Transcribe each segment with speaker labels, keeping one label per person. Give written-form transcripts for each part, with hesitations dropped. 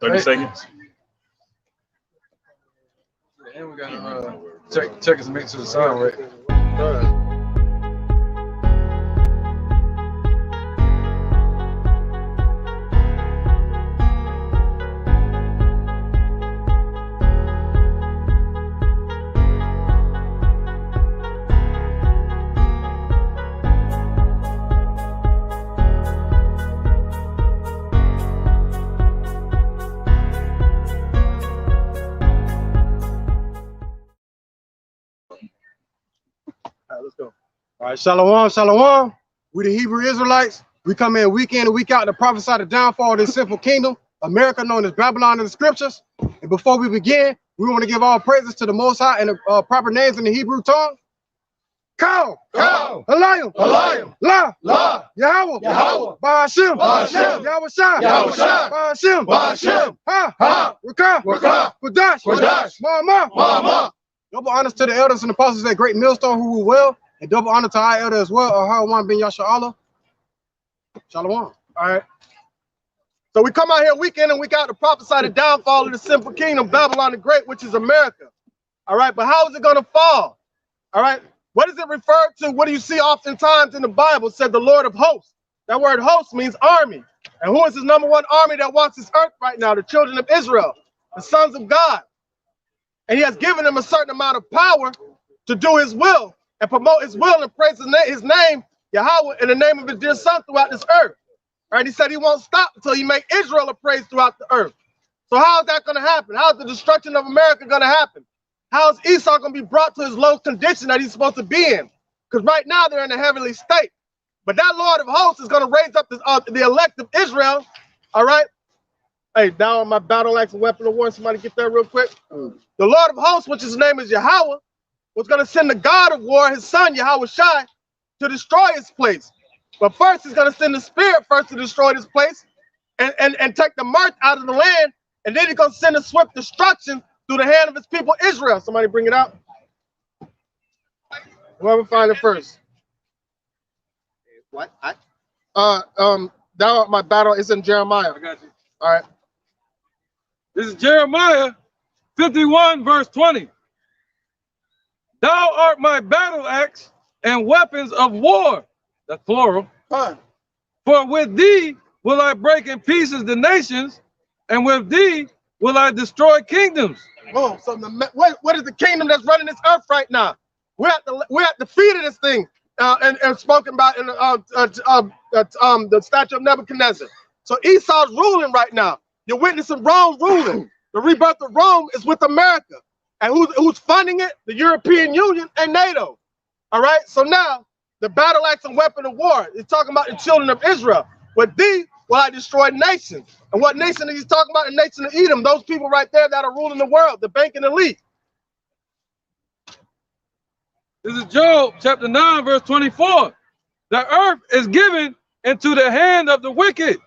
Speaker 1: 30 seconds.
Speaker 2: And we gotta check us and make sure the sound right. Let's go. All right, shalom, shalom. We the Hebrew Israelites. We come in week and week out to prophesy the downfall of this sinful kingdom, America known as Babylon in the scriptures. And before we begin, we want to give all praises to the Most High and the proper names in the Hebrew tongue. Cow, Eliam, La, Yahweh, Ba'ashem, Yahweh Shai, Ba'ashem, Ha, Rakah, Kodash, Mama. Double honors to the elders and apostles at Great Millstone who rule well, and double honor to our elder as well, Hawan bin Yasha'Allah. Shalom. All right. So we come out here week in and week out to prophesy the downfall of the sinful kingdom, Babylon the Great, which is America. All right, but how is it going to fall? All right. What is it referred to? What do you see oftentimes in the Bible? It said the Lord of hosts. That word host means army. And who is his number one army that walks this earth right now? The children of Israel, the sons of God. And he has given them a certain amount of power to do his will and promote his will and praise his name, Yahweh, in the name of his dear son throughout this earth. All right, he said he won't stop until he make Israel a praise throughout the earth. So how is that going to happen? How is the destruction of America going to happen? How is Esau going to be brought to his low condition that he's supposed to be in? Because right now they're in a heavenly state. But that Lord of hosts is going to raise up the elect of Israel. All right. Hey, down on my battle axe and weapon of war. Somebody get that real quick. The Lord of hosts, which his name is Yahweh, was going to send the God of war, his son, Yahweh Shai, to destroy his place. But first, he's going to send the spirit first to destroy this place and take the mirth out of the land. And then he's going to send a swift destruction through the hand of his people, Israel. Somebody bring it out. Whoever find it first. What? Down at my battle, it's in Jeremiah.
Speaker 3: I got you.
Speaker 2: All right.
Speaker 3: This is Jeremiah 51, verse 20. Thou art my battle axe and weapons of war. That's plural.
Speaker 2: Fine.
Speaker 3: For with thee will I break in pieces the nations, and with thee will I destroy kingdoms.
Speaker 2: Oh, so what is the kingdom that's running this earth right now? We're at the feet of this thing, and spoken about in the statue of Nebuchadnezzar. So Esau's ruling right now. You're witnessing Rome ruling. The rebirth of Rome is with America. And who's funding it? The European Union and NATO. All right. So now the battle axe and weapon of war is talking about the children of Israel. With thee will I destroy nations. And what nation is he talking about? The nation of Edom. Those people right there that are ruling the world, the banking elite.
Speaker 3: This is Job chapter 9, verse 24. The earth is given into the hand of the wicked.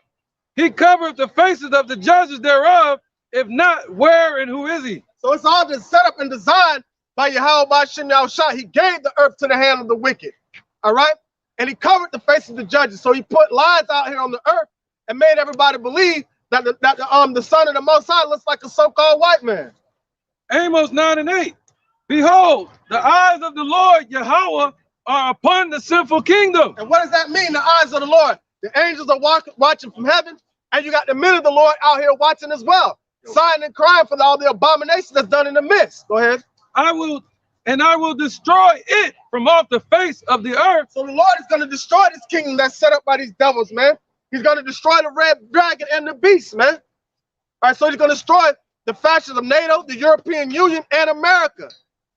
Speaker 3: He covered the faces of the judges thereof. If not, where and who is he?
Speaker 2: So it's all been set up and designed by Yahweh Ba'ashem Yahweh Shai. He gave the earth to the hand of the wicked. All right. And he covered the faces of the judges. So he put lies out here on the earth and made everybody believe that the son of the Most High looks like a so-called white man.
Speaker 3: Amos 9 and 8. Behold, the eyes of the Lord Yahweh are upon the sinful kingdom.
Speaker 2: And what does that mean, the eyes of the Lord? The angels are watching from heaven, and you got the men of the Lord out here watching as well, sighing and crying for all the abominations that's done in the midst. Go ahead.
Speaker 3: I will destroy it from off the face of the earth.
Speaker 2: So the Lord is going to destroy this kingdom that's set up by these devils, man. He's going to destroy the red dragon and the beast, man. All right, so he's going to destroy the fascists of NATO, the European Union, and America,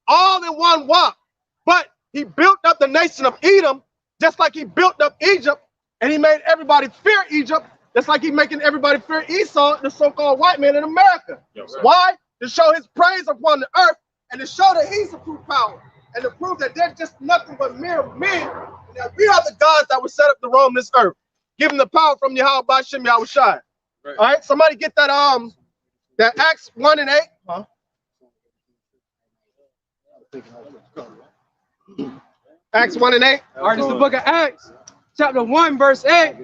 Speaker 2: all in one walk. But he built up the nation of Edom, just like he built up Egypt, and he made everybody fear Egypt, just like he's making everybody fear Esau, the so-called white man in America. Yes, why? To show his praise upon the earth and to show that he's the true power and to prove that they're just nothing but mere men and that we are the gods that were set up to roam this earth. Give him the power from Yahweh Ba'ashem Yahweh Shai. Right. All right, somebody get that Acts 1 and 8. Huh? Acts 1 and 8.
Speaker 4: All right, it's the book of Acts, chapter 1, verse 8.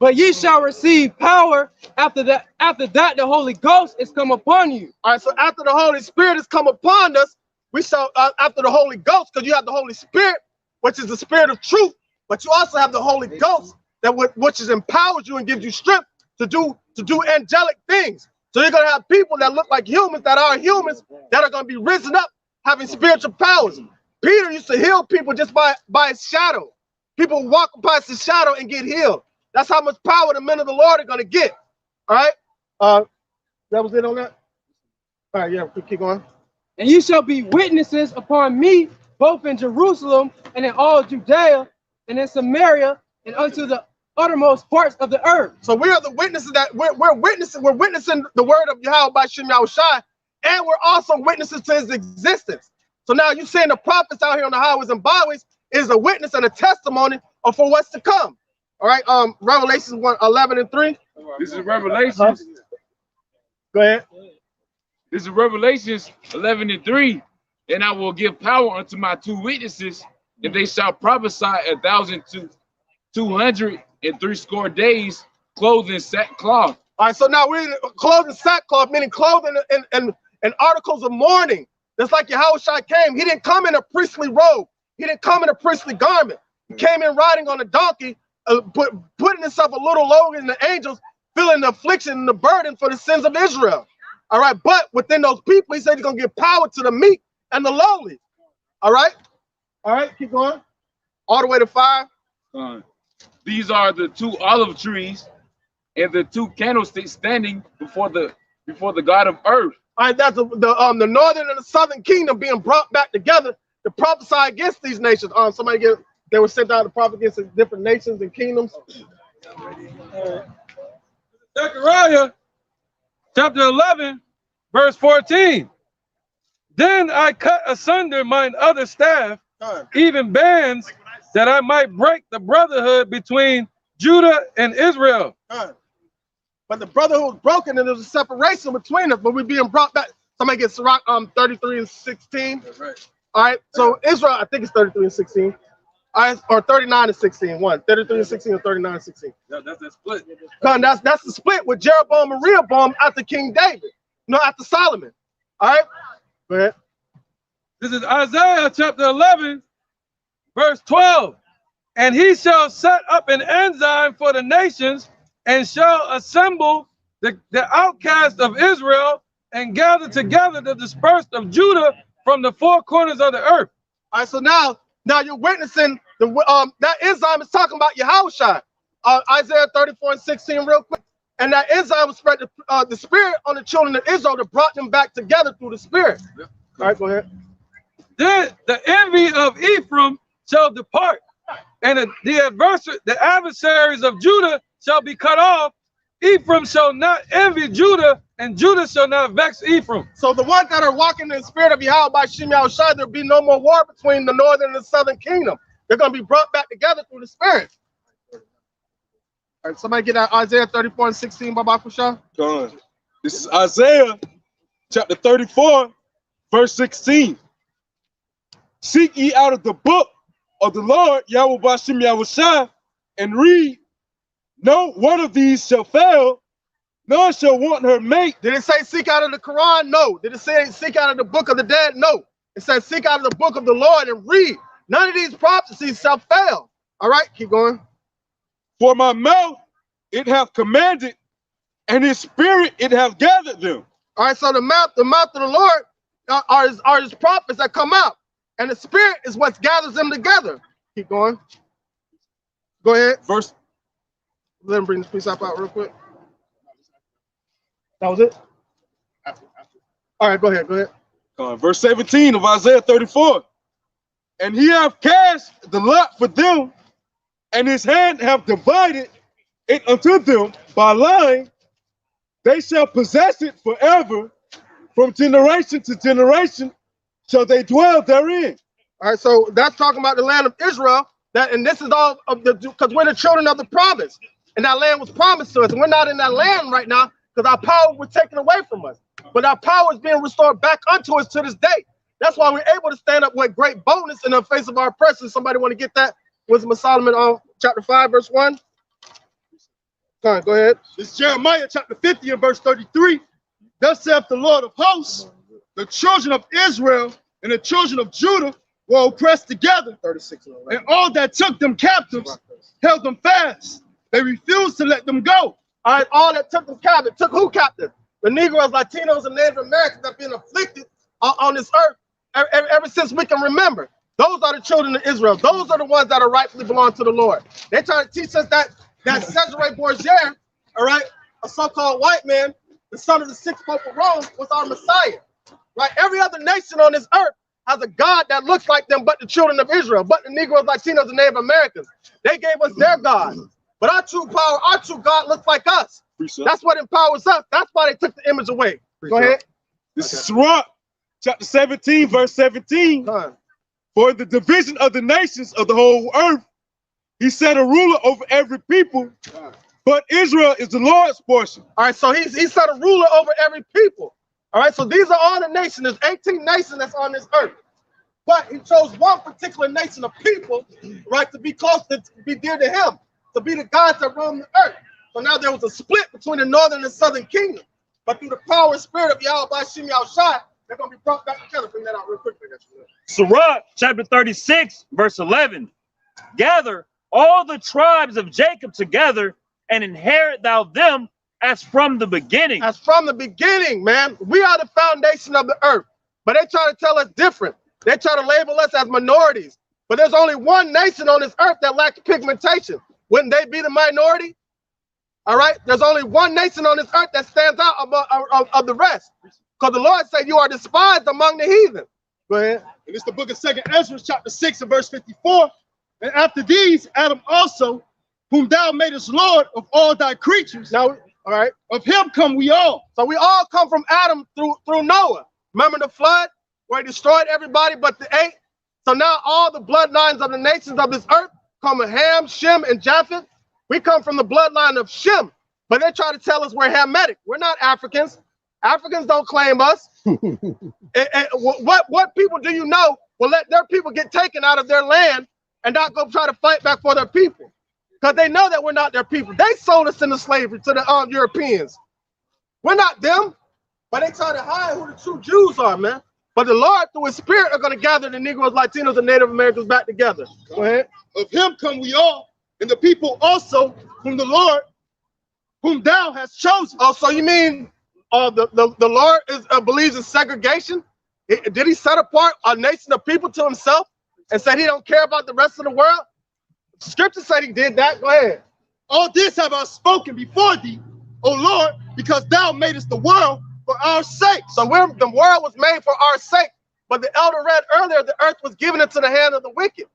Speaker 1: But ye shall receive power after that the Holy Ghost is come upon you.
Speaker 2: All right, so after the Holy Spirit has come upon us, we shall, after the Holy Ghost, because you have the Holy Spirit, which is the Spirit of truth, but you also have the Holy Ghost, which empowers you and gives you strength to do angelic things. So you're going to have people that look like humans, that are humans, that are going to be risen up, having spiritual powers. Peter used to heal people just by his shadow. People walk past his shadow and get healed. That's how much power the men of the Lord are going to get. All right? That was it on that? All right, yeah, keep going.
Speaker 1: And ye shall be witnesses upon me, both in Jerusalem and in all Judea and in Samaria and unto the uttermost parts of the earth.
Speaker 2: So we are the witnesses that we're witnessing the word of Yahweh by Shem Yahushai, and we're also witnesses to his existence. So now you're saying the prophets out here on the highways and byways is a witness and a testimony of for what's to come. All right, Revelations 1:11-3.
Speaker 3: This is Revelations.
Speaker 2: Go ahead.
Speaker 3: This is Revelations 11:3. And I will give power unto my 2 witnesses, and they shall prophesy 1,260 days, clothed in sackcloth.
Speaker 2: All right, so now we're clothed in sackcloth, meaning clothing and articles of mourning. Just like Yahushua came, he didn't come in a priestly robe. He didn't come in a priestly garment. He came in riding on a donkey, putting himself a little lower than the angels, feeling the affliction and the burden for the sins of Israel. All right, but within those people, he said he's going to give power to the meek and the lowly. All right, keep going. All the way to 5.
Speaker 3: These are the 2 olive trees and the 2 candlesticks standing before the God of earth.
Speaker 2: All right, that's the northern and the southern kingdom being brought back together to prophesy against these nations. They were sent out to prophet against different nations and kingdoms.
Speaker 3: Zechariah chapter 11, verse 14. Then I cut asunder mine other staff, even bands, that I might break the brotherhood between Judah and Israel.
Speaker 2: But the brotherhood was broken, and there's a separation between us. But we're being brought back. Somebody get Sirach 33:16. That's right. All right. So Israel, I think it's 33:16. All right, or 39:16. 33:16 or 39:16.
Speaker 3: That's the split.
Speaker 2: That's the split with Jeroboam and Rehoboam after King David. No, after Solomon. All right. Go ahead.
Speaker 3: This is Isaiah chapter 11, verse 12. And he shall set up an ensign for the nations, and shall assemble the outcast of Israel, and gather together the dispersed of Judah from the 4 corners of the earth.
Speaker 2: All right, so now you're witnessing that enzyme is talking about Yahushua. Isaiah 34:16, real quick. And that enzyme was spread the spirit on the children of Israel that brought them back together through the spirit. Yep. All right, go ahead.
Speaker 3: Then the envy of Ephraim shall depart, and the adversaries of Judah shall be cut off. Ephraim shall not envy Judah, and Judah shall not vex Ephraim.
Speaker 2: So the ones that are walking in the spirit of Yahweh by Shem Yahushua, there'll be no more war between the northern and the southern kingdom. They're going to be brought back together through the spirit. All right, somebody get that Isaiah 34:16, Baba Kusha.
Speaker 4: This is Isaiah chapter 34, verse 16. Seek ye out of the book of the Lord, Yahweh Bashem Yahushua, and read. No one of these shall fail, none shall want her mate.
Speaker 2: Did it say seek out of the Quran? No. Did it say seek out of the book of the dead? No. It says seek out of the book of the Lord and read. None of these prophecies shall fail. All right, keep going.
Speaker 4: For my mouth it hath commanded, and his spirit it hath gathered them.
Speaker 2: All right, so the mouth of the Lord are his prophets that come out, and the spirit is what gathers them together. Keep going. Go ahead. Let him bring this piece up out real quick. That was it? All right, go ahead.
Speaker 4: Verse 17 of Isaiah 34. And he hath cast the lot for them, and his hand hath divided it unto them by line. They shall possess it forever. From generation to generation shall they dwell therein.
Speaker 2: All right, so that's talking about the land of Israel. And this is all of because we're the children of the promise. And that land was promised to us. And we're not in that land right now because our power was taken away from us. But our power is being restored back unto us to this day. That's why we're able to stand up with great boldness in the face of our oppressors. Somebody want to get that? Wisdom of Solomon on chapter 5, verse 1? Go ahead.
Speaker 4: This is Jeremiah chapter 50 and verse 33. Thus saith the Lord of hosts, the children of Israel and the children of Judah were oppressed together,
Speaker 2: 36.
Speaker 4: and all that took them captives held them fast. They refused to let them go.
Speaker 2: All right, all that took them captive. Took who captive? The Negroes, Latinos, and Native Americans that have been afflicted on this earth ever since we can remember. Those are the children of Israel. Those are the ones that are rightfully belong to the Lord. They try to teach us that Cesare Borgia, all right, a so-called white man, the son of the sixth Pope of Rome, was our Messiah. Right? Every other nation on this earth has a God that looks like them, but the children of Israel, but the Negroes, Latinos, and Native Americans. They gave us their God. But our true power, our true God looks like us. That's what empowers us. That's why they took the image away. Go ahead.
Speaker 4: This is Sirach, chapter 17, verse 17. For the division of the nations of the whole earth, he set a ruler over every people, but Israel is the Lord's portion.
Speaker 2: All right, so he set a ruler over every people. All right, so these are all the nations. There's 18 nations that's on this earth. But he chose one particular nation of people, right, to be close, to be dear to him, to be the gods that roam the earth. So now there was a split between the northern and southern kingdom. But through the power and spirit of Yahweh Bashim Yahushai, they're going to be brought back together. Bring that out real quick.
Speaker 5: Sirach, chapter 36, verse 11. Gather all the tribes of Jacob together and inherit thou them as from the beginning.
Speaker 2: As from the beginning, man. We are the foundation of the earth. But they try to tell us different. They try to label us as minorities. But there's only one nation on this earth that lacks pigmentation. Wouldn't they be the minority? All right? There's only one nation on this earth that stands out of the rest. Because the Lord said you are despised among the heathen. Go ahead.
Speaker 4: And it's the book of 2 Ezra, chapter 6 and verse 54. And after these, Adam also, whom thou madest Lord of all thy creatures.
Speaker 2: Now, all right.
Speaker 4: Of him come we all.
Speaker 2: So we all come from Adam through Noah. Remember the flood where he destroyed everybody but the 8? So now all the bloodlines of the nations of this earth come from Ham, Shem, and Japheth. We come from the bloodline of Shem. But they try to tell us we're Hamitic. We're not Africans. Africans don't claim us. What people do you know will let their people get taken out of their land and not go try to fight back for their people? Because they know that we're not their people. They sold us into slavery to the Europeans. We're not them. But they try to hide who the true Jews are, man. But the Lord, through his spirit, are going to gather the Negroes, Latinos, and Native Americans back together. Go ahead.
Speaker 4: Of him come we all, and the people also whom the Lord, whom thou hast chosen.
Speaker 2: Oh, so you mean the Lord believes in segregation? Did he set apart a nation of people to himself and said he don't care about the rest of the world? Scripture said he did that. Go ahead.
Speaker 4: All this have I spoken before thee, O Lord, because thou madest the world for our sake.
Speaker 2: So the world was made for our sake. But the elder read earlier, the earth was given into the hand of the wicked,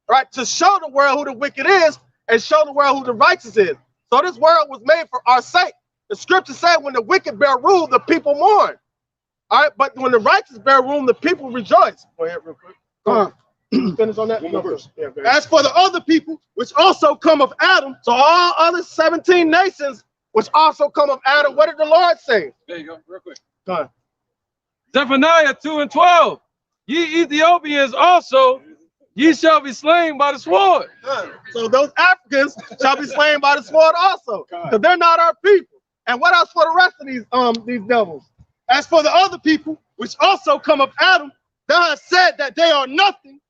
Speaker 2: right? To show the world who the wicked is and show the world who the righteous is. So this world was made for our sake. The scripture said when the wicked bear rule, the people mourn. All right, but when the righteous bear rule, the people rejoice. Go ahead real quick. Go on. Finish on that.
Speaker 4: One more verse. Yeah, as for the other people, which also come of Adam.
Speaker 2: So all other 17 nations, which also come of Adam, what did the Lord say?
Speaker 3: There you go, real quick.
Speaker 2: Go on.
Speaker 3: Zephaniah 2 and 12. Ye Ethiopians also, ye shall be slain by the sword.
Speaker 2: So those Africans shall be slain by the sword also, because they're not our people. And what else for the rest of these devils?
Speaker 4: As for the other people, which also come of Adam, thou hast said that they are nothing,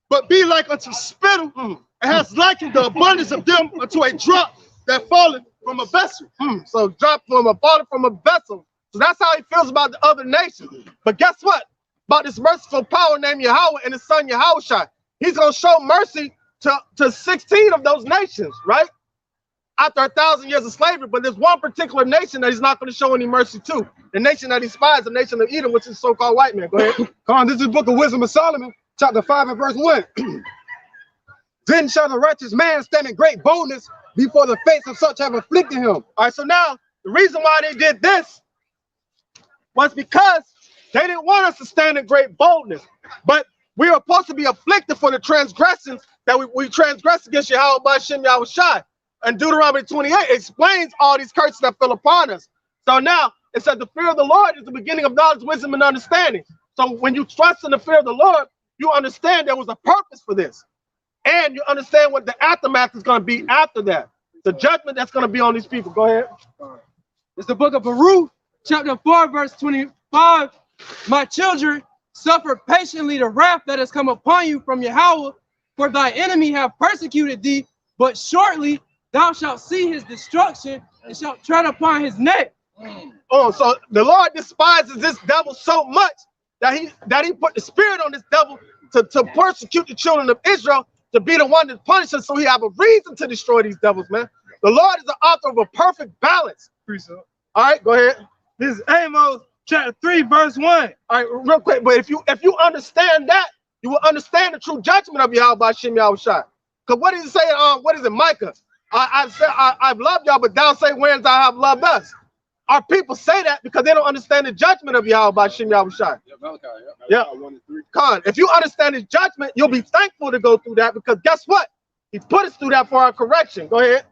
Speaker 4: but be like unto spittle, and hast likened the abundance of them unto a drop that falleth from a vessel.
Speaker 2: So drop from falling from a vessel. So that's how he feels about the other nations. But guess what? About this merciful power named Yahweh and his son Yahushua. He's going to show mercy to 16 of those nations, right? After 1,000 years of slavery. But there's one particular nation that he's not going to show any mercy to. The nation that he spies, the nation of Edom, which is so-called white man. Go ahead.
Speaker 6: Come on, this is the book of Wisdom of Solomon, chapter 5 and verse 1. Then shall the righteous man stand in great boldness before the face of such have afflicted him.
Speaker 2: All right, so now the reason why they did this was because they didn't want us to stand in great boldness. But we are supposed to be afflicted for the transgressions that we transgressed against Yahweh by Shem Yahushai. And Deuteronomy 28 explains all these curses that fell upon us. So now it said the fear of the Lord is the beginning of knowledge, wisdom, and understanding. So when you trust in the fear of the Lord, you understand there was a purpose for this. And you understand what the aftermath is going to be after that.
Speaker 7: the judgment that's going to be on these people. Go ahead.
Speaker 1: It's the book of Baruch, chapter 4, verse 25. My children, suffer patiently the wrath that has come upon you from Yahweh, for thy enemy have persecuted thee, but shortly thou shalt see his destruction and shalt tread upon his neck.
Speaker 7: Oh, so the Lord despises this devil so much that he put the spirit on this devil to persecute the children of Israel, to be the one that punishes, so he have a reason to destroy these devils, man. The Lord is the author of a perfect balance. All right, go ahead.
Speaker 1: This is Amos chapter 3, verse 1.
Speaker 7: All right, real quick, but if you understand that, you will understand the true judgment of Yahweh by Shem Yahushua. Because what does it say? What is it, Micah? I've loved y'all, but thou say, whereas thou have loved us. Our people say that because they don't understand the judgment of Yahweh by Shem Yahushua. Yeah. Khan, if you understand his judgment, you'll be thankful to go through that, because guess what? He put us through that for our correction. Go ahead.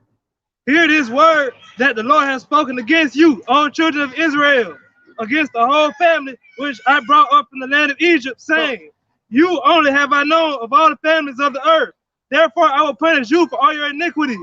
Speaker 1: Hear this word that the Lord has spoken against you, O children of Israel, against the whole family which I brought up from the land of Egypt, saying, you only have I known of all the families of the earth. Therefore, I will punish you for all your iniquities.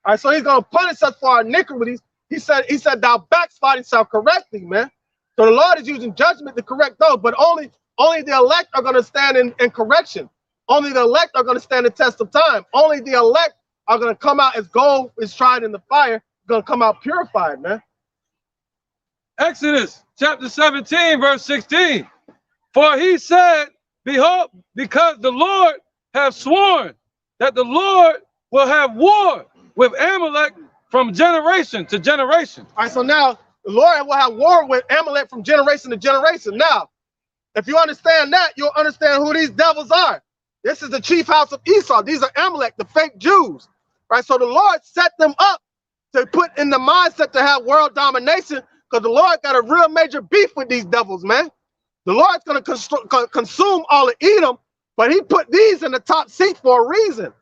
Speaker 7: All right, so he's going to punish us for our iniquities. He said, thou backsliding shall correct thee, man. So the Lord is using judgment to correct those, but only the elect are going to stand in correction. Only the elect are going to stand the test of time. Only the elect are going to come out as gold is tried in the fire, going to come out purified, man.
Speaker 3: Exodus chapter 17, verse 16. For he said, behold, because the Lord hath sworn that the Lord will have war with Amalek from generation to generation.
Speaker 7: All right, so now the Lord will have war with Amalek from generation to generation. Now, if you understand that, you'll understand who these devils are. This is the chief house of Esau. These are Amalek, the fake Jews. Right? So the Lord set them up to put in the mindset to have world domination, because the Lord got a real major beef with these devils, man. The Lord's going to consume all of Edom, but he put these in the top seat for a reason,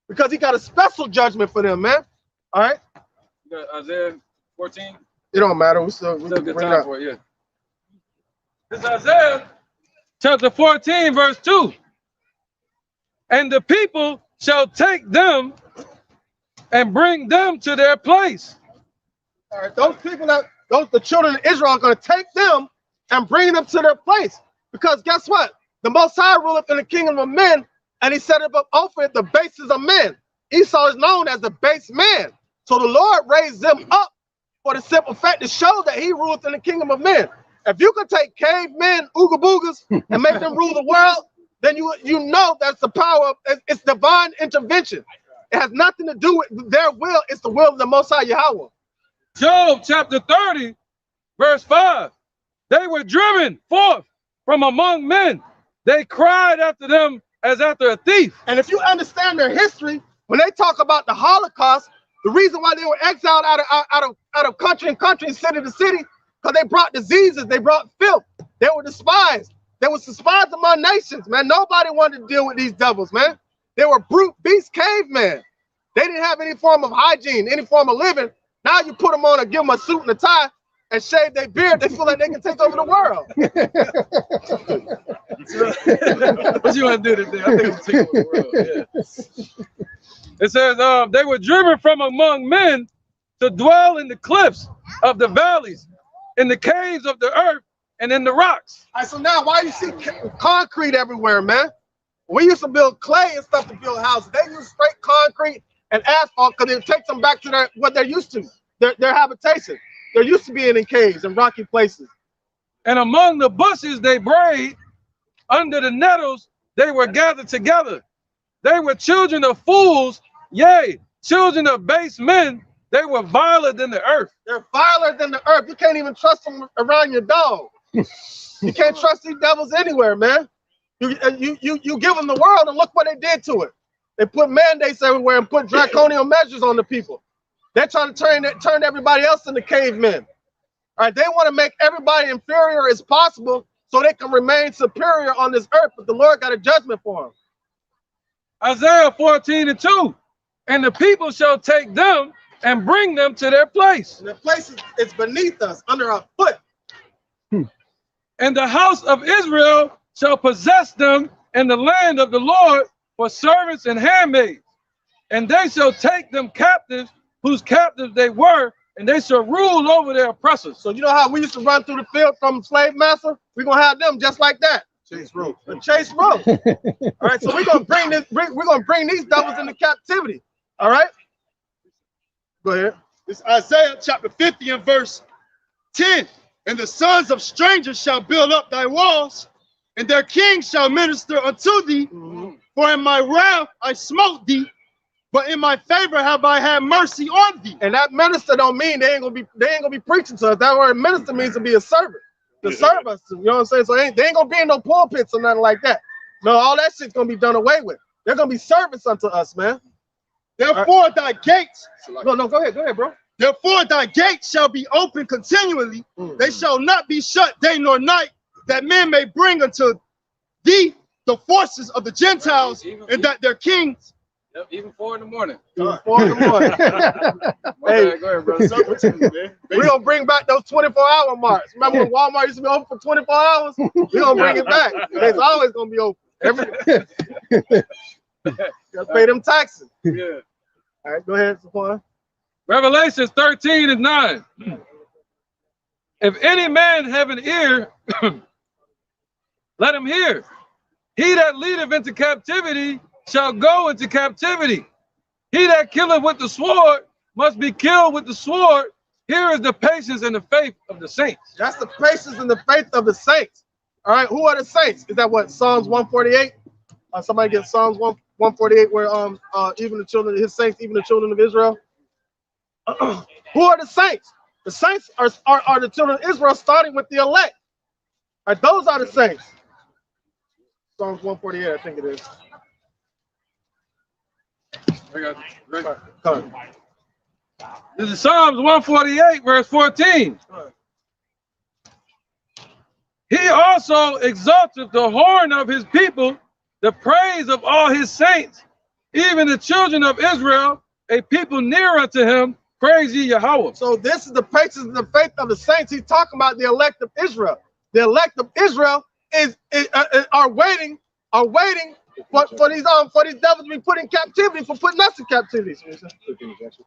Speaker 7: because he got a special judgment for them, man. All right.
Speaker 3: You got Isaiah 14.
Speaker 7: It don't matter. We still
Speaker 3: good time for it, yeah. It's Isaiah chapter 14, verse 2. And the people shall take them and bring them to their place.
Speaker 7: All right, those people the children of Israel are going to take them and bring them to their place. Because guess what? The Most High ruleth in the kingdom of men, and he set up over it the bases of men. Esau is known as the base man. So the Lord raised them up for the simple fact to show that he ruleth in the kingdom of men. If you could take cavemen, ooga boogas, and make them rule the world, then you know that's the power of it's divine intervention. It has nothing to do with their will. It's the will of the Most High Yahweh.
Speaker 3: Job chapter 30, verse 5. They were driven forth from among men. They cried after them as after a thief.
Speaker 7: And if you understand their history, when they talk about the Holocaust, the reason why they were exiled out of country and country, city to city, because they brought diseases, they brought filth. They were despised. They were despised among nations, man. Nobody wanted to deal with these devils, man. They were brute beast cavemen. They didn't have any form of hygiene, any form of living. Now you put them on and give them a suit and a tie and shave their beard, they feel like they can take over the world.
Speaker 3: What you want to do today? I think it's take over the world. Yeah. It says they were driven from among men to dwell in the cliffs of the valleys, in the caves of the earth, and in the rocks.
Speaker 7: All right, so now why you see concrete everywhere, man? We used to build clay and stuff to build houses. They use straight concrete and asphalt because it takes them back to what they're used to, their habitation. They're used to being in caves and rocky places.
Speaker 3: And among the bushes they brayed, under the nettles they were gathered together. They were children of fools, yea, children of base men. They were viler than the earth.
Speaker 7: They're viler than the earth. You can't even trust them around your dog. You can't trust these devils anywhere, man. You give them the world and look what they did to it. They put mandates everywhere and put draconian measures on the people. They're trying to turn everybody else into cavemen. All right, they want to make everybody inferior as possible so they can remain superior on this earth, but the Lord got a judgment for them.
Speaker 3: Isaiah 14:2. And the people shall take them and bring them to their place.
Speaker 7: And the place is beneath us, under our foot.
Speaker 3: And the house of Israel shall possess them in the land of the Lord for servants and handmaids. And they shall take them captives whose captives they were, and they shall rule over their oppressors.
Speaker 7: So you know how we used to run through the field from slave master? We're gonna have them just like that.
Speaker 2: Chase rope.
Speaker 7: A chase rope. All right, so we're gonna bring this, we're gonna bring these devils into captivity. All right. Go ahead.
Speaker 4: This is Isaiah chapter 50 and verse 10. And the sons of strangers shall build up thy walls, and their kings shall minister unto thee. For in my wrath I smote thee, but in my favor have I had mercy on thee.
Speaker 7: And that minister don't mean they ain't gonna be preaching to us. That word minister means to be a servant, to serve us. You know what I'm saying? So they ain't gonna be in no pulpits or nothing like that. No, all that shit's gonna be done away with. They're gonna be servants unto us, man.
Speaker 4: Therefore thy gates,
Speaker 7: No, go ahead, bro.
Speaker 4: therefore thy gates shall be open continually. They shall not be shut day nor night, that men may bring unto thee the forces of the Gentiles, and that their kings.
Speaker 3: Yep, even 4 in the morning.
Speaker 7: 4 in the morning. Hey,
Speaker 3: Go ahead, brother.
Speaker 7: we're gonna bring back those 24-hour marks. Remember when Walmart used to be open for 24 hours? We're gonna bring it back. It's always gonna be open. Gotta pay them taxes.
Speaker 3: Yeah.
Speaker 7: All right, go ahead, Saquon.
Speaker 3: Revelations 13 and 9. If any man have an ear, let him hear. He that leadeth into captivity shall go into captivity. He that killeth with the sword must be killed with the sword. Here is the patience and the faith of the saints.
Speaker 7: That's the patience and the faith of the saints. All right, who are the saints? Is that what, Psalms 148? Somebody get Psalms 148 where even the children of his saints, even the children of Israel. Who are the saints? The saints are the children of Israel, starting with the elect. All right, those are the saints. Psalms 148, I think it is.
Speaker 3: This is Psalms 148, verse 14. He also exalteth the horn of his people, the praise of all his saints, even the children of Israel, a people near unto him. Praise ye Yahweh.
Speaker 7: So this is the patience and the faith of the saints. He's talking about the elect of Israel. The elect of Israel are waiting for these devils to be put in captivity, for putting us in captivity.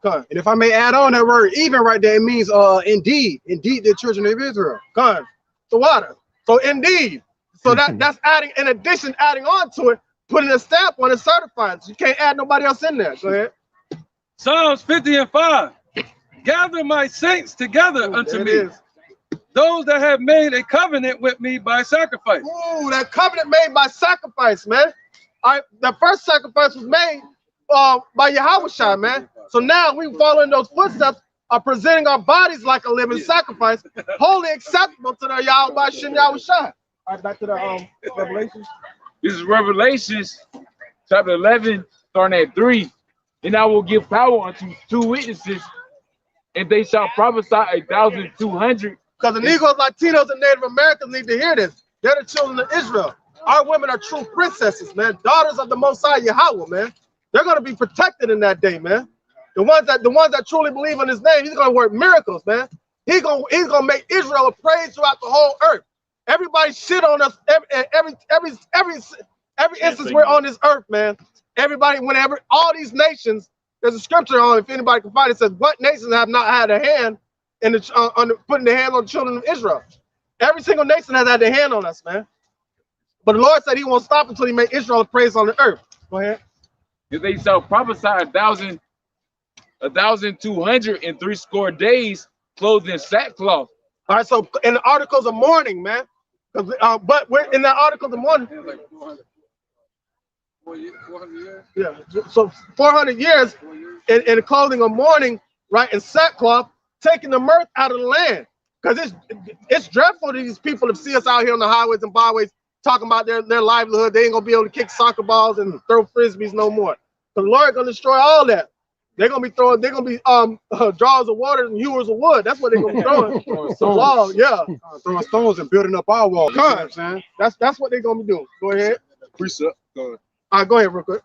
Speaker 2: And if I may add on that word, even right there, it means indeed the children of Israel.
Speaker 7: Come the water. So indeed. So that's adding on to it, putting a stamp on it, certified. So you can't add nobody else in there. Go ahead.
Speaker 3: Psalms 50 and 5. Gather my saints together unto me, those that have made a covenant with me by sacrifice.
Speaker 7: Ooh, that covenant made by sacrifice, man. All right, the first sacrifice was made by Yahweh, man. So now we follow in those footsteps of presenting our bodies like a living sacrifice, wholly acceptable to the Yahweh Shem Yahweh. All right, back to the Revelations.
Speaker 8: This is Revelations chapter 11, starting at 3. And I will give power unto 2 witnesses, and they shall prophesy 1,200.
Speaker 7: Because the Negroes, Latinos, and Native Americans need to hear this. They're the children of Israel. Our women are true princesses, man. Daughters of the Most High Yahweh, man. They're going to be protected in that day, man. The ones that truly believe in his name, he's going to work miracles, man. He's gonna make Israel a praise throughout the whole earth. Everybody shit on us every instance we're on this earth, man. Everybody, whenever all these nations, there's a scripture on, if anybody can find it, says, what nations have not had a hand in putting their hand on the children of Israel? Every single nation has had their hand on us, man. But the Lord said he won't stop until he made Israel a praise on the earth. Go ahead.
Speaker 8: If they shall prophesy 1,200 in 60 days, clothed in sackcloth.
Speaker 7: All right, so in the articles of mourning, man. But we're in the articles of mourning.
Speaker 3: Like 400 years.
Speaker 7: Yeah, so 400 years in the clothing of mourning, right, in sackcloth, taking the mirth out of the land. Because it's dreadful to these people to see us out here on the highways and byways talking about their livelihood. They ain't gonna be able to kick soccer balls and throw frisbees no more. The Lord gonna destroy all that. They're gonna be drawers of water and hewers of wood. That's what they're gonna be throwing. Walls, yeah.
Speaker 2: Throwing stones and building up our walls. You know what I'm saying?
Speaker 7: That's what they're gonna be doing. Go ahead.
Speaker 4: Precept. Go ahead.
Speaker 7: All right, go ahead real quick.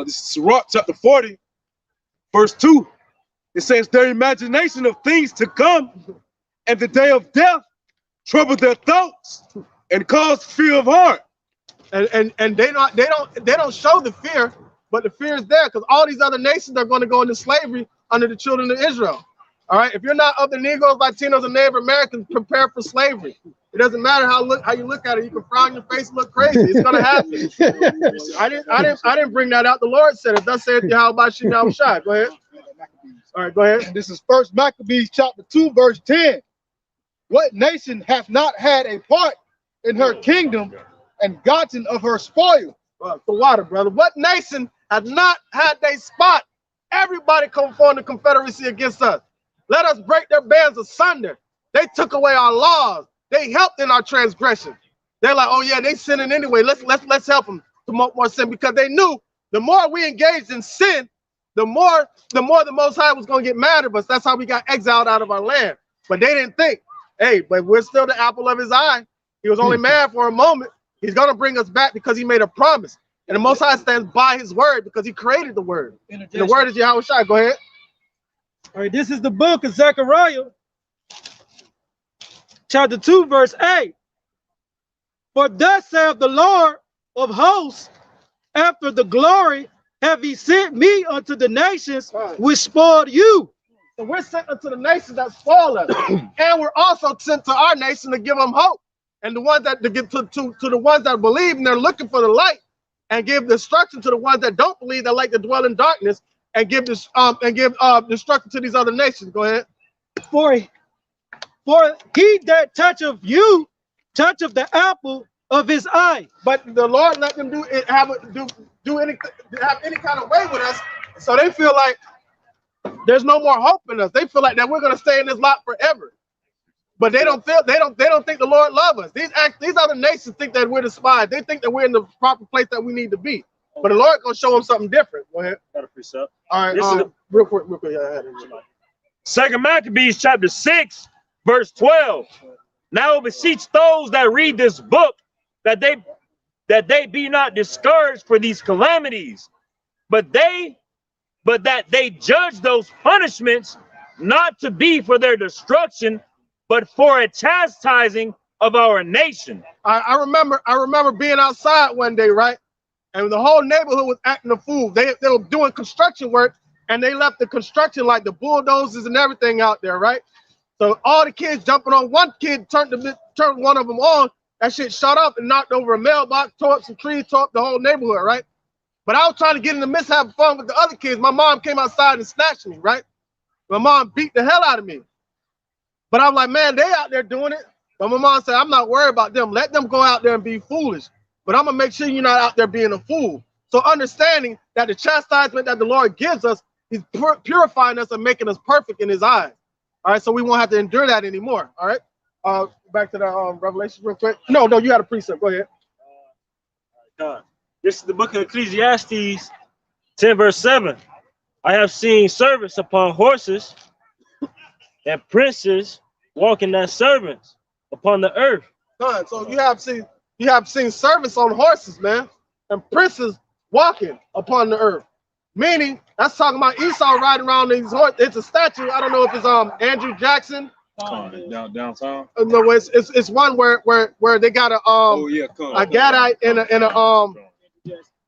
Speaker 4: This is Sirach chapter 40, verse 2. It says, their imagination of things to come and the day of death trouble their thoughts and cause fear of heart.
Speaker 7: And they don't show the fear, but the fear is there because all these other nations are going to go into slavery under the children of Israel. All right, if you're not of the Negroes, Latinos, and Native Americans, prepare for slavery. It doesn't matter how you look at it. You can frown your face, look crazy. It's gonna happen. I didn't bring that out. The Lord said it. Thus saith Yahweh Shem Shai. Go ahead. All right, go ahead.
Speaker 2: And this is First Maccabees chapter 2, verse 10. What nation hath not had a part in her kingdom and gotten of her spoil?
Speaker 7: The water, brother. What nation has not had their spot? Everybody come form the confederacy against us. Let us break their bands asunder. They took away our laws. They helped in our transgression. They're like, oh yeah, they sinning anyway. Let's help them promote more sin, because they knew the more we engaged in sin, the more the Most High was going to get mad at us. That's how we got exiled out of our land. But they didn't think, hey, but we're still the apple of his eye. He was only mad for a moment. He's going to bring us back because he made a promise. And the Most High stands by his word because he created the word. And the word is Yahweh Shai. Go ahead.
Speaker 1: All right, this is the book of Zechariah, chapter 2, verse 8. For thus saith the Lord of hosts, after the glory have he sent me unto the nations which spoiled you.
Speaker 7: So we're sent unto the nations that spoil us. And we're also sent to our nation to give them hope. And the ones that to get to the ones that believe and they're looking for the light, and give destruction to the ones that don't believe, that like to dwell in darkness, and give this destruction to these other nations. Go ahead.
Speaker 1: For he that toucheth you toucheth the apple of his eye.
Speaker 7: But the Lord let them have any kind of way with us, so they feel like there's no more hope in us. They feel like that we're gonna stay in this lot forever. But they don't think the Lord loves us. These other nations think that we're the spies. They think that we're in the proper place that we need to be. But the Lord gonna show them something different. Go ahead.
Speaker 5: Got a precept.
Speaker 7: All right, real quick. Yeah,
Speaker 5: Second Maccabees chapter 6, verse 12. Now beseech those that read this book that they be not discouraged for these calamities, but that they judge those punishments not to be for their destruction, but for a chastising of our nation.
Speaker 7: I remember being outside one day, right? And the whole neighborhood was acting a fool. They were doing construction work, and they left the construction, like the bulldozers and everything out there, right? So all the kids jumping on one kid, turned one of them on. That shit shut up and knocked over a mailbox, tore up some trees, tore up the whole neighborhood, right? But I was trying to get in the midst, having fun with the other kids. My mom came outside and snatched me, right? My mom beat the hell out of me. But I'm like, man, they out there doing it. But my mom said, I'm not worried about them. Let them go out there and be foolish. But I'm going to make sure you're not out there being a fool. So understanding that the chastisement that the Lord gives us, he's purifying us and making us perfect in his eyes. All right, so we won't have to endure that anymore. All right, back to the Revelation real quick. No, you had a precept. Go ahead.
Speaker 5: This is the book of Ecclesiastes 10, verse 7. I have seen servants upon horses and princes walking as servants upon the earth.
Speaker 7: So you have seen servants on horses, man, and princes walking upon the earth. Meaning, that's talking about Esau riding around these horses. It's a statue. I don't know if it's Andrew Jackson.
Speaker 4: Downtown.
Speaker 7: No, it's one where they got a Gadite and a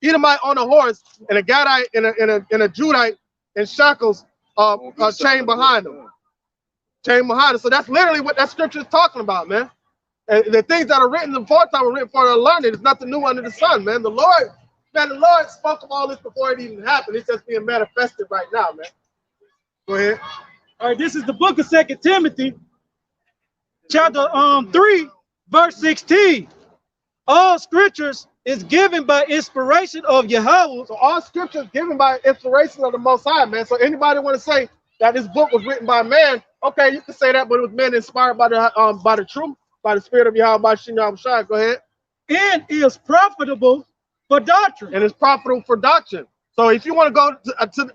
Speaker 7: Edomite on a horse, and a Gadite and a Judite in shackles, chained behind them. So that's literally what that scripture is talking about, man. And the things that are written the foretime were written for the learned. It's nothing new under the sun, man. The Lord spoke of all this before it even happened. It's just being manifested right now, man. Go ahead.
Speaker 1: All right, this is the book of 2 Timothy, chapter 3, verse 16. All scriptures is given by inspiration of Yahweh.
Speaker 7: So all scriptures given by inspiration of the Most High, man. So anybody want to say that this book was written by man? Okay, you can say that, but it was man inspired by the truth, by the spirit of Yahweh, by Shem Shai. Go ahead.
Speaker 1: And is profitable for doctrine.
Speaker 7: And it's profitable for doctrine. So if you want to go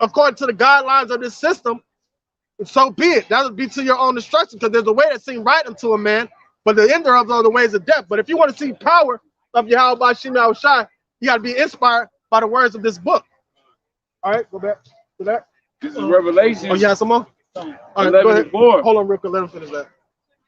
Speaker 7: according to the guidelines of this system, so be it. That would be to your own destruction, because there's a way that seems right unto a man, but the end thereof are the ways of death. But if you want to see power of Yahweh by Shem Shai, you got to be inspired by the words of this book. All right, go back to that.
Speaker 8: This is Revelation.
Speaker 7: Oh, you have some more? All right,
Speaker 8: 11 and 4.
Speaker 7: Hold on real quick. Let him finish that.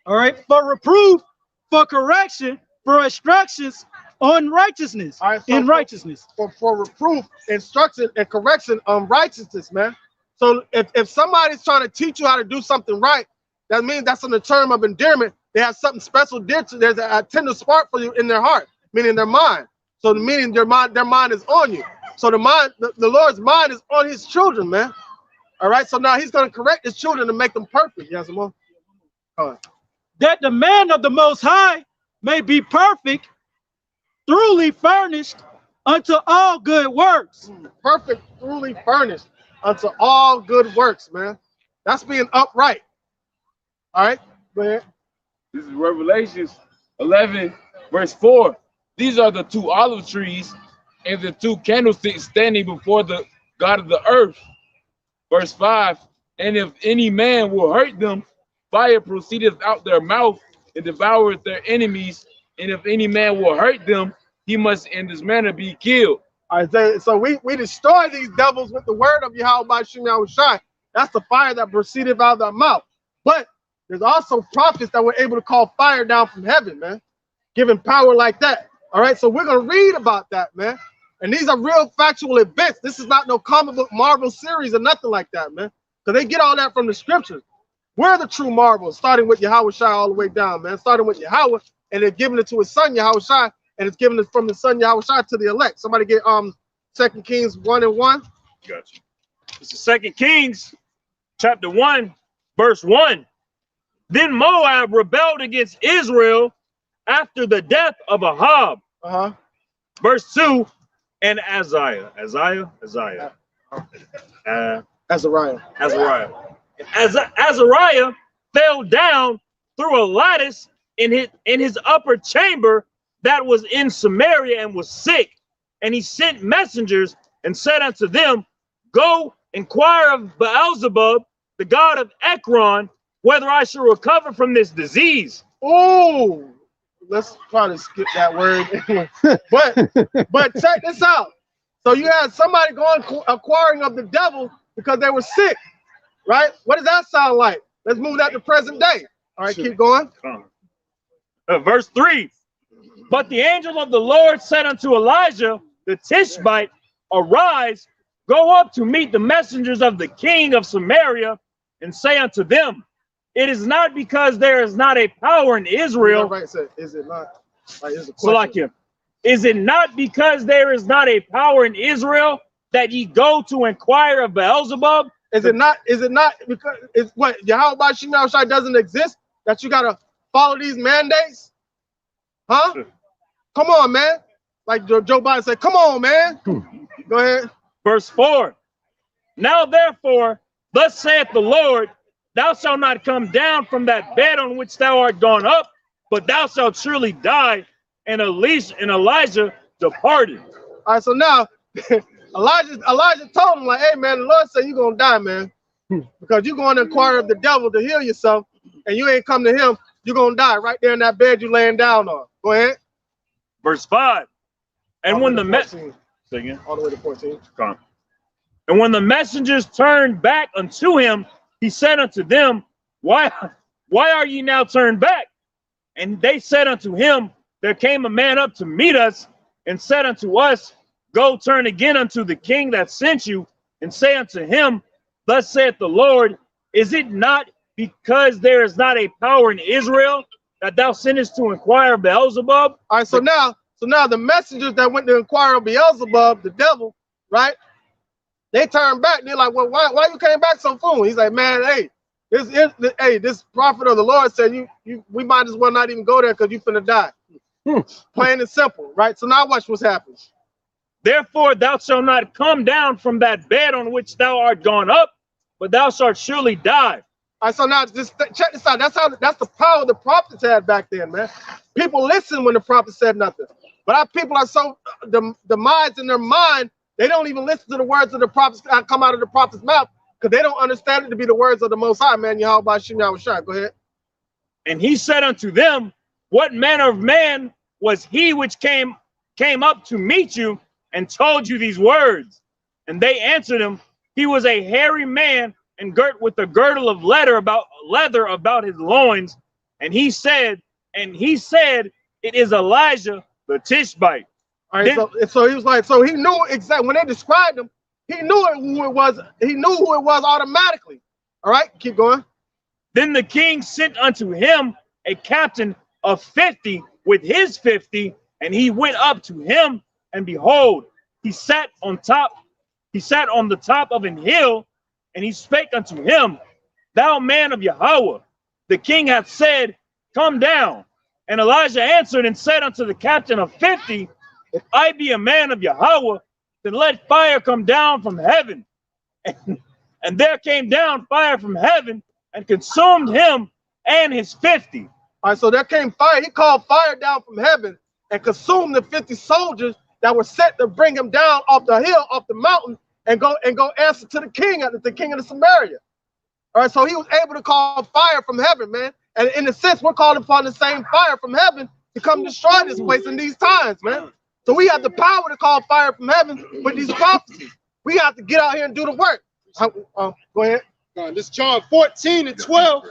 Speaker 1: All right, for reproof, for correction, for instructions on righteousness.
Speaker 7: All right, so
Speaker 1: in righteousness.
Speaker 7: For reproof, instruction, and correction on righteousness, man. So if somebody's trying to teach you how to do something right, that means that's in the term of endearment. They have something special. There's a tender spark for you in their heart, meaning their mind. So the meaning their mind is on you. So the Lord's mind is on his children, man. All right. So now he's going to correct his children to make them perfect. Yes, Simone?
Speaker 9: That the man of the Most High may be perfect, truly furnished unto all good works.
Speaker 7: Perfect, truly furnished unto all good works, man. That's being upright. All right. Go ahead.
Speaker 8: This is Revelations 11, verse 4. These are the two olive trees and the two candlesticks standing before the God of the earth. Verse 5. And if any man will hurt them, fire proceedeth out their mouth and devoureth their enemies. And if any man will hurt them, he must in this manner be killed.
Speaker 7: All right, so we destroy these devils with the word of Yahweh by Shai. That's the fire that proceedeth out of their mouth. But there's also prophets that were able to call fire down from heaven, man, giving power like that. All right, so we're going to read about that, man. And these are real factual events. This is not no comic book Marvel series or nothing like that, man. Because they get all that from the scriptures. We're the true marvels, starting with Yahweh Shai all the way down, man. Starting with Yahweh, and they're giving it to his son, Yahweh Shai, and it's giving it from the son, Yahweh Shai, to the elect. Somebody get 2 Kings 1:1.
Speaker 5: Gotcha. This is 2 Kings chapter 1, verse 1. Then Moab rebelled against Israel after the death of Ahab. Verse 2, and Azariah fell down through a lattice in his upper chamber that was in Samaria and was sick. And he sent messengers and said unto them, go inquire of Beelzebub, the god of Ekron, whether I shall recover from this disease.
Speaker 7: Oh, let's try to skip that word. but check this out. So you had somebody going acquiring of the devil because they were sick, right? What does that sound like? Let's move that to present day. All right, keep going.
Speaker 5: Verse 3. But the angel of the Lord said unto Elijah the Tishbite, arise, go up to meet the messengers of the king of Samaria, and say unto them, it is not because there is not a power in Israel.
Speaker 7: Right, so is it not? Like,
Speaker 5: Is it not because there is not a power in Israel that ye go to inquire of Beelzebub?
Speaker 7: Is it not because it's what Yahweh by Shai doesn't exist that you gotta follow these mandates? Huh? Come on, man. Like Joe Biden said, come on, man. Go ahead.
Speaker 5: Verse 4. Now therefore, thus saith the Lord, thou shalt not come down from that bed on which thou art gone up, but thou shalt surely die. And Elijah departed.
Speaker 7: All right, so now Elijah told him, like, hey man, the Lord said you're gonna die, man. Because you're going to inquire of the devil to heal yourself, and you ain't come to him, you're gonna die right there in that bed you're laying down on. Go ahead.
Speaker 5: Verse 5. And when the
Speaker 7: all the way to 14.
Speaker 5: Come. And when the messengers turned back unto him, he said unto them, why are ye now turned back? And they said unto him, there came a man up to meet us and said unto us, go turn again unto the king that sent you and say unto him, thus saith the Lord, is it not because there is not a power in Israel that thou sendest to inquire of Beelzebub?
Speaker 7: All right, so now the messengers that went to inquire of Beelzebub, the devil, right? They turned back. They're like, well, why you came back so soon? He's like, man, hey, this prophet of the Lord said we might as well not even go there because you finna die. Plain and simple, right? So now watch what's happening.
Speaker 5: Therefore thou shalt not come down from that bed on which thou art gone up, but thou shalt surely die.
Speaker 7: All right, so now just check this out. That's the power the prophets had back then, man. People listen when the prophet said nothing. But our people are so the minds in their mind, they don't even listen to the words of the prophets come out of the prophet's mouth because they don't understand it to be the words of the Most High, man. Yahweh by Shai. Go ahead.
Speaker 5: And he said unto them, what manner of man was he which came up to meet you and told you these words? And they answered him, he was a hairy man and girt with a girdle of leather about his loins. And he said, it is Elijah the Tishbite.
Speaker 7: All right, so he was like, so he knew exactly when they described him, he knew who it was. He knew who it was automatically. All right, keep going.
Speaker 5: Then the king sent unto him a captain of 50 with his 50, and he went up to him, and behold, he sat on the top of an hill, and he spake unto him, Thou man of Yahweh, the king hath said, Come down. And Elijah answered and said unto the captain of 50, If I be a man of Yahweh, then let fire come down from heaven. And there came down fire from heaven and consumed him and his 50.
Speaker 7: All right, so there came fire. He called fire down from heaven and consumed the 50 soldiers that were set to bring him down off the hill, off the mountain, and go answer to the king of the Samaria. All right, so he was able to call fire from heaven, man. And in a sense, we're calling upon the same fire from heaven to come destroy this place in these times, man. So we have the power to call fire from heaven with these prophecies. We have to get out here and do the work. Go ahead.
Speaker 6: This is John 14:12.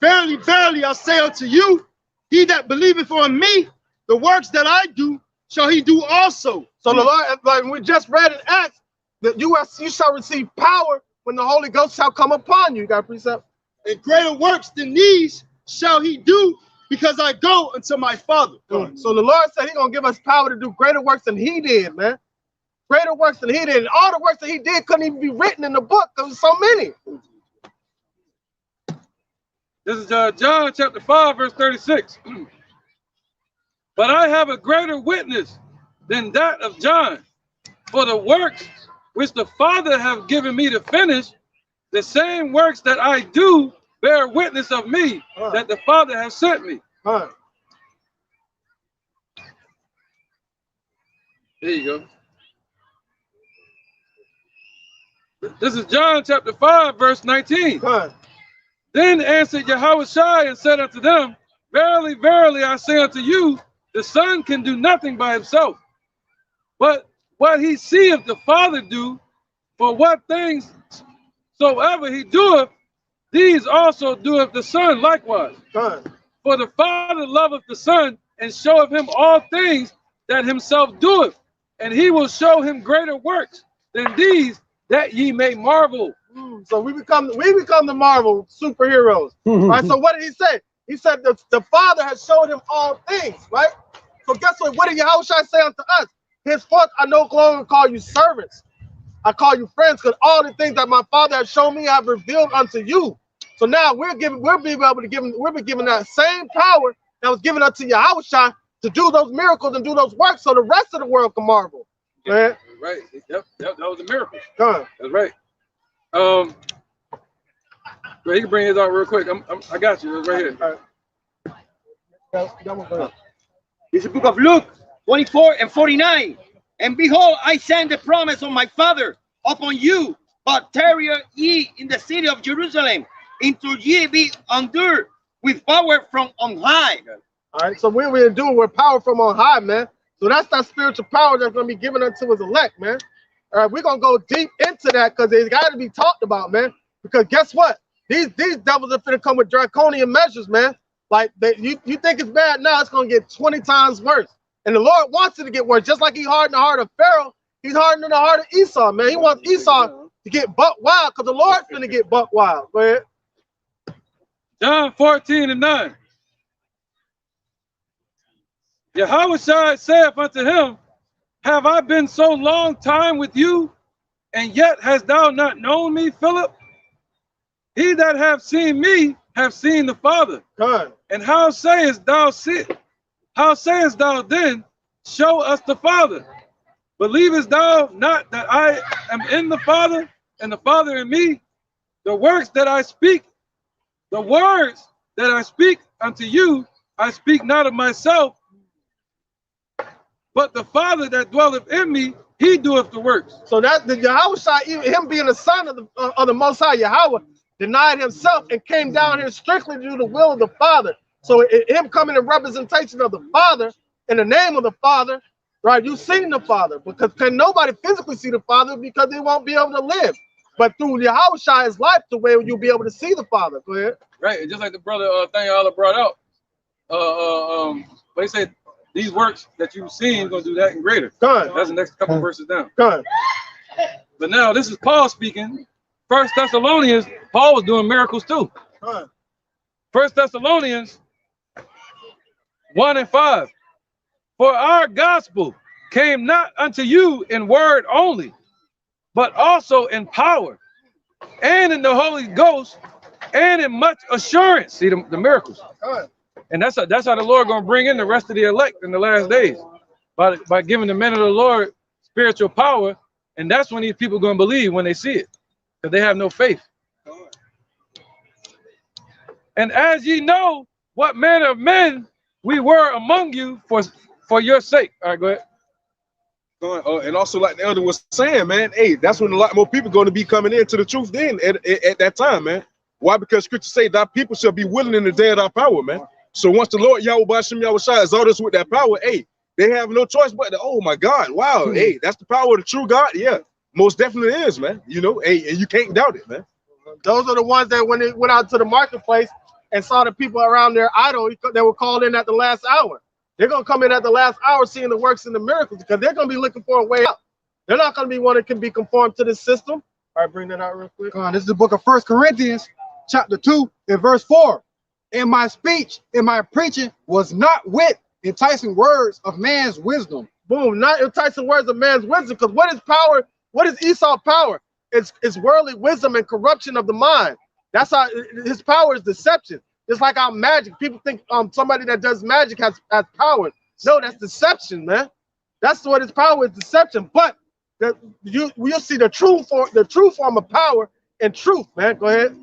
Speaker 6: Verily, verily, I say unto you, he that believeth on me, the works that I do, shall he do also.
Speaker 7: So the Lord, like we just read in Acts, that you shall receive power when the Holy Ghost shall come upon you. You got a precept?
Speaker 6: And greater works than these shall he do, because I go unto my Father.
Speaker 7: So the Lord said he's going to give us power to do greater works than he did, man. Greater works than he did. And all the works that he did couldn't even be written in the book because there's so many.
Speaker 3: This is John chapter 5, verse 36. But I have a greater witness than that of John, for the works which the Father hath given me to finish, the same works that I do bear witness of me, that the Father has sent me.
Speaker 7: There
Speaker 3: you go. This is John chapter 5, verse 19. Then answered Yahushua and said unto them, Verily, verily, I say unto you, the Son can do nothing by himself, but what he seeth the Father do, for what things soever he doeth, these also doeth the Son likewise. For the Father loveth the Son, and showeth him all things that himself doeth, and he will show him greater works than these, that ye may marvel.
Speaker 7: So we become the Marvel superheroes. Right? So what did he say? He said the Father has showed him all things, right? So guess what? What did Yahushua say unto us? Henceforth I no longer call you servants. I call you friends, because all the things that my Father has shown me I have revealed unto you. So now we're given that same power that was given unto Yahushua to do those miracles and do those works, so the rest of the world can marvel.
Speaker 3: Right. Yep. That was a miracle. That's right. He can bring his out real quick. I got you. It's right here.
Speaker 10: This is the book of Luke 24 and 49. And behold, I send the promise of my Father upon you, but tarry ye in the city of Jerusalem, until ye be endued with power from on high.
Speaker 7: All right, so what we're doing, we're power from on high, man. So that's that spiritual power that's going to be given unto his elect, man. All right, we're going to go deep into that because it's got to be talked about, man. Because guess what? These devils are going to come with draconian measures, man. Like, you think it's bad now, it's going to get 20 times worse. And the Lord wants it to get worse. Just like he hardened the heart of Pharaoh, he's hardening the heart of Esau, man. He wants Esau to get buck wild because the Lord's going to get buck wild. Go ahead.
Speaker 3: John 14:9. Yahushua saith unto him, Have I been so long time with you, and yet hast thou not known me, Philip? He that hath seen me hath seen the Father. And how sayest thou then, Show us the Father? Believest thou not that I am in the Father, and the Father in me? The words that I speak unto you, I speak not of myself, but the Father that dwelleth in me, he doeth the works.
Speaker 7: So that the Yahushua, even him being the son of the Most High Yahweh, denied himself and came down here strictly to do the will of the Father. So him coming in representation of the Father, in the name of the Father, right? You've seen the Father, because can nobody physically see the Father because they won't be able to live. But through Yahushua's life, the way you'll be able to see the Father. Go ahead.
Speaker 3: Right, and just like the brother Thanyala brought out, they said these works that you've seen gonna do that and greater. That's the next couple verses down. But now this is Paul speaking. 1 Thessalonians, Paul was doing miracles too. 1 Thessalonians 1 and 5. For our gospel came not unto you in word only, but also in power, and in the Holy Ghost, and in much assurance. See the miracles. And that's how the Lord gonna bring in the rest of the elect in the last days. By giving the men of the Lord spiritual power, and that's when these people gonna believe when they see it, because they have no faith. And as ye know what manner of men we were among you for your sake. All right, go ahead.
Speaker 4: And also, like the elder was saying, man, hey, that's when a lot more people going to be coming into the truth then at that time, man. Why? Because scripture say thy people shall be willing in the day of thy power, man. So once the Lord Yahweh B'Shem Yahushua exalt us with that power, hey, they have no choice but to, oh my God, wow, hey, that's the power of the true God. Yeah, most definitely is, man. You know, hey, and you can't doubt it, man.
Speaker 7: Those are the ones that when they went out to the marketplace and saw the people around their idol, they were called in at the last hour. They're going to come in at the last hour seeing the works and the miracles because they're going to be looking for a way out. They're not going to be one that can be conformed to this system. All right, bring that out real quick.
Speaker 2: This is the book of 1 Corinthians, chapter 2, and verse 4. And my speech and my preaching was not with enticing words of man's wisdom.
Speaker 7: Boom, not enticing words of man's wisdom. Because what is power? What is Esau's power? It's worldly wisdom and corruption of the mind. That's how his power is deception. It's like our magic. People think somebody that does magic has power. No, that's deception, man. That's what his power is, deception. But you'll see the true form of power and truth, man. Go ahead.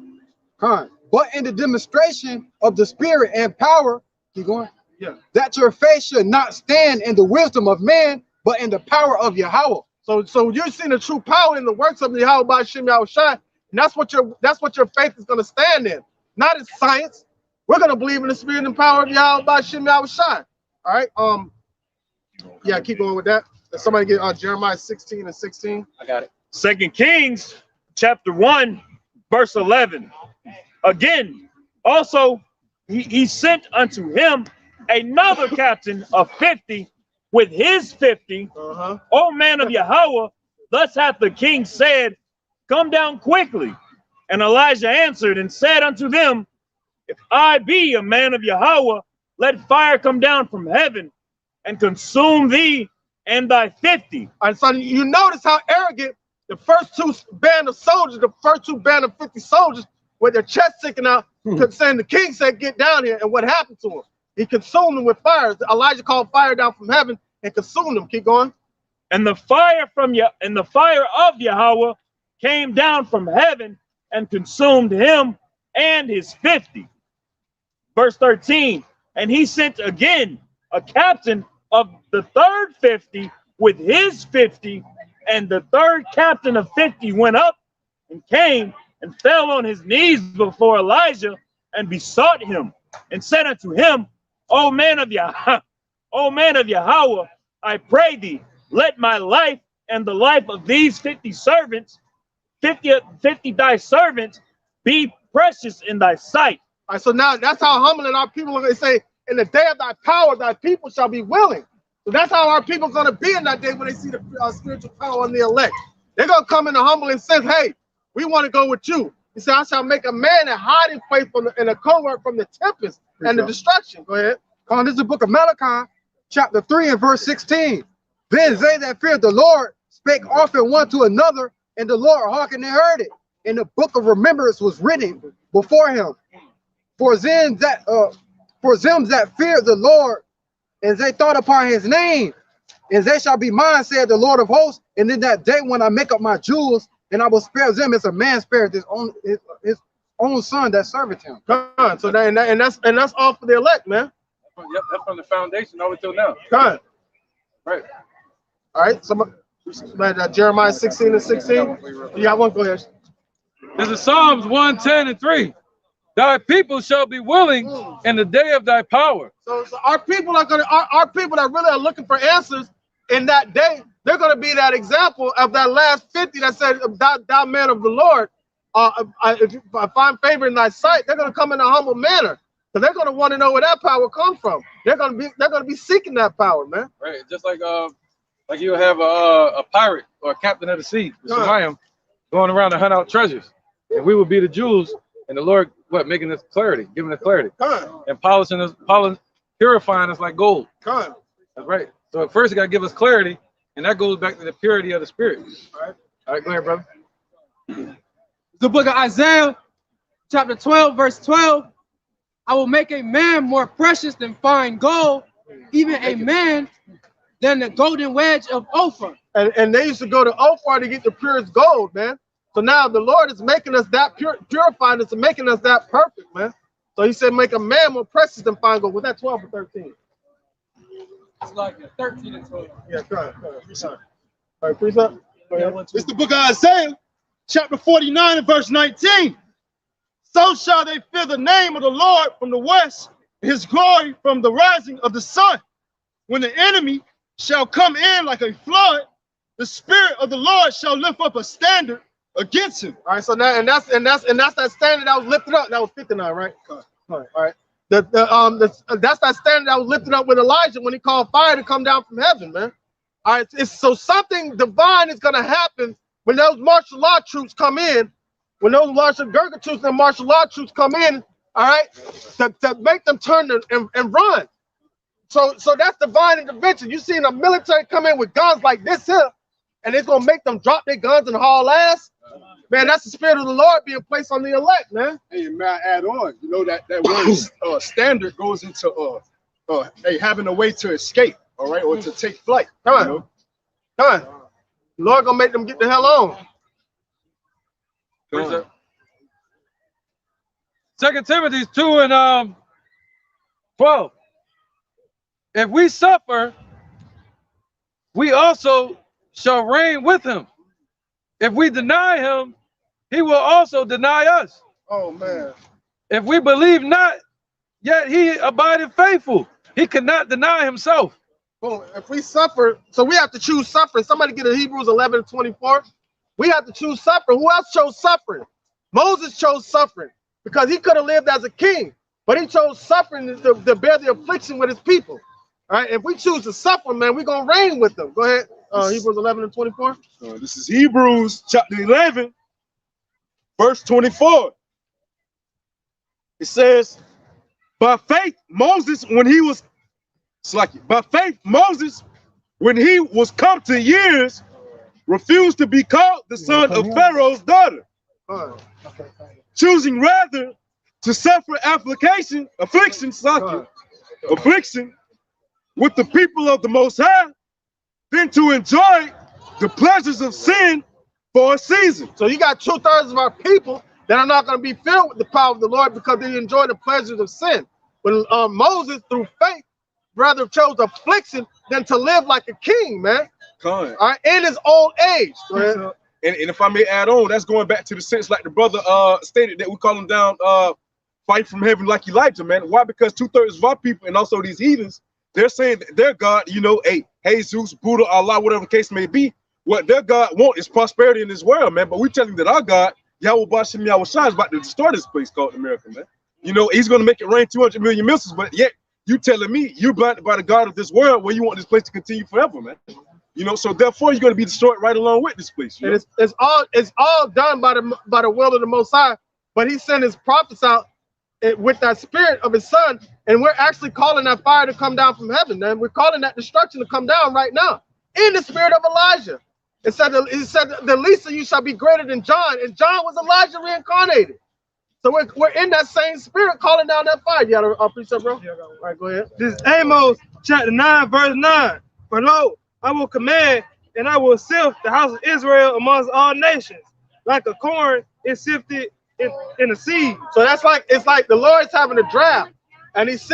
Speaker 2: But in the demonstration of the spirit and power, keep going.
Speaker 7: Yeah.
Speaker 2: That your faith should not stand in the wisdom of man, but in the power of Yahweh.
Speaker 7: So you're seeing the true power in the works of Yahweh B'Shem Yahushua, and that's what your faith is going to stand in, not in science. We're going to believe in the spirit and power of Yahweh B'Shem Yahushua. All right. Yeah, keep going with that. Let somebody get Jeremiah 16 and 16.
Speaker 5: I got it. 2 Kings chapter 1, verse 11. Again, also he sent unto him another captain of 50 with his 50. O man of Yahweh, thus hath the king said, come down quickly. And Elijah answered and said unto them, if I be a man of Yahweh, let fire come down from heaven and consume thee and thy 50.
Speaker 7: All right, so you notice how arrogant the first two band of soldiers, the first two band of 50 soldiers, with their chest sticking out, saying the king said, get down here. And what happened to him? He consumed them with fire. Elijah called fire down from heaven and consumed them. Keep going.
Speaker 5: And the fire of Yahweh came down from heaven and consumed him and his 50. Verse 13. And he sent again a captain of the third 50 with his 50, and the third captain of 50 went up and came and fell on his knees before Elijah and besought him and said unto him, O man of Yahweh, I pray thee, let my life and the life of these 50 servants, 50 thy servants, be precious in thy sight.
Speaker 7: All right, so now that's how humbling our people are going to say, in the day of thy power, thy people shall be willing. So that's how our people are going to be in that day when they see the spiritual power on the elect. They're going to come in a humbling sense, hey, we want to go with you. He said, I shall make a man a hiding place and a covert from the tempest and the destruction. Go ahead.
Speaker 2: This is the book of Malachi, chapter 3 and verse 16. Then they that feared the Lord spake often one to another, and the Lord hearkened and heard it. And the book of remembrance was written before him. For them that feared the Lord, and they thought upon his name, and they shall be mine, said the Lord of hosts. And in that day when I make up my jewels, and I will spare them as a man spared his own son that serveth him.
Speaker 7: So that's all for the elect, man.
Speaker 3: Yep, that's from the foundation all the way till now.
Speaker 7: Right. All right. Somebody, Jeremiah 16 and 16. Yeah, I want to go ahead.
Speaker 3: This is Psalms 110 and 3. Thy people shall be willing in the day of thy power.
Speaker 7: So our people are going to, our people that really are looking for answers in that day, they're going to be that example of that last 50 that said, thou man of the Lord, if I find favor in thy sight, they're going to come in a humble manner. So they're going to want to know where that power comes from. They're going to be seeking that power, man.
Speaker 3: Right. Just like you have a pirate or captain of the sea, the Shemayim, going around to hunt out treasures. And we would be the Jews, and the Lord, making us clarity, giving us clarity. And polishing us, purifying us like gold. That's right. So at first, you got to give us clarity, and that goes back to the purity of the spirit. All right, go ahead, brother.
Speaker 1: The book of Isaiah, chapter 12, verse 12. I will make a man more precious than fine gold, even a man than the golden wedge of Ophir.
Speaker 7: And they used to go to Ophir to get the purest gold, man. So now the Lord is making us that purifying us and making us that perfect, man. So he said, make a man more precious than fine gold. Was that 12 or 13?
Speaker 1: It's like 13 and 12.
Speaker 7: Yeah, go ahead. All right, precept.
Speaker 11: It's the book of Isaiah, chapter 49 and verse 19. So shall they fear the name of the Lord from the west, his glory from the rising of the sun. When the enemy shall come in like a flood, the spirit of the Lord shall lift up a standard against him.
Speaker 7: All right, so now and that's that standard that was lifted up. That was 59, right? All right. That's that standard that was lifted up with Elijah when he called fire to come down from heaven, man. All right, so something divine is gonna happen when those martial law troops come in, when those martial Gurkha troops and martial law troops come in, all right, to make them turn and run. So that's divine intervention. You seen a military come in with guns like this here, and it's gonna make them drop their guns and haul ass. Man, that's the spirit of the Lord being placed on the elect, man.
Speaker 11: Hey, may I add on? You know that word standard goes into having a way to escape, all right, or to take flight.
Speaker 7: Come on. The Lord gonna make them get the hell on.
Speaker 3: 2 Timothy 2 and 12. If we suffer, we also shall reign with him. If we deny him, he will also deny us.
Speaker 7: Oh, man.
Speaker 3: If we believe not, yet he abideth faithful. He cannot deny himself.
Speaker 7: Boom. If we suffer, so we have to choose suffering. Somebody get a Hebrews 11 and 24. We have to choose suffering. Who else chose suffering? Moses chose suffering because he could have lived as a king, but he chose suffering to bear the affliction with his people. All right. If we choose to suffer, man, we're going to reign with them. Go ahead. Hebrews 11 and 24.
Speaker 4: This is Hebrews chapter 11, verse 24. It says, by faith, Moses, when he was come to years, refused to be called the son of Pharaoh's daughter, choosing rather to suffer affliction with the people of the Most High, than to enjoy the pleasures of sin for a season.
Speaker 7: So you got 2/3 of our people that are not going to be filled with the power of the Lord because they enjoy the pleasures of sin. When Moses, through faith, rather chose affliction than to live like a king, man. All right, in his old age.
Speaker 4: And if I may add on, that's going back to the sense like the brother stated that we call him down, fight from heaven like Elijah, man. Why? Because 2/3 of our people and also these heathens, they're saying that their God, you know, Jesus, Buddha, Allah, whatever the case may be, what their God want is prosperity in this world, man. But we tell him that our God, Yahweh Bashim Yahweh Shai, is about to destroy this place called America, man. You know, he's going to make it rain 200 million missiles, but yet you telling me you're blinded by the God of this world where you want this place to continue forever, man. You know, so therefore you're going to be destroyed right along with this place.
Speaker 7: And it's all done by the will of the Most High. But he sent his prophets out with that spirit of his son, and we're actually calling that fire to come down from heaven, man. We're calling that destruction to come down right now in the spirit of Elijah. It said the least of you shall be greater than John, and John was Elijah reincarnated. So we're in that same spirit calling down that fire. You got a precept, bro? All right, go ahead.
Speaker 9: This is Amos chapter 9, verse 9. For lo, I will command, and I will sift the house of Israel amongst all nations, like a corn is sifted in a seed.
Speaker 7: So it's like the Lord's having a draft, and he's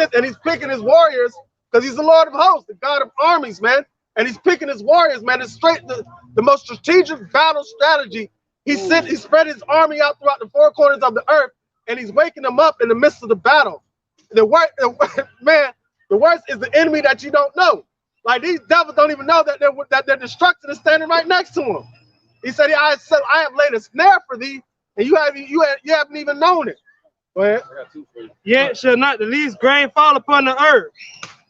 Speaker 7: picking his warriors because he's the Lord of hosts, the God of armies, man. And he's picking his warriors, man. It's straight the most strategic battle strategy. He spread his army out throughout the four corners of the earth, and he's waking them up in the midst of the battle. The worst is the enemy that you don't know. Like these devils don't even know that their destruction is standing right next to them. He said, I have laid a snare for thee, and you haven't even known it. Go ahead.
Speaker 9: Yet shall not the least grain fall upon the earth.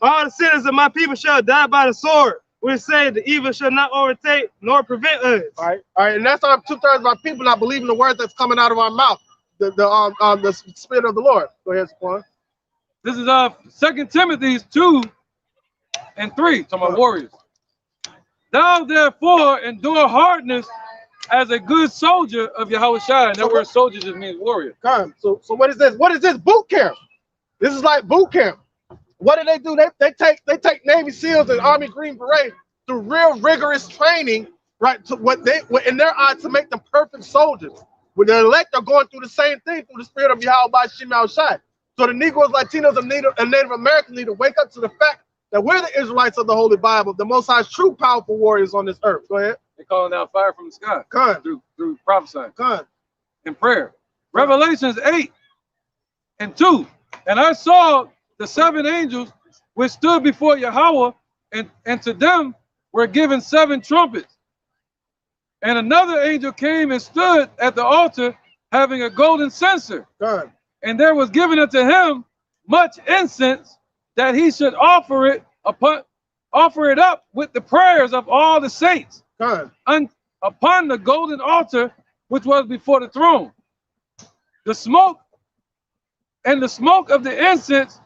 Speaker 9: All the sinners of my people shall die by the sword, which say the evil shall not overtake nor prevent us.
Speaker 7: All right, and that's our 2/3 of our people not believing the words that's coming out of our mouth. The spirit of the Lord. Go ahead, Spawn.
Speaker 3: This is 2 Timothy 2 and 3, to my warriors. Thou therefore endure hardness as a good soldier of Yahushua. And that word soldier just means warrior.
Speaker 7: Come. So what is this? What is this? Boot camp. This is like boot camp. What do? They take Navy SEALs and Army Green Beret through real rigorous training, right? To what in their eyes to make them perfect soldiers. When the elect are going through the same thing through the spirit of Yahweh Shema Shai. So the Negroes, Latinos, and Native Americans need to wake up to the fact that we're the Israelites of the Holy Bible, the Most High's true powerful warriors on this earth. Go ahead.
Speaker 3: They're calling down fire from the sky.
Speaker 7: Come.
Speaker 3: Through prophesying.
Speaker 7: Come.
Speaker 3: In prayer. Revelations 8 and 2. And I saw the 7 angels which stood before Yahweh, and to them were given 7 trumpets. And another angel came and stood at the altar, having a golden censer.
Speaker 7: God.
Speaker 3: And there was given unto him much incense, that he should offer it up with the prayers of all the saints upon the golden altar which was before the throne. The smoke of the incense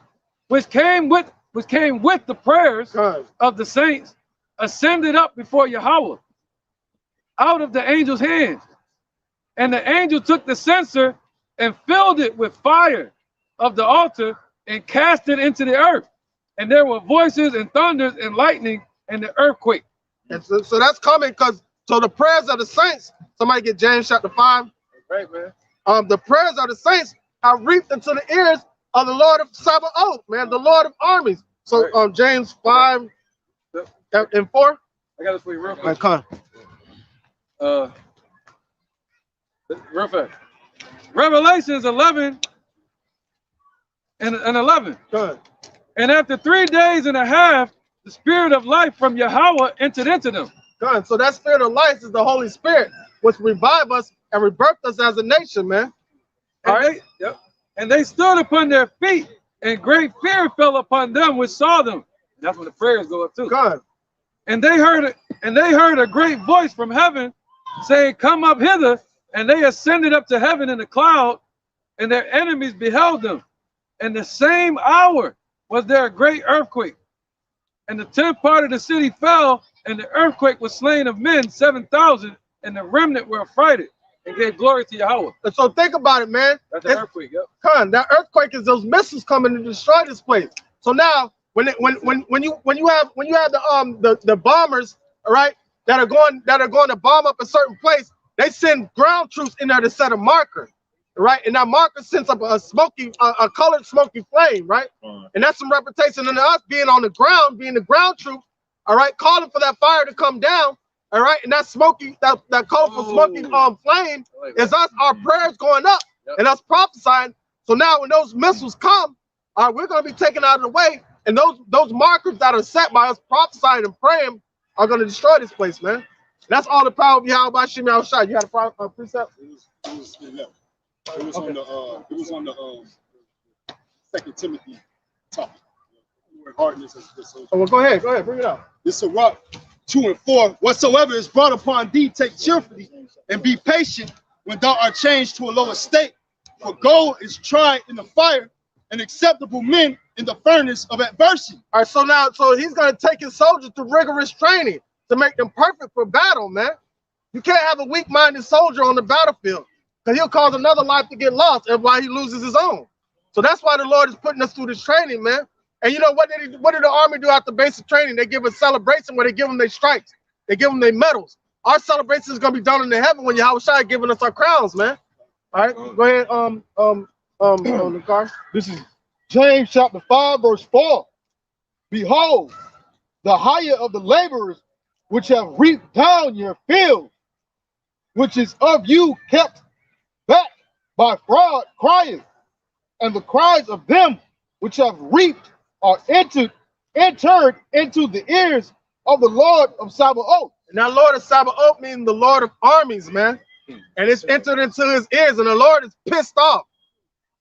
Speaker 3: which came with the prayers of the saints ascended up before Yahweh out of the angel's hands. And the angel took the censer and filled it with fire of the altar and cast it into the earth. And there were voices and thunders and lightning and the earthquake.
Speaker 7: And so that's coming because the prayers of the saints, somebody get James chapter 5.
Speaker 3: Right, man.
Speaker 7: The prayers of the saints are reaped into the ears of the Lord of Sabaoth, man, the Lord of armies. So James 5 and 4.
Speaker 3: I got this for you real quick.
Speaker 7: Come.
Speaker 3: Real fast. Revelations 11 and 11.
Speaker 7: Good.
Speaker 3: And after 3 days and a half, the spirit of life from Yahweh entered into them.
Speaker 7: Good. So that spirit of life is the Holy Spirit, which revived us and rebirthed us as a nation, man.
Speaker 3: And they stood upon their feet, and great fear fell upon them which saw them. And that's when the prayers go up too.
Speaker 7: Good.
Speaker 3: And they heard a great voice from heaven saying, Come up hither. And they ascended up to heaven in a cloud, and their enemies beheld them. And the same hour was there a great earthquake. And the 10th part of the city fell, and the earthquake was slain of men 7,000, and the remnant were affrighted and gave glory to Yahweh.
Speaker 7: And so think about it, man.
Speaker 3: That's an earthquake, yep.
Speaker 7: That earthquake is those missiles coming to destroy this place. So now when you have the bombers, all right, that are going to bomb up a certain place, they send ground troops in there to set a marker, right? And that marker sends up a colored smoky flame, right? And that's some reputation. And us being on the ground, being the ground troops, all right, calling for that fire to come down, all right? And that colorful smoky flame is us, our prayers going up and us prophesying. So now when those missiles come, all right, we're going to be taken out of the way. And those markers that are set by us prophesying and praying are going to destroy this place, man. That's all the power of Yahweh Shema Shai. You had a precept?
Speaker 11: It was on the 2 Timothy topic. Hardness
Speaker 7: well, go ahead, bring it up.
Speaker 11: This is Rock 2 and 4. Whatsoever is brought upon thee, take cheerfully, and be patient when thou art changed to a lower state. For gold is tried in the fire, and acceptable men in the furnace of adversity.
Speaker 7: All right, so he's going to take his soldiers through rigorous training to make them perfect for battle, man. You can't have a weak-minded soldier on the battlefield because he'll cause another life to get lost and why he loses his own. So that's why the Lord is putting us through this training, man. And you know what did the army do after basic training? They give a celebration where they give them their stripes. They give them their medals. Our celebration is going to be done in the heaven when Yahweh Shai giving us our crowns, man. All right, go ahead, Lakar.
Speaker 11: This is James chapter 5, verse 4. Behold, the hire of the laborers which have reaped down your field, which is of you kept back by fraud, crying, and the cries of them which have reaped are entered into the ears of the Lord of Sabaoth.
Speaker 7: And that Lord of Sabaoth means the Lord of armies, man. And it's entered into his ears, and the Lord is pissed off.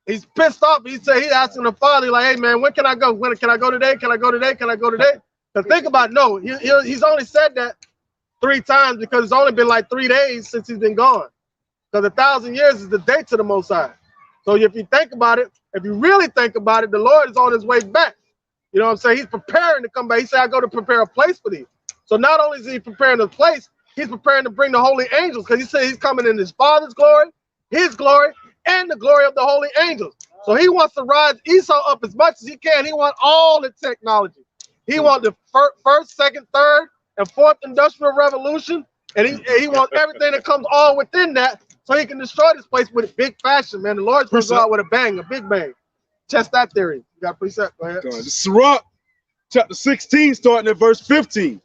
Speaker 7: He's pissed off. He's asking the Father, like, hey, man, when can I go? When can I go today? Can I go today? Can I go today? Because think about it, no, he's only said that 3 times because it's only been like 3 days since he's been gone. Because 1,000 years is the day to the Most High. So if you think about it, if you really think about it, the Lord is on his way back. You know what I'm saying? He's preparing to come back. He said, I go to prepare a place for thee. So not only is he preparing a place, he's preparing to bring the holy angels, because he said he's coming in his Father's glory, his glory, and the glory of the holy angels. So he wants to rise Esau up as much as he can. He wants all the technology. He wants the first, second, third, and fourth industrial revolution. And he wants everything that comes all within that, so he can destroy this place with big fashion, man. The Lord's going to go out with a bang, a big bang. Test that theory. You got a precept? Go ahead.
Speaker 4: This is Sirach, chapter 16, starting at verse 15.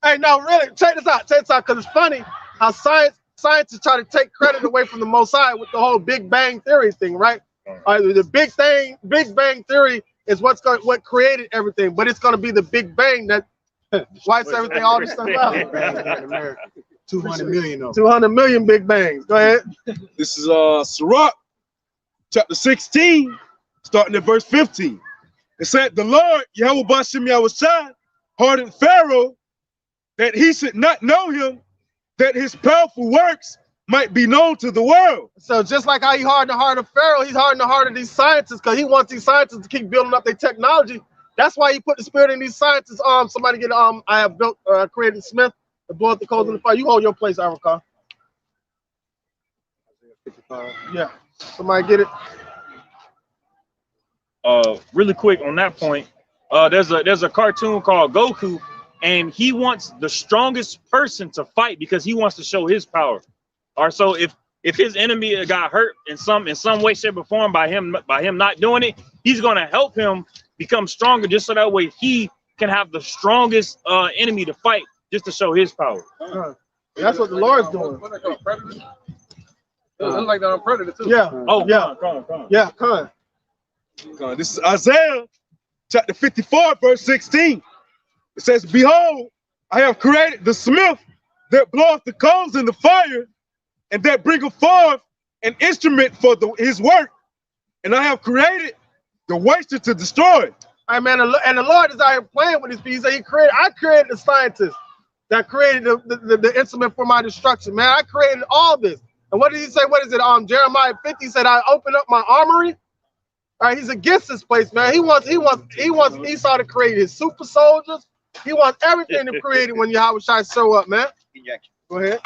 Speaker 7: Hey, no, really, check this out. Check this out, because it's funny how scientists try to take credit away from the Most High with the whole Big Bang Theory thing, right? The Big Bang Theory is what created everything, but it's going to be the Big Bang that wipes everything, all this stuff out.
Speaker 2: 200 million of them.
Speaker 7: 200 million Big Bangs. Go ahead.
Speaker 4: This is Sirach, chapter 16, starting at verse 15. It said, the Lord, Yahweh Bashem Yahushai, hardened Pharaoh, that he should not know him, that his powerful works might be known to the world.
Speaker 7: So just like how he hardened the heart of Pharaoh, he's hardened the heart of these scientists, because he wants these scientists to keep building up their technology. That's why he put the spirit in these scientists. Somebody get I have built created Smith to blow up the coals in the fire. You hold your place, Aaron. Yeah. Somebody get it.
Speaker 5: Really quick on that point, there's a cartoon called Goku, and he wants the strongest person to fight because he wants to show his power. Or so if his enemy got hurt in some way, shape, or form by him not doing it, he's gonna help him become stronger, just so that way he can have the strongest enemy to fight, just to show his power.
Speaker 7: That's what the Lord's doing.
Speaker 3: It looks like they're on Predator too.
Speaker 7: Yeah.
Speaker 5: Oh,
Speaker 7: yeah.
Speaker 5: Come on.
Speaker 7: Yeah, come
Speaker 4: on. This is Isaiah chapter 54, verse 16. It says, behold, I have created the smith that bloweth the coals in the fire, and that bringeth forth an instrument for his work. And I have created the waster to destroy.
Speaker 7: All right, man, and the Lord is out here playing with these people. I created the scientists that created the instrument for my destruction, man. I created all this. And what did he say? What is it? Jeremiah 50 said, I opened up my armory. All right, he's against this place, man. He wants Esau to create his super soldiers. He wants everything to create it when Yahweh Shai show up, man. Go ahead.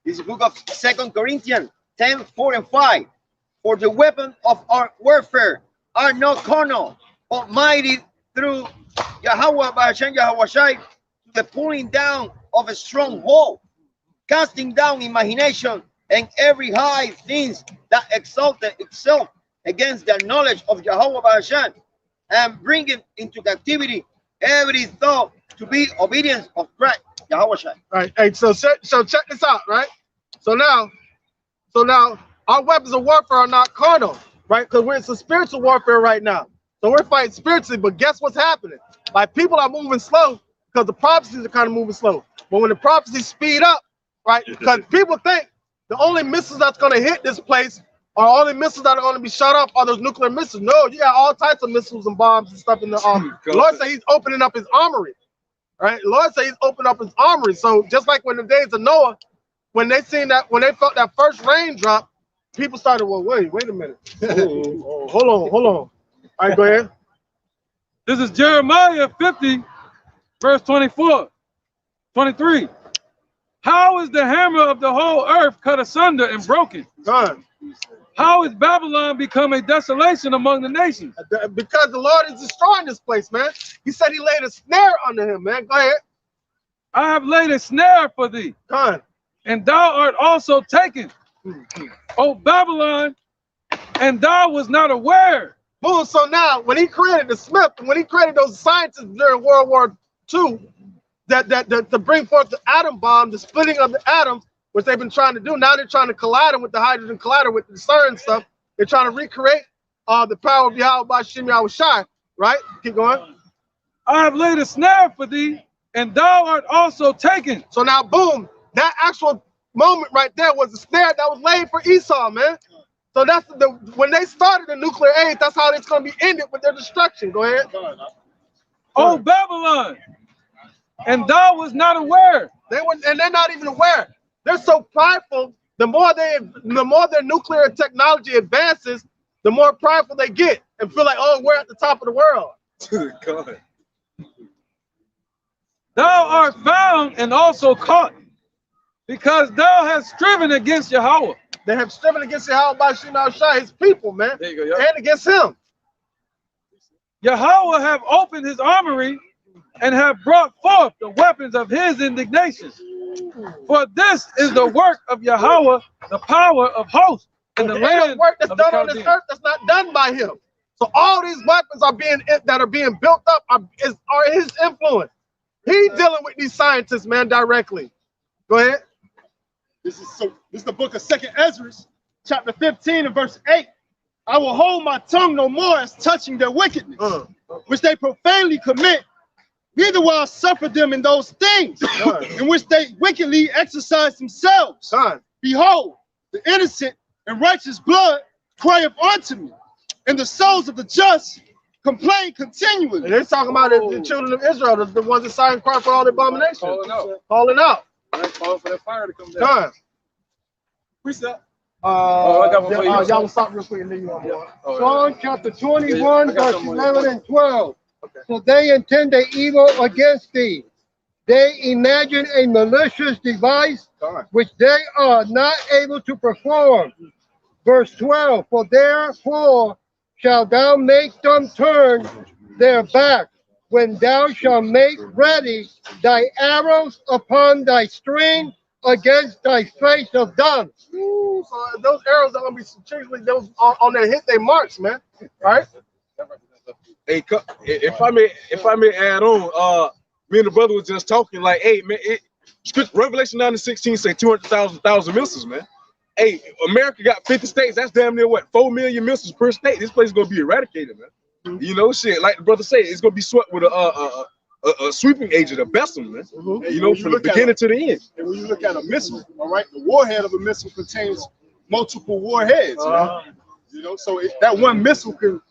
Speaker 10: This is the book of 2 Corinthians 10, 4 and 5. For the weapon of our warfare are not carnal, but mighty through Yahweh Ba'ashem Yahweh Shai, to the pulling down of a stronghold, casting down imagination and every high thing that exalted itself against the knowledge of Yahweh Ba'ashem, and bringing into captivity every thought to be obedience of Christ, Yahweh Shai.
Speaker 7: Right. Hey, so check this out, right? So now our weapons of warfare are not carnal, right? Because we're in some spiritual warfare right now. So we're fighting spiritually, but guess what's happening? Like, people are moving slow because the prophecies are kind of moving slow. But when the prophecies speed up, right? Because people think the only missiles that's going to hit this place, or only missiles that are going to be shot up, are those nuclear missiles. No, you got all types of missiles and bombs and stuff in the the Lord said he's opening up his armory. Right? The Lord said he's opening up his armory. So just like when the days of Noah, when they felt that first raindrop, people started, well, wait a minute. Hold on. All right, go ahead.
Speaker 3: This is Jeremiah 50, verse 23. How is the hammer of the whole earth cut asunder and broken?
Speaker 7: God.
Speaker 3: How is Babylon become a desolation among the nations?
Speaker 7: Because the Lord is destroying this place, man. He said he laid a snare under him, man. Go ahead.
Speaker 3: I have laid a snare for thee,
Speaker 7: God,
Speaker 3: and thou art also taken, O Babylon, and thou was not aware.
Speaker 7: Boom. So now, when he created the Smith, when he created those scientists during World War II, that to bring forth the atom bomb, the splitting of the atoms, which they've been trying to do. Now they're trying to collide them with the hydrogen collider with the CERN stuff. They're trying to recreate the power of Yahweh Ba'ashem Yahweh Shai, right? Keep going.
Speaker 3: I have laid a snare for thee, and thou art also taken.
Speaker 7: So now, boom, that actual moment right there was the snare that was laid for Esau, man. So that's when they started the nuclear age, that's how it's going to be ended with their destruction. Go ahead.
Speaker 3: Oh, Babylon, and thou was not aware.
Speaker 7: They were, and they're not even aware. They're so prideful. The more their nuclear technology advances, the more prideful they get and feel like, oh, we're at the top of the world.
Speaker 4: God.
Speaker 3: Thou art found and also caught, because thou hast striven against Yahweh.
Speaker 7: They have striven against Yahweh by Shai, his people, man,
Speaker 3: There you go,
Speaker 7: and against him.
Speaker 3: Yahweh have opened his armory and have brought forth the weapons of his indignation. For this is the work of Yahweh, the power of hosts, in the land
Speaker 7: work that's
Speaker 3: of the
Speaker 7: done on this
Speaker 3: Chaldeans.
Speaker 7: earth that's not done by him. So all these weapons that are being built up are his influence. He's dealing with these scientists, man, directly. Go ahead.
Speaker 11: This is the book of 2nd Ezra, chapter 15 and verse 8. I will hold my tongue no more as touching their wickedness, which they profanely commit, neither will I suffer them in those things in which they wickedly exercise themselves. Behold, the innocent and righteous blood crieth unto me, and the souls of the just complain continually.
Speaker 7: And they're talking about the children of Israel, the ones that signed cry for all the abominations. Calling out.
Speaker 3: Calling for that fire to come down.
Speaker 7: Done.
Speaker 3: Precept.
Speaker 7: I got one for you. Y'all will stop real quick and then you want
Speaker 6: Psalm chapter 21, verse 11 and 12. So they intend the evil against thee. They imagine a malicious device which they are not able to perform. Verse 12, for therefore shalt thou make them turn their back when thou shalt make ready thy arrows upon thy string against thy face of dung.
Speaker 7: Ooh, so those arrows are gonna be strategically those on their hit they marks, man. Right?
Speaker 4: Hey, if I may add on, me and the brother was just talking like, hey man, Revelation 9:16 say 200,000 missiles, man. Hey, America got 50 states. That's damn near what, 4 million missiles per state. This place is gonna be eradicated, man. You know, shit. Like the brother said, it's gonna be swept with a sweeping agent, a vessel, man. You know, from the beginning to the end.
Speaker 11: And when you look at a missile, all right, the warhead of a missile contains multiple warheads. You know, so that one missile could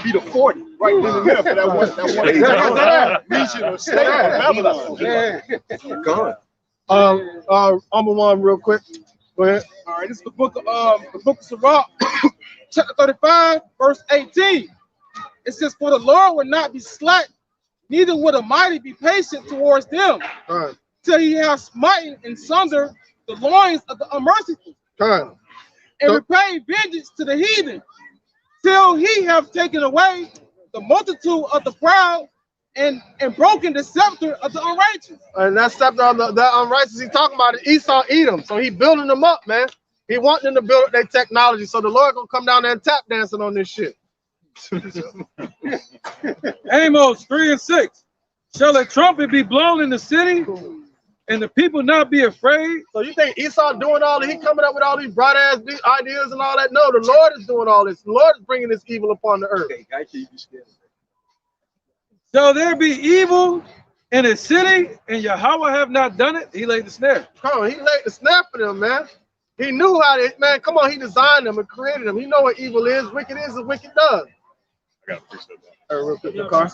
Speaker 11: be the 40 right in the middle for that one region or state of Babylon.
Speaker 7: I'm one real quick. Go ahead.
Speaker 1: All right, this is the book of Sirach, chapter 35, verse 18. It says, for the Lord will not be slack, neither will the mighty be patient towards them, till he has smitten in sunder the loins of the unmerciful, and repay vengeance to the heathen, till he have taken away the multitude of the proud and broken the scepter of the unrighteous.
Speaker 7: And that scepter of the unrighteous he's talking about is Esau, Edom. So he building them up, man. He wanting them to build their technology. So the Lord gonna come down there and tap dancing on this shit.
Speaker 3: Amos 3 and 6. Shall a trumpet be blown in the city, and the people not be afraid?
Speaker 7: So you think Esau doing all that? He coming up with all these bright ass ideas and all that? No, the Lord is doing all this. The Lord is bringing this evil upon the earth.
Speaker 3: Shall there be evil in a city, and Yahweh have not done it? He laid the snare.
Speaker 7: Come on, he laid the snare for them, man. He knew how to, man. Come on, he designed them and created them. He know what evil is and wicked does.
Speaker 11: I got to fix that.
Speaker 7: All right, real quick, car.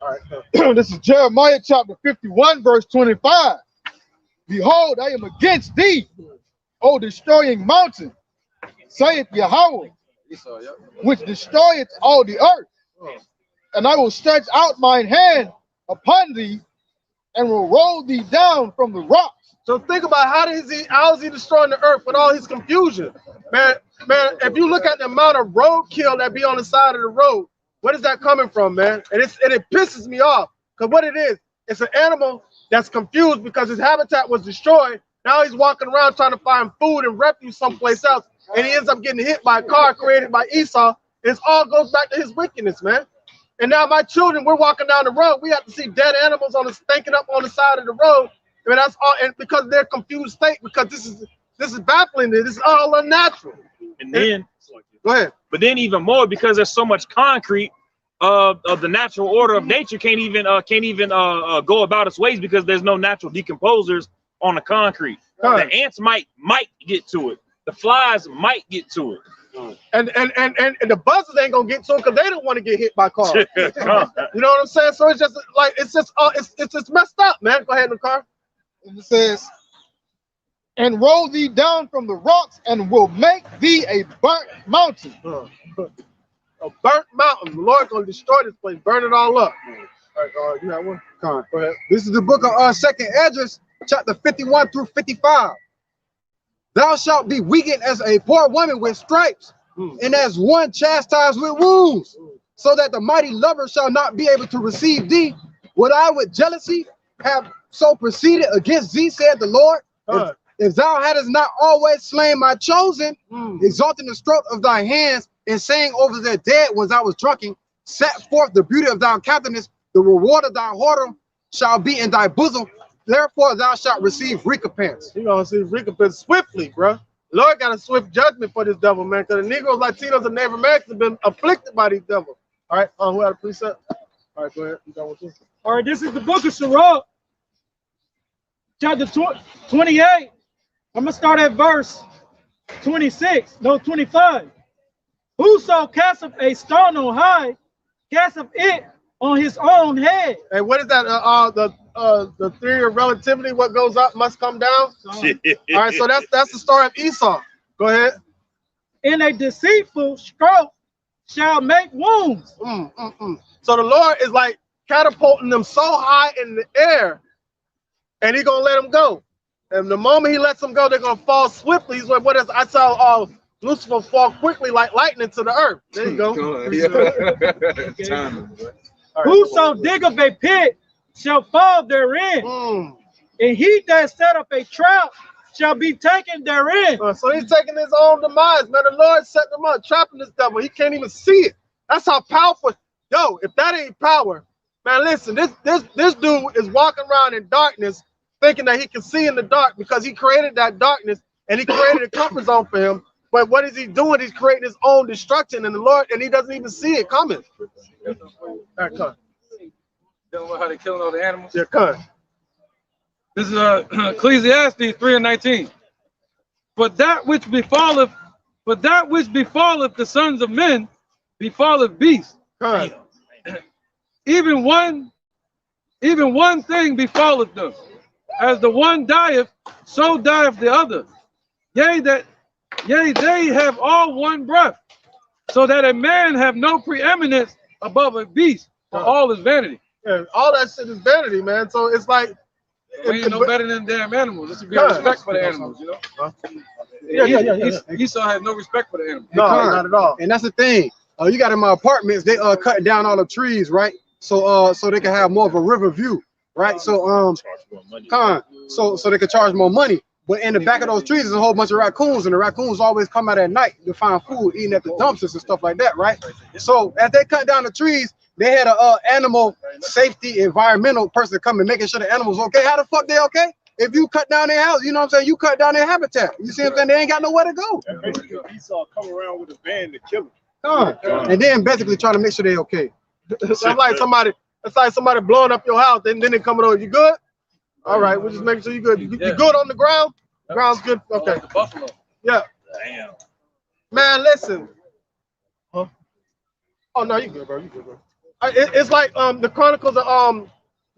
Speaker 7: All
Speaker 11: right. This is Jeremiah chapter 51, verse 25. Behold, I am against thee, O destroying mountain, saith Yahweh, which destroyeth all the earth. And I will stretch out mine hand upon thee, and will roll thee down from the rocks.
Speaker 7: So think about how is he destroying the earth with all his confusion, man. If you look at the amount of roadkill that be on the side of the road, where is that coming from, man? And it pisses me off, because what it is, it's an animal that's confused because his habitat was destroyed. Now he's walking around trying to find food and refuge someplace else, and he ends up getting hit by a car created by Esau. It all goes back to his wickedness, man. And now my children, we're walking down the road, we have to see dead animals stinking up on the side of the road. I mean, that's all, and because they're confused state, because this is baffling. This is all unnatural.
Speaker 5: And then,
Speaker 7: go ahead.
Speaker 5: But then even more, because there's so much concrete, of the natural order of nature can't even go about its ways, because there's no natural decomposers on the concrete. The ants might get to it. The flies might get to it.
Speaker 7: And the buses ain't gonna get to them because they don't want to get hit by cars. You know what I'm saying? So it's just like it's just messed up, man. Go ahead in the car.
Speaker 11: And it says, and roll thee down from the rocks, and will make thee a burnt mountain.
Speaker 7: A burnt mountain. The Lord gonna destroy this place, burn it all up. All right, you have one?
Speaker 2: Go ahead. This is the book of 2nd Esdras, chapter 51 through 55. Thou shalt be weakened as a poor woman with stripes, and as one chastised with wounds, so that the mighty lover shall not be able to receive thee. Would I with jealousy have so proceeded against thee, said the Lord? If thou hadst not always slain my chosen, exalting the stroke of thy hands, and saying over their dead ones I was drunken, set forth the beauty of thy countenance, the reward of thy whoredom shall be in thy bosom. Therefore thou shalt receive recompense.
Speaker 7: You gonna receive recompense swiftly, bro. Lord got a swift judgment for this devil, man. Because the Negroes, Latinos, and Native Americans have been afflicted by these devils. All right, who had a precept? All right, go ahead. You got one too.
Speaker 9: All right, this is the book of Sirach, chapter 28. I'm gonna start at verse 26. No, 25. Whoso casteth a stone on high, casteth it on his own head.
Speaker 7: Hey, what is that? The theory of relativity. What goes up must come down. All right, so that's the story of Esau. Go ahead.
Speaker 9: In a deceitful stroke shall make wounds.
Speaker 7: So the Lord is like catapulting them so high in the air, and He gonna let them go. And the moment He lets them go, they're gonna fall swiftly. He's like, what is? I saw Lucifer fall quickly like lightning to the earth. There you go.
Speaker 9: Whoso diggeth a pit shall fall therein, and he that set up a trap shall be taken therein.
Speaker 7: So he's taking his own demise, man. The Lord set them up, trapping this devil. He can't even see it. That's how powerful. Yo, if that ain't power, man, listen, this dude is walking around in darkness thinking that he can see in the dark because he created that darkness and he created a comfort zone for him. But what is he doing? He's creating his own destruction, and the Lord, and he doesn't even see it coming. All right, come.
Speaker 3: Don't know how they're killing all the animals.
Speaker 7: Yeah, come.
Speaker 3: This is Ecclesiastes 3:19. But that which befalleth the sons of men befalleth beasts. Even one thing befalleth them. As the one dieth, so dieth the other. Yea, they have all one breath, so that a man have no preeminence above a beast, for all is vanity.
Speaker 7: Yeah, all that shit is vanity, man. So it's like
Speaker 3: we ain't no better than damn animals. There should be respect for the animals, you know. Esau has no respect for the animals.
Speaker 7: No, not at all.
Speaker 2: And that's the thing. You got in my apartments, they cutting down all the trees, right? So they can have more of a river view, right? So so they can charge more money. But in the back of those trees is a whole bunch of raccoons, and the raccoons always come out at night to find food, eating at the dumpsters and stuff like that, right? So as they cut down the trees, they had a animal safety environmental person coming, making sure the animals okay. How the fuck they okay? If you cut down their house, you know what I'm saying? You cut down their habitat. You see what I'm saying? They ain't got nowhere to go.
Speaker 11: Esau come around with a van to kill them.
Speaker 2: And then basically trying to make sure they okay.
Speaker 7: It's like somebody blowing up your house, and then they coming over. You good? All right, we're just making sure you good. You good on the ground? The ground's good. Okay.
Speaker 3: The buffalo.
Speaker 7: Yeah. Damn. Man, listen. Huh? Oh no, you good, bro. You good, bro. It's like the Chronicles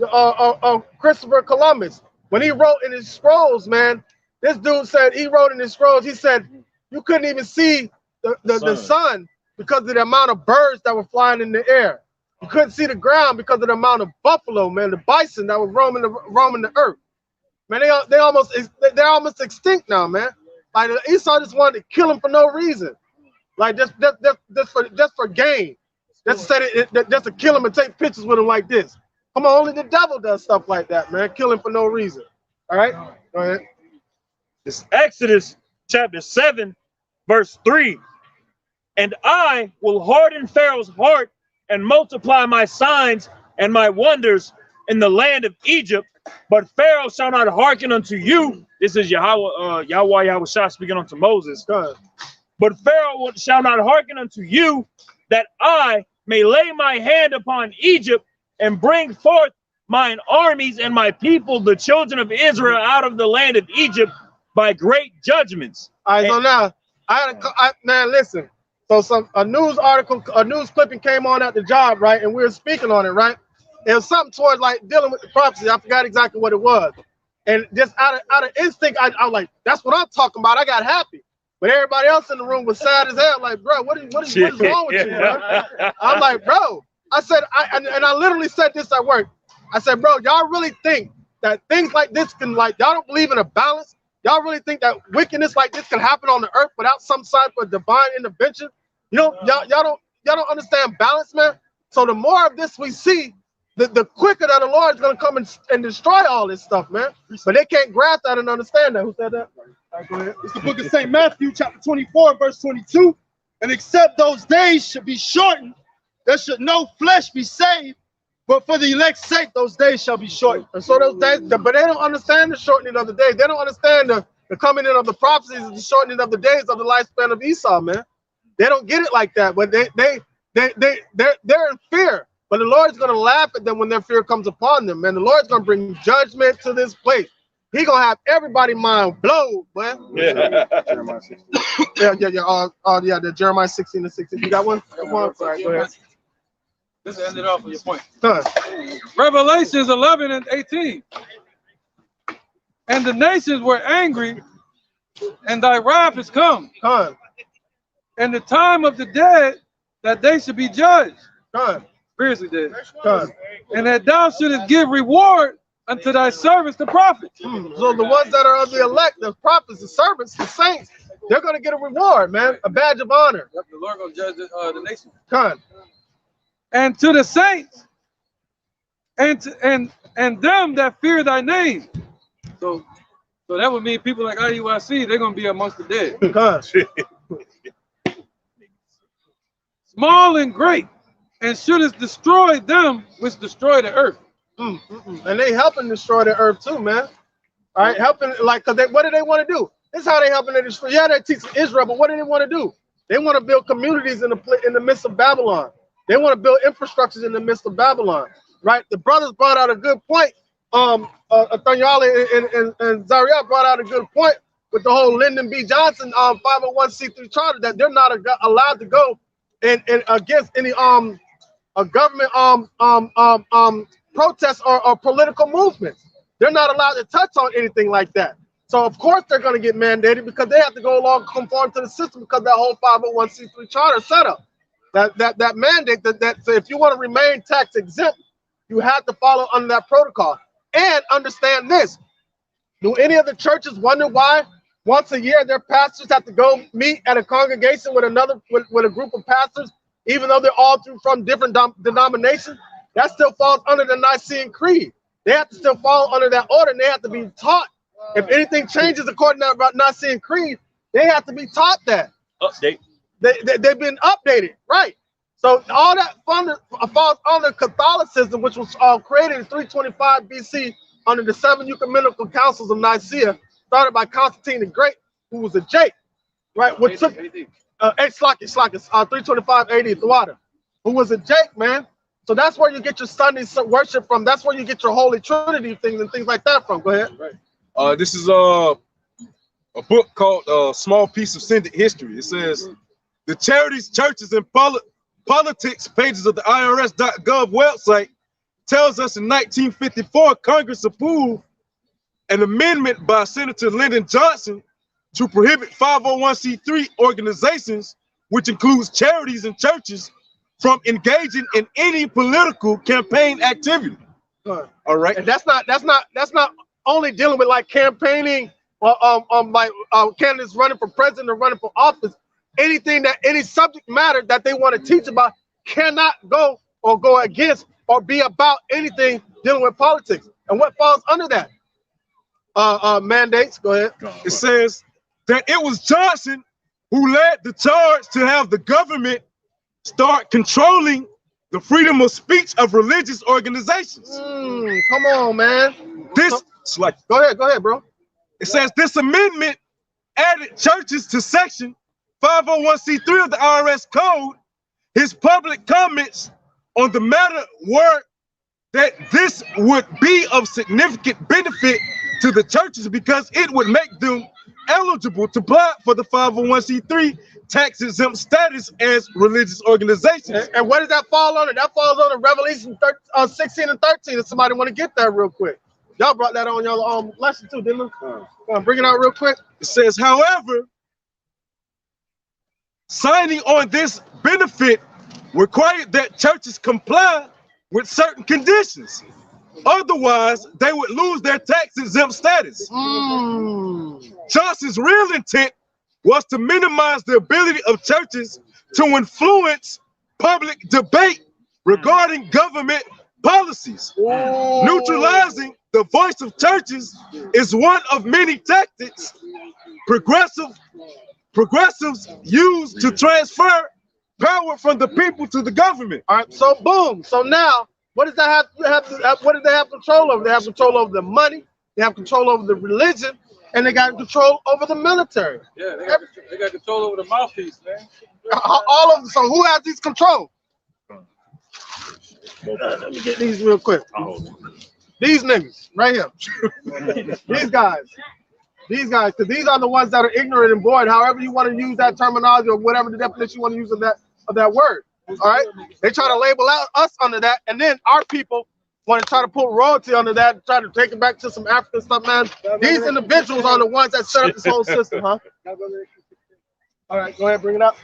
Speaker 7: of Christopher Columbus. When he wrote in his scrolls, man, this dude said he wrote in his scrolls. He said you couldn't even see the sun because of the amount of birds that were flying in the air. You couldn't see the ground because of the amount of buffalo, man, the bison that were roaming the earth. Man, they're almost extinct now, man. Like Esau just wanted to kill him for no reason, like just for gain. Just to kill him and take pictures with him like this. Come on, only the devil does stuff like that, man. Kill him for no reason. All right, go ahead.
Speaker 5: It's Exodus chapter 7, verse 3. And I will harden Pharaoh's heart and multiply my signs and my wonders in the land of Egypt, but Pharaoh shall not hearken unto you. This is Yahweh Shah speaking unto Moses. But Pharaoh shall not hearken unto you, that I may lay my hand upon Egypt and bring forth mine armies and my people, the children of Israel, out of the land of Egypt by great judgments.
Speaker 7: All right, so now Man, listen. So a news article, a news clipping came on at the job, right? And we were speaking on it, right? It was something towards like dealing with the prophecy. I forgot exactly what it was. And just out of instinct, I was like, that's what I'm talking about. I got happy. But everybody else in the room was sad as hell. Like, bro, what is wrong with you, bro? I'm like, bro. I said, and I literally said this at work. I said, bro, y'all really think that things like this can, like, y'all don't believe in a balance? Y'all really think that wickedness like this can happen on the earth without some side of divine intervention? You know, y'all don't understand balance, man. So the more of this we see, the quicker that the Lord's gonna come and destroy all this stuff, man. But they can't grasp that and understand that. Who said that? All right, go ahead.
Speaker 11: It's the book of St. Matthew, chapter 24, verse 22. And except those days should be shortened, there should no flesh be saved, but for the elect's sake, those days shall be shortened.
Speaker 7: And so those days, but they don't understand the shortening of the days. They don't understand the coming in of the prophecies and the shortening of the days of the lifespan of Esau, man. They don't get it like that. But they're in fear. But the Lord's gonna laugh at them when their fear comes upon them, man. The Lord's gonna bring judgment to this place. He gonna have everybody mind blown, man.
Speaker 5: Yeah.
Speaker 7: Jeremiah 16. Yeah. The Jeremiah 16 and 16. You got one? All right, go ahead.
Speaker 3: This ended off with your point.
Speaker 7: Huh.
Speaker 3: Revelations 11 and 18. And the nations were angry, and thy wrath is come.
Speaker 7: Huh.
Speaker 3: And the time of the dead that they should be judged.
Speaker 7: Huh.
Speaker 3: Spiritually dead.
Speaker 7: Huh.
Speaker 3: And that thou shouldest give reward unto thy servants, the prophets.
Speaker 7: So the ones that are of the elect, the prophets, the servants, the saints, they're going to get a reward, man, a badge of honor.
Speaker 3: The Lord going to judge the nation.
Speaker 7: Come.
Speaker 3: And to the saints, and them that fear thy name. So that would mean people like IUIC, they're going to be amongst the dead. Small and great, and shouldest destroy them which destroy the earth.
Speaker 7: And they helping destroy the earth too, man. All right, helping, like, because what do they want to do? This is how they helping to destroy. Yeah, they teach Israel, but what do they want to do? They want to build communities in the midst of Babylon. They want to build infrastructures in the midst of Babylon, right? The brothers brought out a good point. Athanyali and Zaria brought out a good point with the whole Lyndon B. Johnson 501c3 charter that they're not allowed to go and against any a government protests or political movements. They're not allowed to touch on anything like that. So of course they're going to get mandated because they have to go along conform to the system because that whole 501c3 charter setup. That mandate that so if you want to remain tax exempt, you have to follow under that protocol. And understand this. Do any of the churches wonder why once a year their pastors have to go meet at a congregation with a group of pastors, even though they're all from different denominations? That still falls under the Nicene Creed. They have to still fall under that order, and they have to be taught. If anything changes according to that Nicene Creed, they have to be taught that.
Speaker 5: Update.
Speaker 7: They've been updated, right? So all that falls under Catholicism, which was created in 325 BC under the 7 ecumenical councils of Nicaea, started by Constantine the Great, who was a Jake, right? Which took 325 AD, Thawada, who was a Jake, man. So that's where you get your Sunday worship from. That's where you get your Holy Trinity things and things like that from. Go ahead.
Speaker 4: Right. This is a book called Small Piece of Syndic History. It says, the charities, churches, and politics pages of the IRS.gov website tells us in 1954, Congress approved an amendment by Senator Lyndon Johnson to prohibit 501c3 organizations, which includes charities and churches, from engaging in any political campaign activity. All right.
Speaker 7: And that's not only dealing with like campaigning or like candidates running for president or running for office. Anything that any subject matter that they want to teach about cannot go against or be about anything dealing with politics. And what falls under that? Mandates. Go ahead.
Speaker 4: It says that it was Johnson who led the charge to have the government start controlling the freedom of speech of religious organizations.
Speaker 7: Come on, man.
Speaker 4: Go
Speaker 7: ahead, bro.
Speaker 4: It says this amendment added churches to section 501c3 of the IRS code. His public comments on the matter were that this would be of significant benefit to the churches because it would make them eligible to apply for the 501c3 tax-exempt status as religious organizations.
Speaker 7: And what does that fall under? That falls under Revelation 16 and 13. If somebody want to get that real quick. Y'all brought that on your lesson too, didn't you? Bring it out real quick.
Speaker 4: It says, however, signing on this benefit required that churches comply with certain conditions. Otherwise, they would lose their tax-exempt status. Johnson's real intent was to minimize the ability of churches to influence public debate regarding government policies. Neutralizing the voice of churches is one of many tactics progressives use to transfer power from the people to the government.
Speaker 7: All right, so boom. So now, what does that what do they have control over? They have control over the money, they have control over the religion, and they got control over the military.
Speaker 3: Yeah, they got control over the mouthpiece, man.
Speaker 7: All of them. So who has these control? Let me get these real quick. These niggas right here. These guys, because these are the ones that are ignorant and void. However you want to use that terminology or whatever the definition you want to use of that word. All right, they try to label out us under that, and then our people want to try to put royalty under that, try to take it back to some African stuff, man. These individuals are the ones that set up this whole system, huh? All right, go ahead, bring it up.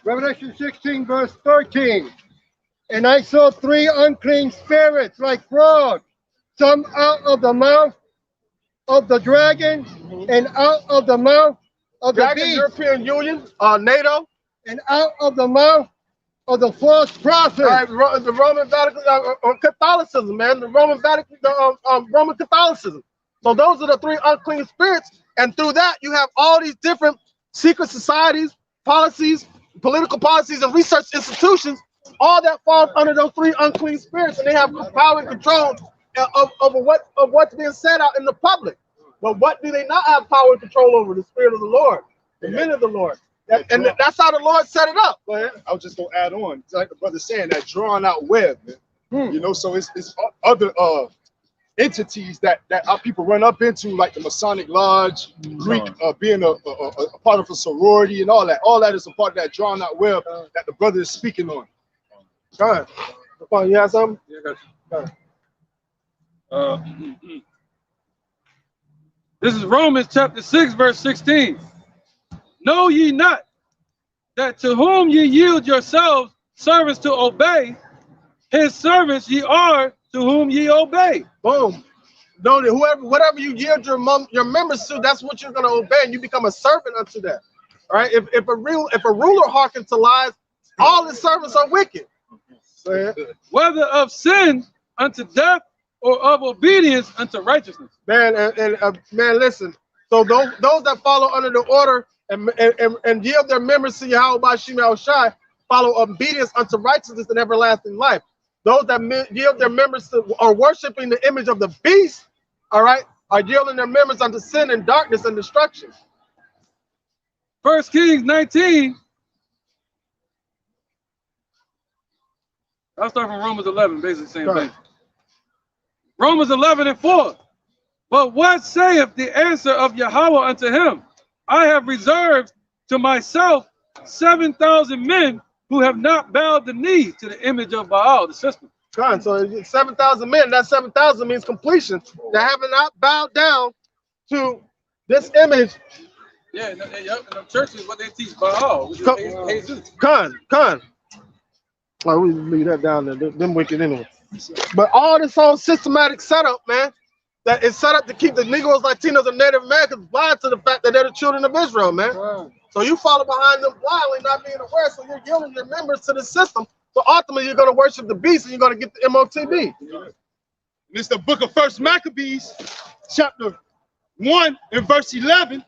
Speaker 6: Revelation 16, verse 13. And I saw 3 unclean spirits like frogs, some out of the mouth of the dragon and out of the mouth of the beast.
Speaker 7: European Union, NATO,
Speaker 6: and out of the mouth of the false prophet.
Speaker 7: All right, the Roman Vatican, Catholicism, man. The Roman Vatican, Roman Catholicism. So those are the 3 unclean spirits, and through that you have all these different secret societies, policies, political policies, and research institutions. All that falls under those 3 unclean spirits, and they have power and control of what's being said out in the public. But what do they not have power and control over? The Spirit of the Lord, the men of the Lord. And that's how the Lord set it up.
Speaker 11: Go ahead. I was just gonna add on, like the brother saying, that drawn out web, man. You know, so it's other entities that our people run up into, like the Masonic Lodge, Greek, being a part of a sorority, and all that. All that is a part of that drawn out web that the brother is speaking on.
Speaker 7: Go ahead. You have something?
Speaker 3: Yeah, I got you. This is Romans chapter 6, verse 16. Know ye not that to whom ye yield yourselves servants to obey, his servants ye are to whom ye obey.
Speaker 7: Boom. Know that whatever you yield your members to, that's what you're going to obey, and you become a servant unto that. All right. If a ruler hearkens to lies, all his servants are wicked.
Speaker 3: Whether of sin unto death or of obedience unto righteousness.
Speaker 7: Man, man, listen. So those that follow under the order and yield their members to Yahweh by Shema Shai follow obedience unto righteousness and everlasting life. Those that yield their members to are worshiping the image of the beast, all right, are yielding their members unto sin and darkness and destruction.
Speaker 3: 1 Kings 19. I'll start from Romans 11, basically the same thing. Romans 11 and 4. But what saith the answer of Yahweh unto him? I have reserved to myself 7,000 men who have not bowed the knee to the image of Baal, the system.
Speaker 7: God, so 7,000 men, that 7,000 means completion. They have not bowed down to this image.
Speaker 3: Yeah, and the church is what they teach Baal, which is Jesus.
Speaker 7: Con. Oh, we leave that down there. Them wicked anyway. But all this whole systematic setup, man, that is set up to keep the Negroes, Latinos, and Native Americans blind to the fact that they're the children of Israel, man. Wow. So you follow behind them blindly, not being aware. So you're yielding your members to the system. So ultimately, you're going to worship the beast, and you're going to get the MOTB.
Speaker 11: It's the book of 1 Maccabees, chapter 1 and verse 11.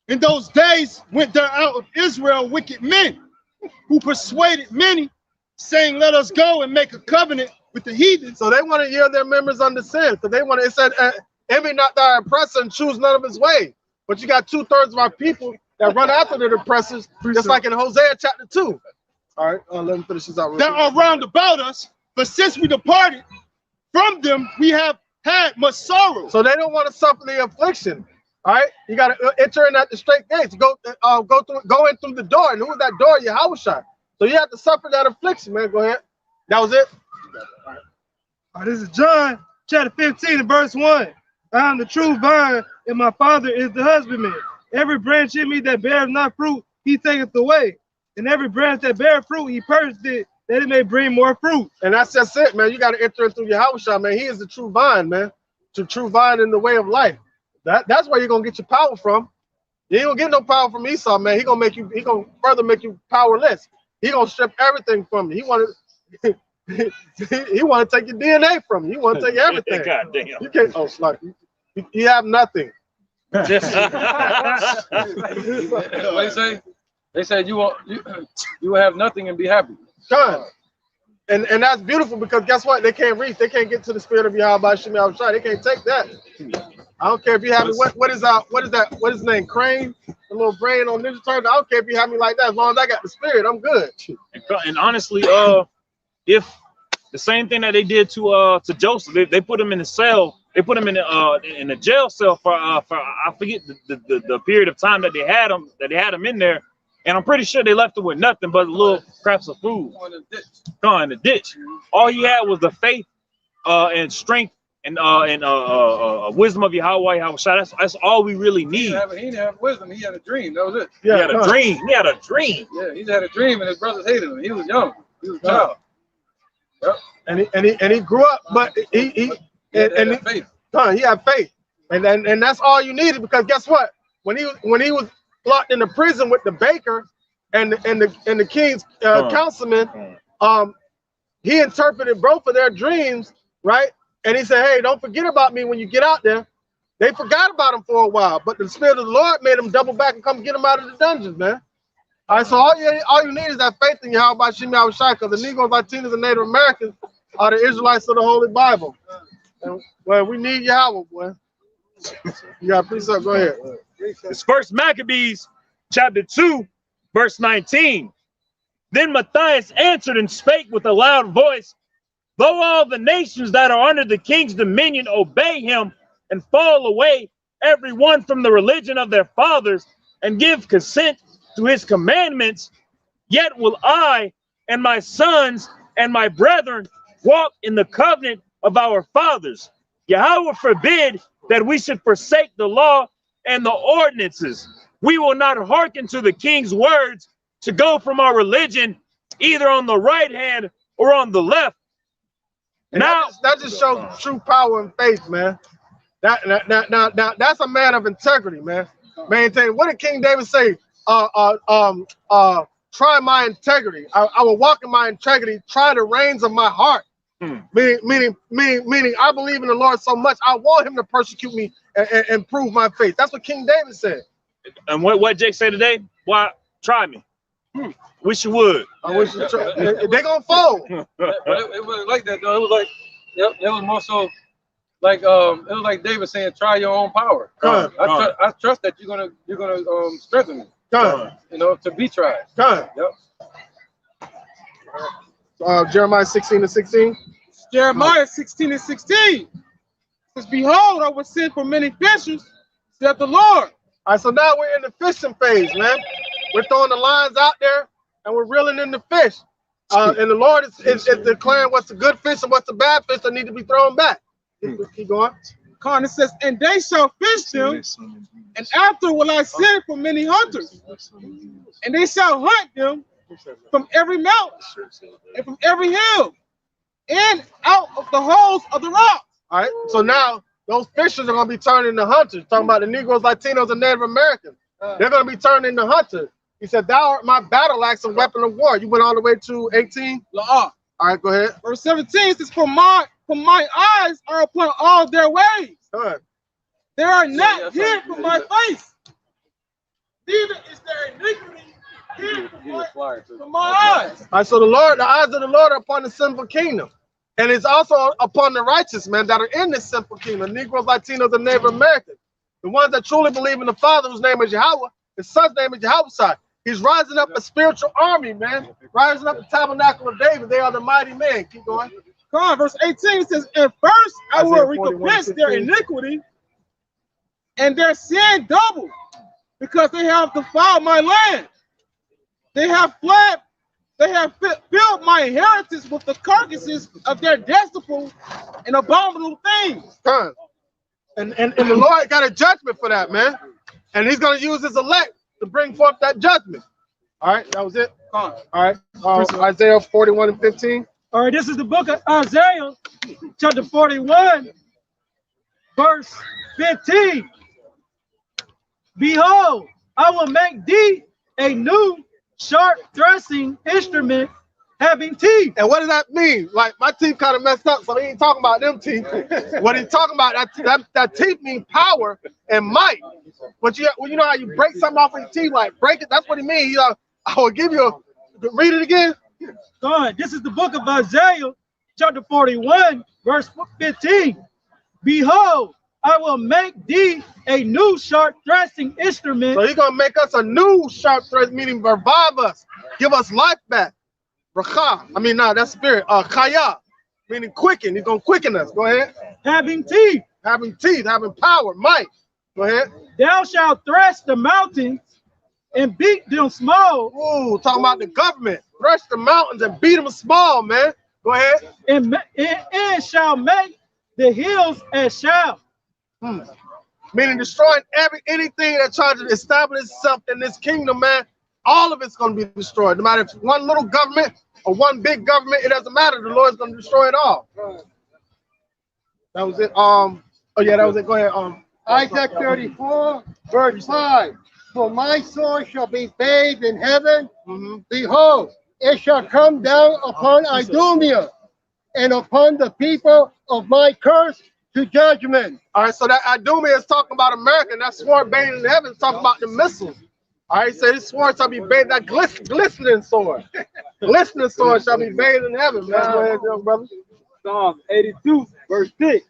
Speaker 11: In those days went there out of Israel wicked men who persuaded many, saying, let us go and make a covenant with the heathen.
Speaker 7: So they want to yield their members unto sin, because they want to, it said, envy not thy oppressor and choose none of his ways. But you got 2/3 of our people that run after the oppressors, just like in Hosea chapter 2. All right, let me finish this out.
Speaker 11: That are round about us, but since we departed from them, we have had much sorrow.
Speaker 7: So they don't want to suffer the affliction. All right, you got to enter in at the straight gates. Go in through the door. And who was that door? Yahushua. So you have to suffer that affliction, man. Go ahead. That was it.
Speaker 9: All right, this is John chapter 15 and verse 1. I am the true vine, and my Father is the husbandman. Every branch in me that beareth not fruit, he taketh away. And every branch that beareth fruit, he purged it, that it may bring more fruit.
Speaker 7: And that's just it, man. You got to enter in through Yahushua, man. He is the true vine, man. The true vine in the way of life. That's where you're gonna get your power from. You ain't gonna get no power from Esau, man. He gonna further make you powerless. He gonna strip everything from you. He wanna take your DNA from you. He wanna take everything.
Speaker 5: God damn.
Speaker 7: You can't. Oh, like you have nothing.
Speaker 3: What they say? They said you will have nothing and be happy.
Speaker 7: Done. And that's beautiful because guess what? They can't reach. They can't get to the spirit of Yahweh Shem Yahushua. They can't take that. I don't care if you have me. What is that? What is his name? Crane? The little brain on Ninja Turtle. I don't care if you have me like that. As long as I got the spirit, I'm good.
Speaker 5: And honestly, if the same thing that they did to Joseph, they put him in the cell. They put him in the jail cell for I forget the period of time that they had him in there. And I'm pretty sure they left him with nothing but little scraps of food. In the ditch. All he had was the faith and strength and wisdom of Yahweh. That's all we really need.
Speaker 3: He didn't have wisdom. He had a dream. That was it.
Speaker 5: He had a dream. He had a dream.
Speaker 3: Yeah, he had a dream, and his brothers hated him. He was young. He was a child. Yep.
Speaker 7: And he grew up, but he had faith. He had faith, and that's all you needed because guess what? When he was locked in the prison with the baker and the king's councilman, he interpreted both of their dreams, right? And he said, hey, don't forget about me when you get out there. They forgot about him for a while, but the Spirit of the Lord made him double back and come get him out of the dungeons, man. All right, so all you need is that faith in Yahweh Shem Yahushua, because the Negroes, Latinos, and Native Americans are the Israelites of the Holy Bible. And, well, we need Yahweh, boy. You got precept, go ahead.
Speaker 5: It's First Maccabees chapter 2, verse 19. Then Matthias answered and spake with a loud voice, though all the nations that are under the king's dominion obey him and fall away, every one from the religion of their fathers, and give consent to his commandments, yet will I and my sons and my brethren walk in the covenant of our fathers. Yahweh forbid that we should forsake the law and the ordinances. We will not hearken to the king's words to go from our religion, either on the right hand or on the left.
Speaker 7: And now that just shows true power and faith, man. That's a man of integrity, man. Maintain. What did King David say? Try my integrity. I will walk in my integrity. Try the reins of my heart. Meaning, I believe in the Lord so much. I want him to persecute me and prove my faith. That's what King David said.
Speaker 5: And what Jake said today? Why try me? Wish you would.
Speaker 7: I wish you try. They're gonna fold.
Speaker 3: But it wasn't like that though. It was like, yep, it was more so like it was like David saying, try your own power. I trust that you're gonna strengthen me. You know, to be tried. Yep.
Speaker 7: Jeremiah 16:16.
Speaker 1: Jeremiah 16:16 says, behold, I will send for many fishers, saith the Lord.
Speaker 7: All right, so now we're in the fishing phase, man. We're throwing the lines out there and we're reeling in the fish. And the Lord is declaring what's the good fish and what's the bad fish that need to be thrown back. Keep going.
Speaker 1: It says, and they shall fish them, and after will I send for many hunters, and they shall hunt them from every mountain and from every hill and out of the holes of the rocks.
Speaker 7: All right, so now those fishers are going to be turned into hunters. Talking about the Negroes, Latinos, and Native Americans. They're going to be turned into hunters. He said, thou art my battle axe and weapon of war. You went all the way to 18? All right, go ahead.
Speaker 1: Verse 17 says, for my eyes are upon all their ways. They are not hid from my face. Neither is there iniquity hid from my eyes.
Speaker 7: All right, so the eyes of the Lord are upon the sinful kingdom. And it's also upon the righteous men that are in this sinful kingdom, Negroes, Latinos, and Native Americans. The ones that truly believe in the Father, whose name is Yahweh, his son's name is Yahushua. He's rising up a spiritual army, man. Rising up the tabernacle of David. They are the mighty men. Keep going.
Speaker 1: Verse 18 says, and first I will recompense their iniquity
Speaker 7: and their sin double, because they have defiled my land. They have fled. They have filled my inheritance with the carcasses of their detestable and abominable things.
Speaker 2: And the Lord got a judgment for that, man. And he's going to use his elect to bring forth that judgment. All right, that was it. All right, Isaiah 41 and 15.
Speaker 9: All right, this is the book of Isaiah, chapter 41, verse 15. Behold, I will make thee a new sharp threshing instrument having teeth.
Speaker 7: And what does that mean? Like, my teeth kind of messed up, so he ain't talking about them teeth. What he's talking about, that teeth mean power and might. But you know how you break something off of your teeth, like break it? That's what he means. I will give you read it again.
Speaker 9: Go ahead. This is the book of Isaiah, chapter 41, verse 15. Behold, I will make thee a new sharp threshing instrument.
Speaker 7: So he's going to make us a new sharp thrust, meaning revive us, give us life back. That's spirit. Chaya, meaning quicken. He's going to quicken us. Go ahead.
Speaker 9: Having teeth.
Speaker 7: Having teeth, having power, might. Go ahead.
Speaker 9: Thou shalt thresh the mountains and beat them small.
Speaker 7: Ooh, talking about the government. Thresh the mountains and beat them small, man. Go ahead.
Speaker 9: And shall make the hills as shall.
Speaker 7: Meaning destroying anything that tries to establish itself in this kingdom, man. All of it's going to be destroyed. No matter if it's one little government or one big government, it doesn't matter. The Lord's going to destroy it all. That was it. That was it. Go ahead.
Speaker 6: Isaiah 34, verse 5. For my soul shall be bathed in heaven. Behold, it shall come down upon Idumea and upon the people of my curse to judgment.
Speaker 7: All right, so that Idumea is talking about America, and that sword bathed in heaven is talking about the missiles. All right, so this sword shall be bathed, that glistening sword. Glistening sword shall be bathed in heaven, man. Go ahead, young brother.
Speaker 3: Psalms 82, verse 6.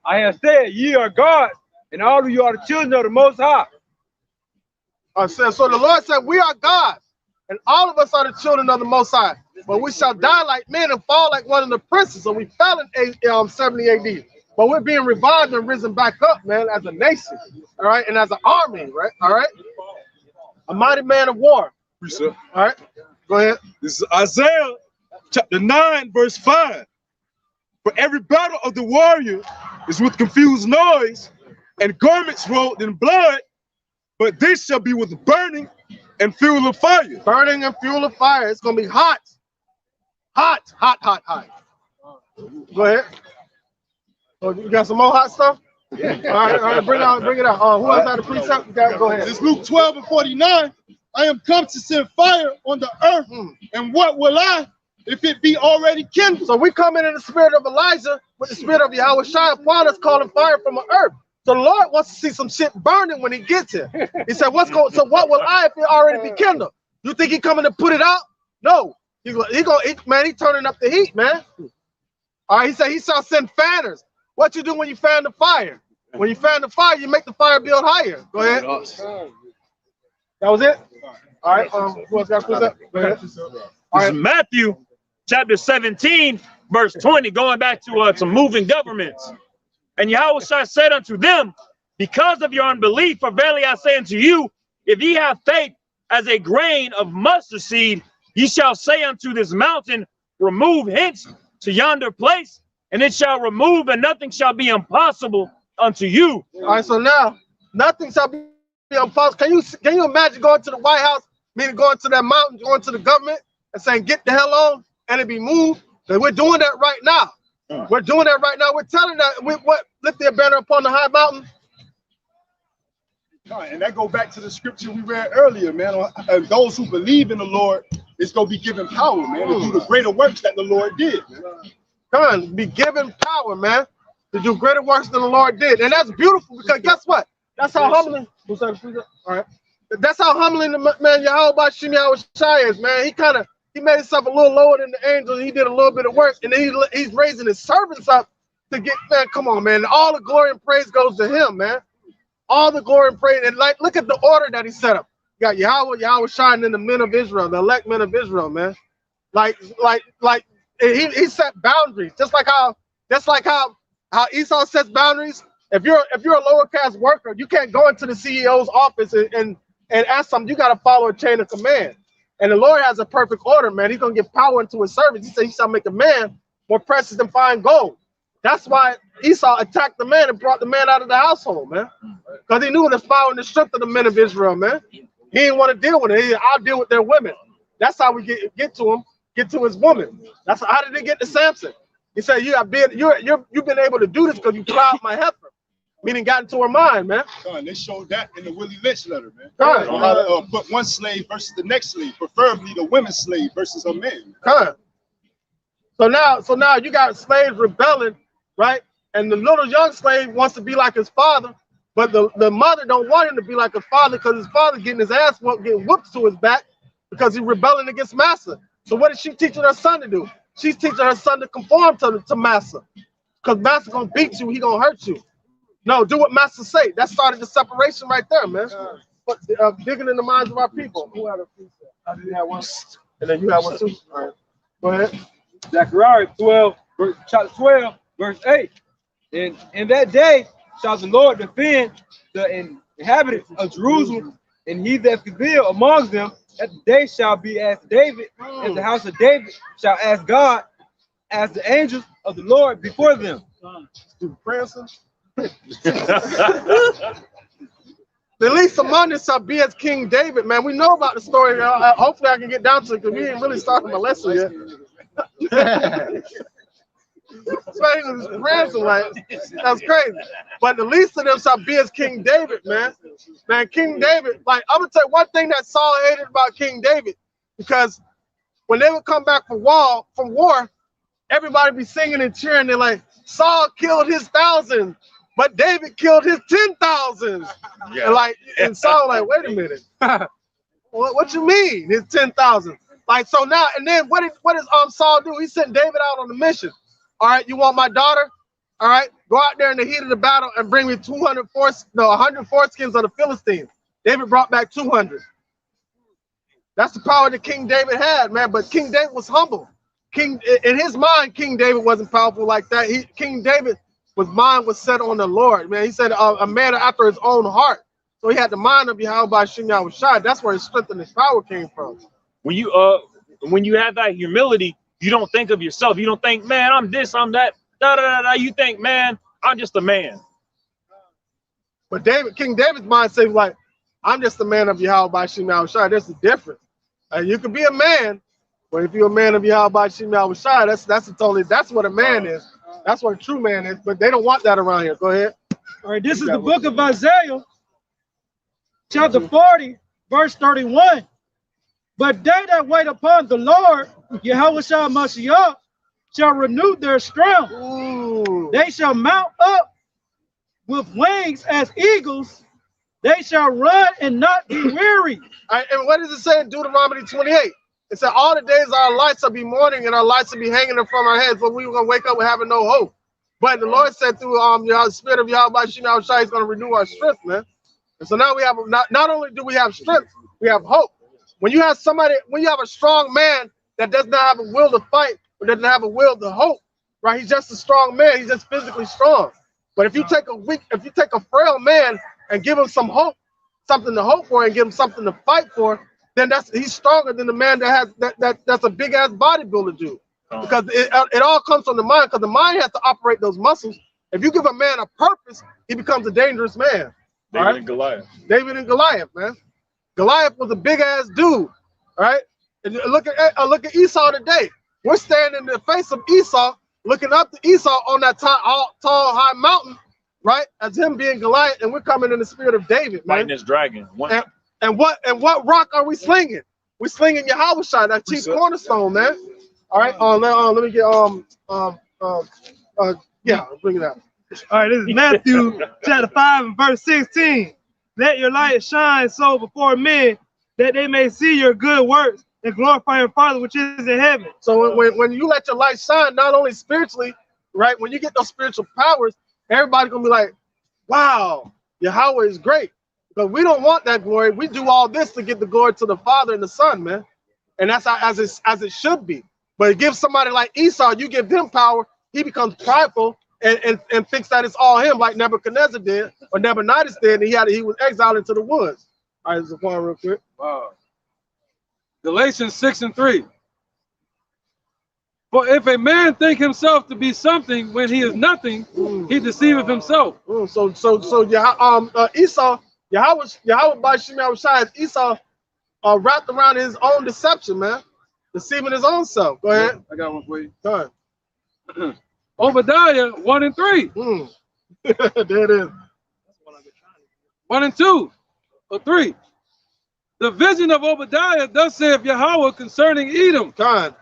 Speaker 3: I have said, ye are God, and all of you are the children of the Most High.
Speaker 7: So the Lord said, we are God, and all of us are the children of the Most High. But we shall die like men and fall like one of the princes. So we fell in 70 AD. But we're being revived and risen back up, man, as a nation. All right, and as an army, right? All right. A mighty man of war.
Speaker 4: All
Speaker 7: right, go ahead.
Speaker 4: This is Isaiah chapter 9, verse 5. For every battle of the warrior is with confused noise and garments rolled in blood, but this shall be with burning and fuel of fire.
Speaker 7: Burning and fuel of fire. It's going to be hot. Hot, hot, hot, hot. Go ahead. Oh, you got some more hot stuff? Yeah. All right, bring it out. Who else had a precept? Go ahead.
Speaker 11: It's Luke 12 and 49. I am come to send fire on the earth, and what will I if it be already kindled?
Speaker 7: So we come in the spirit of Elijah with the spirit of Yahweh Shai upon us, calling fire from the earth. So the Lord wants to see some shit burning when he gets here. He said, what will I if it already be kindled? You think he coming to put it out? No. He turning up the heat, man. All right, he said he shall send fanners. What you do when you fan the fire? When you fan the fire, you make the fire build higher. Go ahead. That was it? All right. Who else got that? Go ahead.
Speaker 5: All right. Matthew chapter 17, verse 20, going back to moving governments. And Yahweh said unto them, because of your unbelief, for verily I say unto you, if ye have faith as a grain of mustard seed, ye shall say unto this mountain, remove hence to yonder place, and it shall remove, and nothing shall be impossible unto you.
Speaker 7: All right, so now nothing shall be impossible. Can you imagine going to the White House, meaning going to that mountain, going to the government, and saying, get the hell on, and it be moved? Because we're doing that right now. We're doing that right now. We're telling that lift their banner upon the high mountain.
Speaker 11: And that go back to the scripture we read earlier, man. And those who believe in the Lord is going to be given power, man, to do the greater works that the Lord did.
Speaker 7: Come on, be given power, man, to do greater works than the Lord did. And that's beautiful because guess what? That's how humbling. All right. That's how humbling the man Yahweh Shai is, man. He made himself a little lower than the angels. He did a little bit of work, and then he's raising his servants up to get, man, come on, man. All the glory and praise goes to him, man. All the glory and praise. And like, look at the order that he set up. You got Yahweh Shai, and then the men of Israel, the elect men of Israel, man. Like he set boundaries, just like how Esau sets boundaries If you're a lower caste worker, you can't go into the CEO's office and ask something. You got to follow a chain of command. And the Lord has a perfect order, man. He's gonna give power into his servants. He said he shall make a man more precious than fine gold. That's why Esau attacked the man and brought the man out of the household, man. Because he knew the power and the strength of the men of Israel, man. He didn't want to deal with it. I'll deal with their women. That's how we get to him, get to his woman. That's how did they get to Samson? He said, you've been able to do this because you plowed my heifer. Meaning got into her mind, man.
Speaker 11: They showed that in the Willie Lynch letter, man.
Speaker 7: How
Speaker 11: to put one slave versus the next slave, preferably the women's slave versus a man.
Speaker 7: So now you got slaves rebelling, right? And the little young slave wants to be like his father, but the mother don't want him to be like his father because his father getting his ass whooped, getting whooped to his back because he's rebelling against Massa. So what is she teaching her son to do? She's teaching her son to conform to Massa. Because Massa gonna beat you, he gonna hurt you. No, do what Master say. That started the separation right there, man. But digging in the minds of our people. Who had a piece? I didn't have one. And then you have one too. All right. Go ahead.
Speaker 1: Zechariah chapter 12, verse 8. And in that day shall the Lord defend the inhabitants of Jerusalem, and he that prevail amongst them at the day shall be as David, and the house of David shall ask God, as the angels of the Lord before them.
Speaker 7: Branson. The least among us shall be as King David, man. We know about the story. Hopefully, I can get down to it because we ain't really started my lesson yet. Ransom, like, that's crazy. But the least of them shall be as King David, man. Man, King David, like, I'm gonna tell you one thing that Saul hated about King David, because when they would come back from war, everybody be singing and cheering. They're like, Saul killed his thousands, but David killed his 10,000s. Yeah. And Saul like, wait a minute, what you mean his 10,000? Like, so now, and then what does Saul do? He sent David out on a mission. All right, you want my daughter? All right, go out there in the heat of the battle and bring me 100 foreskins of the Philistines. David brought back 200. That's the power that King David had, man. But King David was humble. In his mind, King David wasn't powerful like that. King David, his mind was set on the Lord, man. He said a man after his own heart. So he had the mind of Yahweh Shem Yahushai. That's where his strength and his power came from.
Speaker 5: When you have that humility, you don't think of yourself. You don't think, man, I'm this, I'm that. You think, man, I'm just a man.
Speaker 7: But King David's mindset was like, I'm just a man of Yahweh Shem Yahushai. There's a difference. You can be a man. But if you're a man of Yahweh Shem Yahushai, that's what a man is. That's what a true man is. But they don't want that around here. Go ahead.
Speaker 9: All right, this is the book of Isaiah, chapter 40, verse 31. But they that wait upon the Lord, Yahushua Mashiach, shall renew their strength. Ooh. They shall mount up with wings as eagles. They shall run and not be weary.
Speaker 7: All right, and what does it say in Deuteronomy 28? It said, all the days of our lights shall be morning and our lights shall be hanging from our heads, but we were going to wake up with having no hope. But the Lord said through the spirit of Yahweh Shem Yahushai, he's going to renew our strength, man. And so now we have, not only do we have strength, we have hope. When you have a strong man that does not have a will to fight, or doesn't have a will to hope, right? He's just a strong man. He's just physically strong. But if you take a frail man and give him some hope, something to hope for, and give him something to fight for, then he's stronger than the man that's a big ass bodybuilder dude. Because it all comes from the mind, because the mind has to operate those muscles. If you give a man a purpose, he becomes a dangerous man.
Speaker 5: David and Goliath.
Speaker 7: David and Goliath, man. Goliath was a big ass dude. All right. And look at Esau today. We're standing in the face of Esau, looking up to Esau on that tall, high mountain, right? As him being Goliath, and we're coming in the spirit of David, man.
Speaker 5: Fighting this dragon.
Speaker 7: And what rock are we slinging? We're slinging Yahushua, that chief cornerstone, man. All right. Let me get yeah, bring it out.
Speaker 9: All right, this is Matthew chapter 5 and verse 16. Let your light shine so before men that they may see your good works and glorify your Father which is in heaven.
Speaker 7: So when you let your light shine, not only spiritually, right? When you get those spiritual powers, everybody's gonna be like, wow, Yahweh is great. But we don't want that glory. We do all this to get the glory to the Father and the Son, man. And that's as it should be. But give somebody like Esau, you give him power, he becomes prideful, and thinks that it's all him, like Nebuchadnezzar did, or Nebuchadnezzar did, and he was exiled into the woods. All right, this is one real quick.
Speaker 3: Wow. Galatians 6:3. For if a man think himself to be something when he is nothing, he deceiveth himself.
Speaker 7: So Esau, Yahweh by Shemai Esau wrapped around his own deception, man, deceiving his own self. Go ahead.
Speaker 3: I got one for you.
Speaker 7: Go ahead.
Speaker 3: Obadiah 1 and 3.
Speaker 7: There it is.
Speaker 3: 1 and 2 or 3. The vision of Obadiah, thus saith Yahweh concerning Edom.
Speaker 7: God.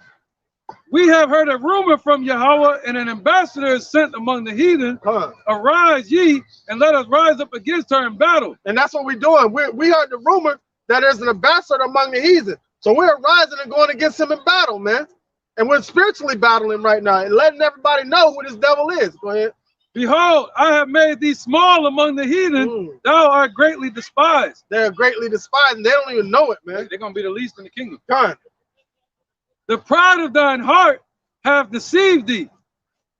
Speaker 3: We have heard a rumor from Yahweh, and an ambassador is sent among the heathen. Arise ye, and let us rise up against her in battle.
Speaker 7: And that's what we're doing. We heard the rumor that there's an ambassador among the heathen. So we're rising and going against him in battle, man. And we're spiritually battling right now and letting everybody know who this devil is. Go ahead.
Speaker 3: Behold, I have made thee small among the heathen. Thou art greatly despised.
Speaker 7: They're greatly despised, and they don't even know it, man.
Speaker 3: They're going to be the least in the kingdom.
Speaker 7: God.
Speaker 3: The pride of thine heart hath deceived thee,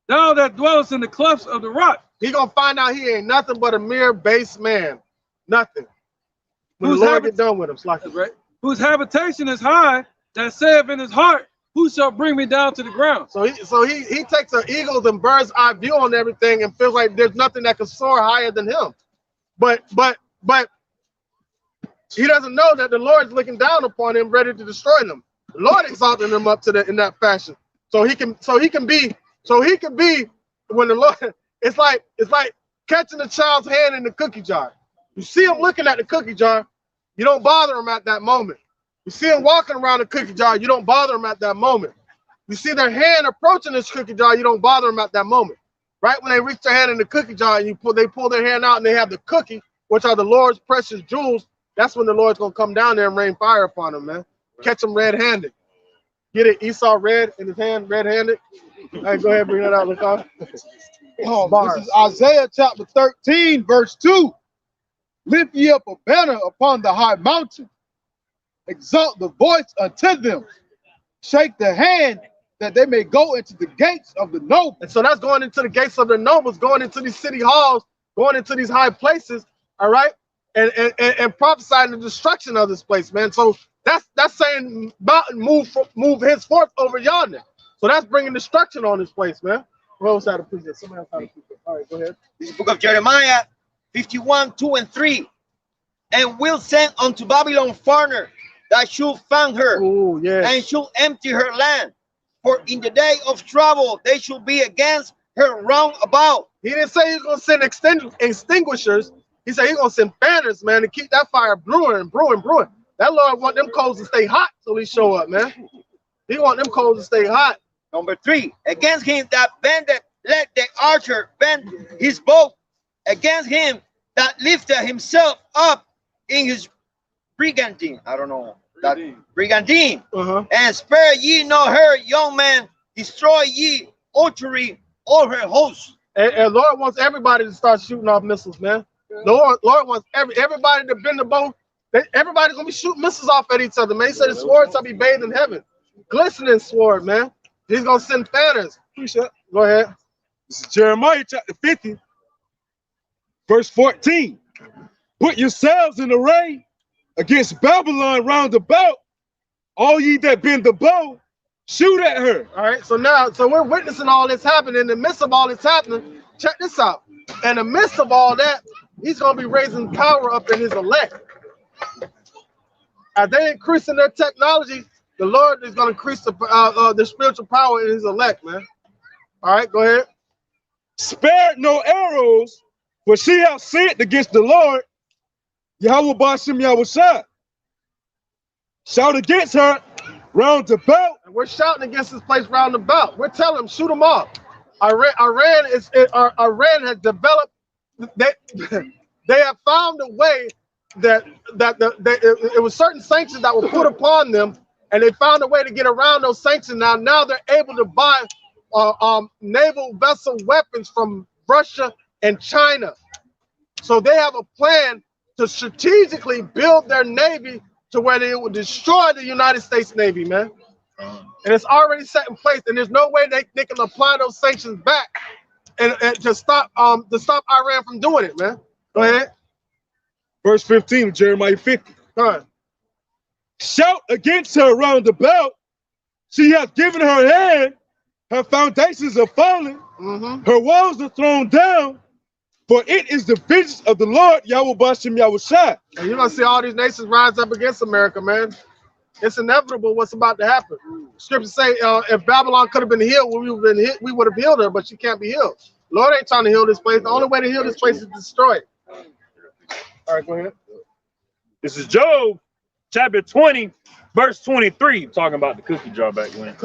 Speaker 3: thou that dwellest in the clefts of the rock.
Speaker 7: He gonna find out he ain't nothing but a mere base man. Nothing. When the Lord get done with him,
Speaker 3: right? Whose habitation is high, that saith in his heart, who shall bring me down to the ground?
Speaker 7: So he takes an eagle's and bird's eye view on everything and feels like there's nothing that can soar higher than him. But he doesn't know that the Lord's looking down upon him, ready to destroy them. The Lord exalted him up to in that fashion. So he can be when the Lord, it's like catching a child's hand in the cookie jar. You see him looking at the cookie jar, you don't bother him at that moment. You see him walking around the cookie jar, you don't bother him at that moment. You see their hand approaching this cookie jar, you don't bother them at that moment. Right when they reach their hand in the cookie jar and they pull their hand out and they have the cookie, which are the Lord's precious jewels, that's when the Lord's gonna come down there and rain fire upon them, man. Catch him red-handed. Get it? Esau red in his hand, red-handed. All right, go ahead, bring that out, Lacan.
Speaker 11: This is Isaiah chapter 13, verse 2. Lift ye up a banner upon the high mountain. Exalt the voice unto them. Shake the hand that they may go into the gates of the nobles.
Speaker 7: And so that's going into the gates of the nobles, going into these city halls, going into these high places, all right? And prophesying the destruction of this place, man. So that's saying mountain move henceforth over yonder. So that's bringing destruction on this place, man. Who else had to preach it? Somebody else had to preach it. All right, go ahead.
Speaker 10: This is the book of Jeremiah 51, 2 and 3. And will send unto Babylon foreigner that should find her, and should empty her land. For in the day of trouble they should be against her round about.
Speaker 7: He didn't say he's gonna send extinguishers. He said he's gonna send banners, man, to keep that fire brewing and brewing. That Lord want them coals to stay hot till he show up, man. He want them coals to stay hot.
Speaker 10: Number 3, against him that bendeth, let the archer bend his bow. Against him that lifted himself up in his brigandine. I don't know. That brigandine. And spare ye not her, young man. Destroy ye utterly all her hosts.
Speaker 7: And Lord wants everybody to start shooting off missiles, man. Lord wants everybody to bend the bow. Everybody's gonna be shooting missiles off at each other, man. He said the sword shall be bathed in heaven. Glistening sword, man. He's gonna send fanners. Go ahead.
Speaker 4: This is Jeremiah chapter 50, verse 14. Put yourselves in array against Babylon round about. All ye that bend the bow, shoot at her.
Speaker 7: All right, so we're witnessing all this happening. In the midst of all this happening, check this out. In the midst of all that, he's gonna be raising power up in his elect. As they increase in their technology, the Lord is gonna increase the spiritual power in his elect, man. All right, go ahead.
Speaker 4: Spared no arrows, for she hath sinned against the Lord. Yahweh Bashem Yahweh. Shout against her round about.
Speaker 7: And we're shouting against this place round about. We're telling them, shoot them off. Iran has developed. They have found a way that it was certain sanctions that were put upon them, and they found a way to get around those sanctions. Now they're able to buy naval vessel weapons from Russia and China. So they have a plan to strategically build their navy to where they will destroy the United States Navy, man. And it's already set in place, and there's no way they can apply those sanctions back and to stop Iran from doing it, man. Go ahead.
Speaker 4: Verse 15, Jeremiah 50. Shout against her round about. She hath given her hand. Her foundations are fallen. Her walls are thrown down. For it is the vengeance of the Lord, Yahweh Bashem Yahushua.
Speaker 7: And you're going to see all these nations rise up against America, man. It's inevitable what's about to happen. Scriptures say if Babylon could have been healed, we would have healed her, but she can't be healed. Lord ain't trying to heal this place. The only way to heal this place is to destroy it. All right, go ahead.
Speaker 5: This is Job chapter 20, verse 23, talking about the cookie jar back when.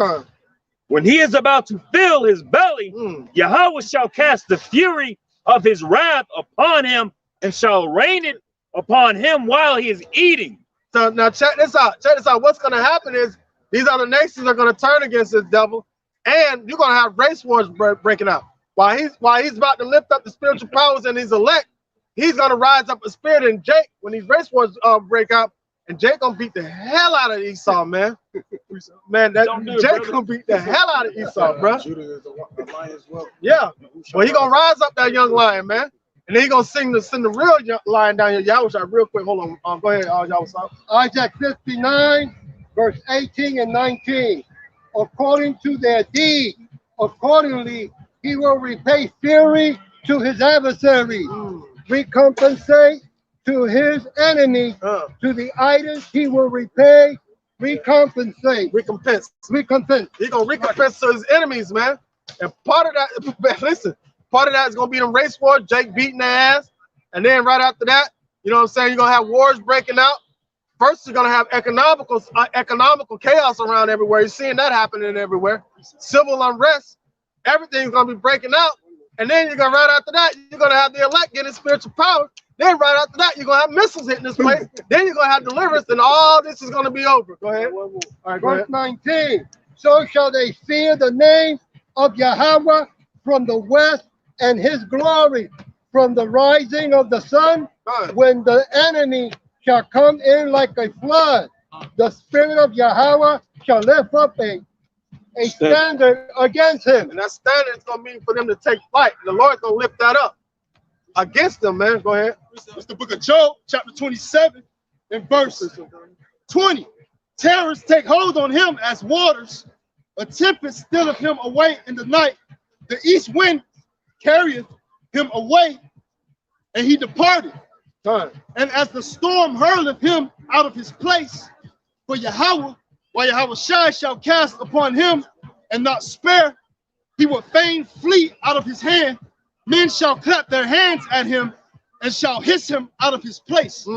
Speaker 5: When he is about to fill his belly, Yahweh shall cast the fury of his wrath upon him and shall rain it upon him while he is eating.
Speaker 7: So now check this out. Check this out. What's going to happen is these other nations are going to turn against this devil, and you're going to have race wars breaking out. While he's about to lift up the spiritual powers and his elect, he's going to rise up a spirit in Jake when these race wars break out, and Jake going to beat the hell out of Esau, man. Man, Jake going to beat the hell out of Esau, bro. Yeah. Well, he going to rise up that young lion, man. And then he going to send the real lion down here. Yahweh, real quick. Hold on. Go ahead, Yahweh.
Speaker 6: Isaiah 59, verse 18 and 19. According to their deed, accordingly, he will repay fury to his adversary, recompensate to his enemy, to the idols he will repay, recompense. He gonna
Speaker 7: recompense to his enemies, man. And part of that, listen, part of that is gonna be them race wars, Jake beating their ass, and then right after that, you know what I'm saying, you're gonna have wars breaking out. First, you're gonna have economical chaos around everywhere. You're seeing that happening everywhere. Civil unrest, everything's gonna be breaking out. And then you're gonna right after that, you're gonna have the elect getting spiritual power. Then right after that, you're gonna have missiles hitting this place. Then you're gonna have deliverance, and all this is gonna be over. Go ahead. All right, go ahead.
Speaker 6: Verse 19. So shall they fear the name of Yahweh from the west, and his glory from the rising of the sun. When the enemy shall come in like a flood, the spirit of Yahweh shall lift up a standard against him.
Speaker 7: And that standard is going to mean for them to take flight. The Lord's going to lift that up against them, man. Go ahead.
Speaker 11: It's the book of Job, chapter 27, and verse 20. Terrors take hold on him as waters. A tempest stealeth him away in the night. The east wind carrieth him away, and he departed. And as the storm hurleth him out of his place, for Yahweh, while Yahweh shall cast upon him and not spare, he will fain flee out of his hand. Men shall clap their hands at him and shall hiss him out of his place.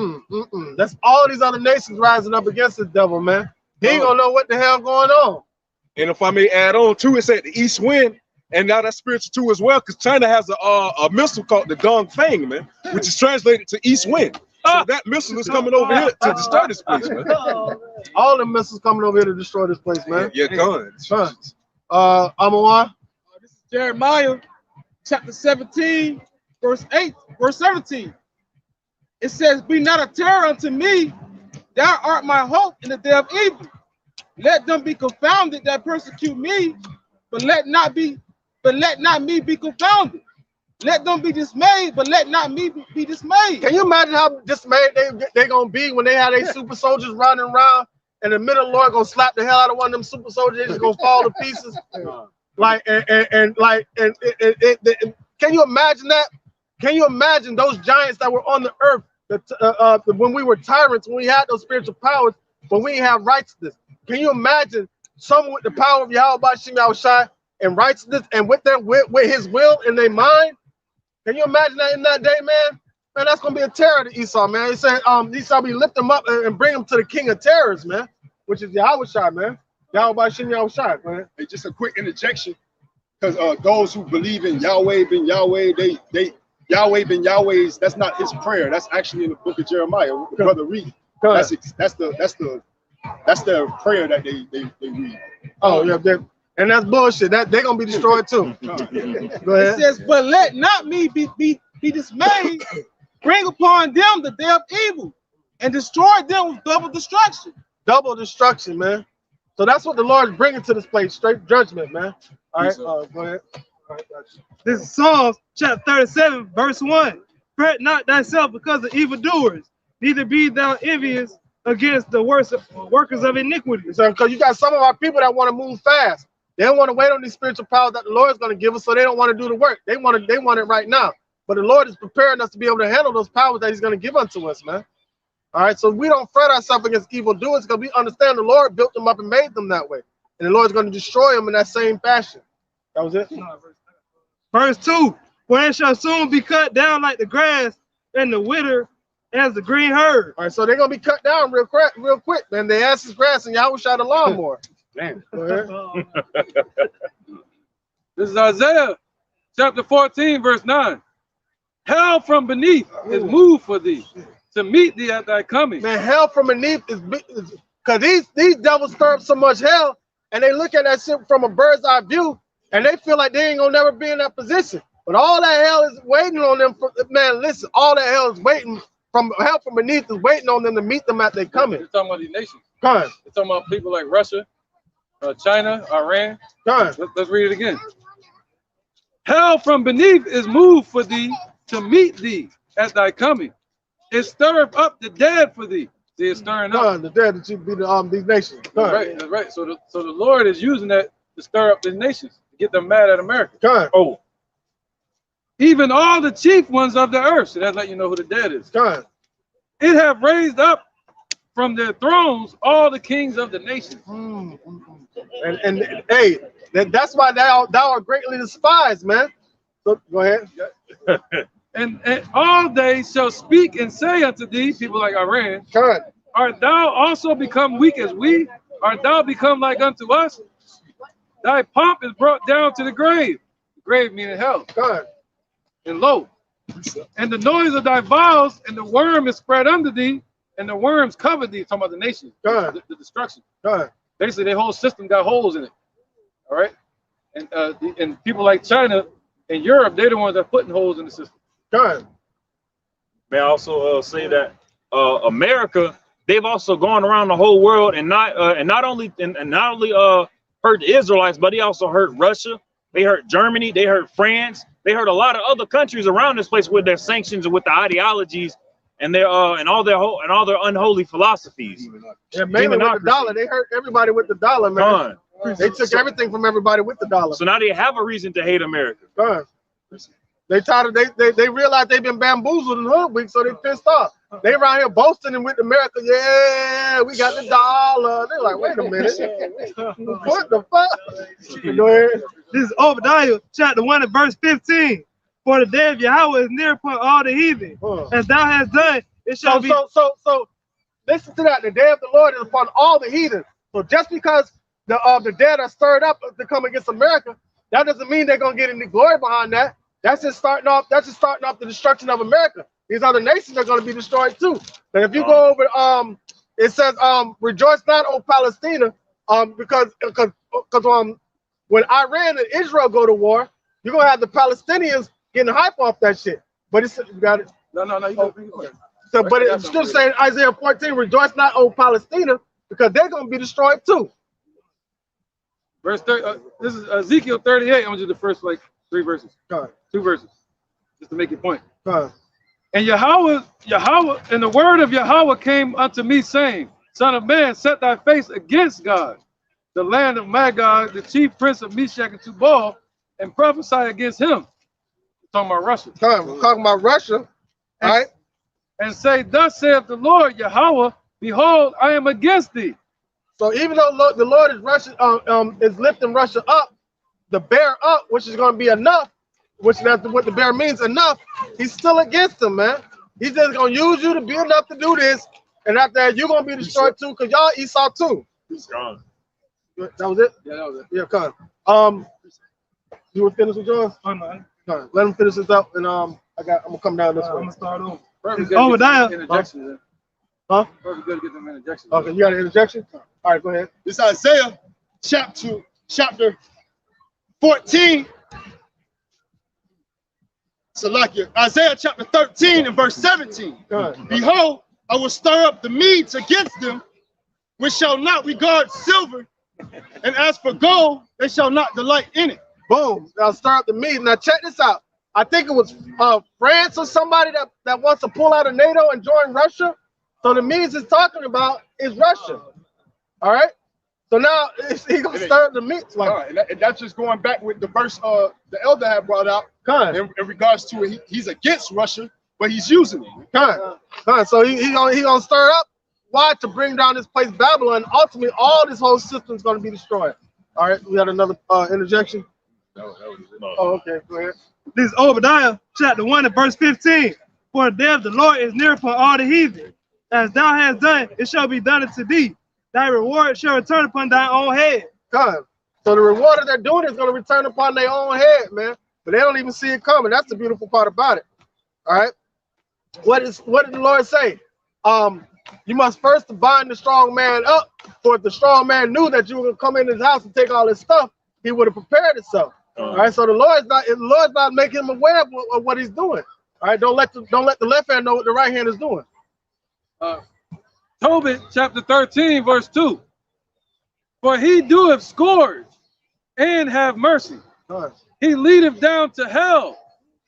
Speaker 7: That's all these other nations rising up against the devil, man. He ain't gonna know what the hell going on.
Speaker 4: And if I may add on too, it's at the east wind, and now that's spiritual too as well, because China has a missile called the Dong Fang, man, which is translated to east wind. So that missile is coming over here to destroy this place, man.
Speaker 7: All the missiles coming over here to destroy this place, man.
Speaker 4: Yeah, guns.
Speaker 7: Amawar.
Speaker 1: This is Jeremiah chapter 17, verse 17. It says, "Be not a terror unto me, thou art my hope in the day of evil. Let them be confounded that persecute me, but let not me be confounded. Let them be dismayed, but let not me be dismayed."
Speaker 7: Can you imagine how dismayed they gonna be when they have their super soldiers running around and the middle of the Lord gonna slap the hell out of one of them super soldiers? They just gonna fall to pieces. Can you imagine that? Can you imagine those giants that were on the earth when we were tyrants, when we had those spiritual powers, when we have righteousness? Can you imagine someone with the power of Yahweh Bashem Yahushua and righteousness and with his will in their mind? Can you imagine that in that day, man? Man, that's gonna be a terror to Esau, man. He said, Esau be lift him up and bring him to the king of terrors, man, which is Yahushua, man. Yahweh Bashem Yahushua, man.
Speaker 11: Hey, just a quick interjection, because those who believe in Yahweh ben Yahweh, they Yahweh ben Yahweh's, that's not his prayer. That's actually in the book of Jeremiah. Brother read. That's their prayer that they read.
Speaker 7: Oh yeah, and that's bullshit. That they're gonna be destroyed too. Go ahead.
Speaker 1: It says, "But let not me be dismayed. Bring upon them the day of evil, and destroy them with double destruction."
Speaker 7: Double destruction, man. So that's what the Lord is bringing to this place, straight judgment, man. All right, go ahead.
Speaker 9: This is Psalms chapter 37, verse 1. Fret not thyself because of evildoers, neither be thou envious against the workers of iniquity.
Speaker 7: So, because you got some of our people that want to move fast. They don't want to wait on these spiritual powers that the Lord is going to give us, so they don't want to do the work. They want it right now. But the Lord is preparing us to be able to handle those powers that he's going to give unto us, man. All right, so we don't fret ourselves against evildoers because we understand the Lord built them up and made them that way. And the Lord's going to destroy them in that same fashion. That was it?
Speaker 9: Verse 2, for it shall soon be cut down like the grass and the wither as the green herb.
Speaker 7: All right, so they're going to be cut down real quick, man. They ass is grass and Yahweh shot a lawnmower. Damn. Go ahead.
Speaker 3: This is Isaiah chapter 14, verse 9. Hell from beneath is moved for thee to meet thee at thy coming.
Speaker 7: Man, hell from beneath is because these devils stir up so much hell, and they look at that shit from a bird's eye view, and they feel like they ain't gonna never be in that position. But all that hell is waiting on them. Man, listen, all that hell is waiting from hell from beneath is waiting on them to meet them at their coming.
Speaker 3: You're talking about these nations.
Speaker 7: Come on.
Speaker 3: You're talking about people like Russia, China, Iran.
Speaker 7: Come on.
Speaker 3: Let's read it again. Hell from beneath is moved for thee to meet thee at thy coming. It stirreth up the dead for thee. See, it's stirring up
Speaker 7: the dead that you be these nations.
Speaker 3: That's right, that's right. So the Lord is using that to stir up the nations, to get them mad at America.
Speaker 7: Oh,
Speaker 3: even all the chief ones of the earth. So that's let you know who the dead is. It have raised up from their thrones all the kings of the nations.
Speaker 7: And hey, that's why thou art greatly despised, man. So, go ahead.
Speaker 3: And all they shall speak and say unto thee, people like Iran, art thou also become weak as we? Art thou become like unto us? Thy pomp is brought down to the grave. The grave meaning hell. And lo, and the noise of thy vows, and the worm is spread under thee, and the worms cover thee. Talking about the nation, the destruction. Basically, their whole system got holes in it. All right, and people like China and Europe, they're the ones that are putting holes in the system.
Speaker 5: May I also say that America, they've also gone around the whole world and not only hurt the Israelites, but they also hurt Russia. They hurt Germany. They hurt France. They hurt a lot of other countries around this place with their sanctions and with the ideologies and their and all their unholy philosophies.
Speaker 7: Yeah, mainly with the dollar. They hurt everybody with the dollar, man. They took everything from everybody with the dollar.
Speaker 5: So now they have a reason to hate America.
Speaker 7: They tired of they realize they've been bamboozled and hoodwinked, so they pissed off. They around here boasting and with America, yeah, we got the dollar. They're like, wait a minute, what the fuck? Go ahead.
Speaker 9: This is Obadiah chapter 1 and verse 15. For the day of Yahweh is near upon all the heathen. As thou hast done, it shall be.
Speaker 7: So listen to that. The day of the Lord is upon all the heathen. So just because the dead are stirred up to come against America, that doesn't mean they're gonna get any glory behind that. That's just starting off the destruction of America. These other nations are going to be destroyed too. And if you go over, it says, rejoice not, O Palestina, because when Iran and Israel go to war, you're gonna have the Palestinians getting hype off that shit. But it's you got it.
Speaker 3: No, you got it.
Speaker 7: So, but it's still saying Isaiah 14, rejoice not, O Palestina, because they're gonna be destroyed too.
Speaker 3: Verse 30. This is Ezekiel 38. I'm gonna do the first like 3 verses. 2 verses, just to make your point. And Yahweh, and the word of Yahweh came unto me, saying, Son of man, set thy face against God, the land of Magog, the chief prince of Meshach and Tubal, and prophesy against him. We're talking about Russia.
Speaker 7: We're talking about Russia, all right?
Speaker 3: And say, thus saith the Lord Yahweh, behold, I am against thee.
Speaker 7: So even though the Lord is lifting Russia up, the bear up, which is going to be enough, which that's what the bear means, enough, he's still against them, man. He's just going to use you to be enough to do this, and after that, you're going to be destroyed too, because y'all Esau too.
Speaker 5: He's gone.
Speaker 7: That was it?
Speaker 3: Yeah, that was it.
Speaker 7: Yeah, come on. You were finished with yours?
Speaker 9: Oh, no.
Speaker 7: Let him finish this up, and I'm gonna come down this way.
Speaker 9: I'm gonna start over.
Speaker 3: Obadiah.
Speaker 7: Huh?
Speaker 3: Perfect good to get them interjections.
Speaker 7: Okay, you got an interjection? All right, go ahead.
Speaker 11: This Isaiah chapter 14. So like Isaiah chapter 13 and verse 17. Behold, I will stir up the Medes against them, which shall not regard silver, and as for gold, they shall not delight in it.
Speaker 7: Boom. Now start the Medes. Now check this out. I think it was France or somebody that wants to pull out of NATO and join Russia. So the Medes is talking about is Russia. All right. So now he's gonna start the Medes. Like,
Speaker 11: and that's just going back with the verse the elder had brought out in regards to it. He's against Russia, but he's using it.
Speaker 7: So he gonna stir up. Why? To bring down this place Babylon. Ultimately, all this whole system is going to be destroyed. All right, we had another interjection. Oh, okay, go ahead.
Speaker 9: This is Obadiah chapter 1 and verse 15. For the day of the Lord is near upon all the heathen. As thou hast done, it shall be done unto thee. Thy reward shall return upon thy own head.
Speaker 7: God. So the reward that they're doing is going to return upon their own head, man. But they don't even see it coming. That's the beautiful part about it. All right. What did the Lord say? You must first bind the strong man up. For if the strong man knew that you were going to come in his house and take all his stuff, he would have prepared himself. All right. So the Lord's not making him aware of what he's doing. All right. Don't let the left hand know what the right hand is doing.
Speaker 3: Tobit chapter 13 verse 2. For he doeth scourge and have mercy. He leadeth down to hell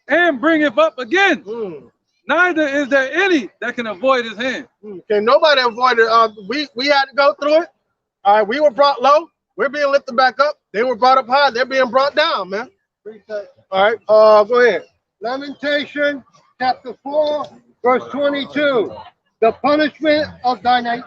Speaker 3: and bringeth up again. Neither is there any that can avoid his hand.
Speaker 7: Okay, nobody avoided it. We had to go through it. All right, we were brought low. We're being lifted back up. They were brought up high. They're being brought down, man. All right, go ahead.
Speaker 6: Lamentation chapter 4, verse 22. The punishment of thine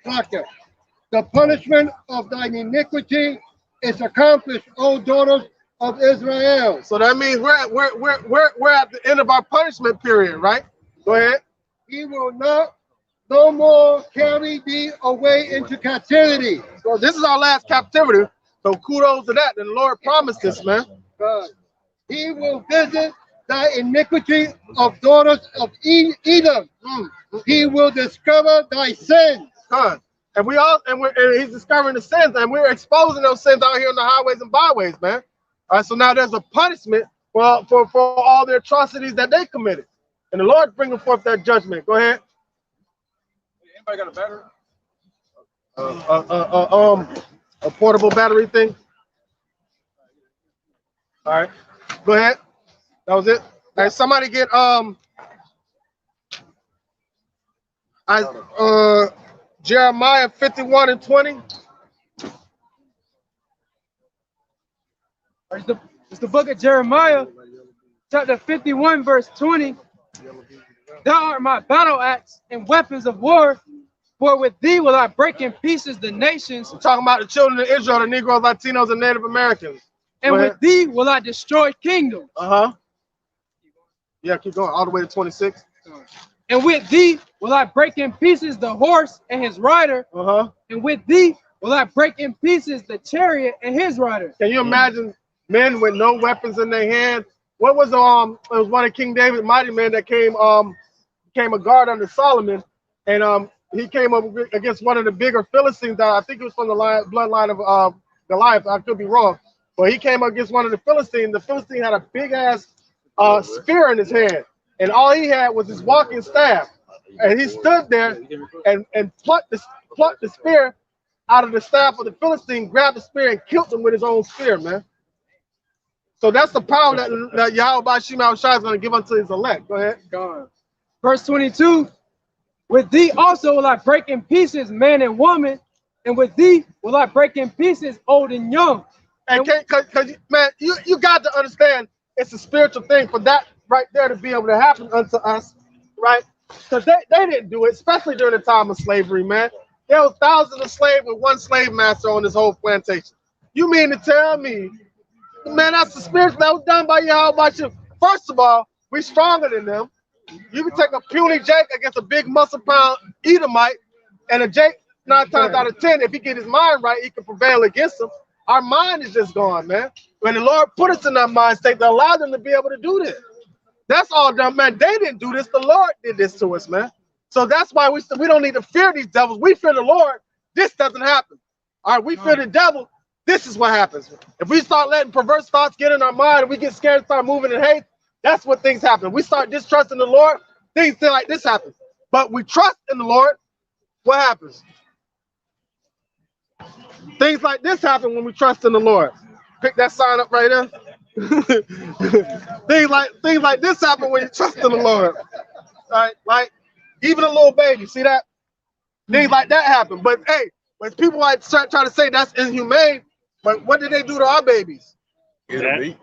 Speaker 6: the punishment of thine iniquity is accomplished, O daughters of Israel.
Speaker 7: So that means we're at the end of our punishment period, right? Go ahead.
Speaker 6: He will no more carry thee away into captivity.
Speaker 7: So this is our last captivity. So kudos to that. And the Lord promised this, man.
Speaker 6: God. He will visit thy iniquity of daughters of Edom. He will discover thy sins.
Speaker 7: God. And he's discovering the sins, and we're exposing those sins out here on the highways and byways, man. All right, so now there's a punishment for all the atrocities that they committed. And the Lord bringing forth that judgment. Go ahead.
Speaker 11: Anybody got a battery?
Speaker 7: A portable battery thing. All right, go ahead. That was it. All right, somebody get Jeremiah 51 and 20.
Speaker 1: It's the book of Jeremiah, chapter 51, verse 20. Thou art my battle axe and weapons of war, for with thee will I break in pieces the nations.
Speaker 7: I'm talking about the children of Israel, the Negroes, Latinos, and Native Americans.
Speaker 1: And with thee will I destroy kingdoms.
Speaker 7: Yeah, keep going all the way to 26.
Speaker 1: And with thee will I break in pieces the horse and his rider. And with thee will I break in pieces the chariot and his rider.
Speaker 7: Can you imagine men with no weapons in their hand? What was it was one of King David's mighty men that came a guard under Solomon, and he came up against one of the bigger Philistines that I think it was from the bloodline of Goliath. I could be wrong, but he came up against one of the Philistines. The Philistine had a big ass spear in his hand, and all he had was his walking staff, and he stood there and plucked the spear out of the staff of the Philistine, grabbed the spear and killed him with his own spear, man. So that's the power that Yahweh Shema Shai is going to give unto his elect. Go ahead.
Speaker 1: Verse 22. With thee also will I break in pieces man and woman, and with thee will I break in pieces old and young.
Speaker 7: And man, you got to understand it's a spiritual thing for that right there to be able to happen unto us, right? Because they didn't do it, especially during the time of slavery, man. There were thousands of slaves with one slave master on this whole plantation. You mean to tell me, man, that's the spirit that was done by Yahweh. First of all, we're stronger than them. You can take a puny Jake against a big muscle pound Edomite, and a Jake 9 times out of 10, if he get his mind right, he can prevail against him. Our mind is just gone, man. When the Lord put us in that mind state to allow them to be able to do this. That's all done, man. They didn't do this. The Lord did this to us, man. So that's why we don't need to fear these devils. We fear the Lord. This doesn't happen. All right, we fear the devil. This is what happens. If we start letting perverse thoughts get in our mind and we get scared and start moving in hate, that's what things happen. We start distrusting the Lord, things like this happen. But we trust in the Lord, what happens? Things like this happen when we trust in the Lord. Pick that sign up right there. things like this happen when you trust in the Lord. Right? Like even a little baby, see that? Things like that happen. But hey, when people like try to say that's inhumane, but what did they do to our babies?
Speaker 5: Yeah.
Speaker 7: You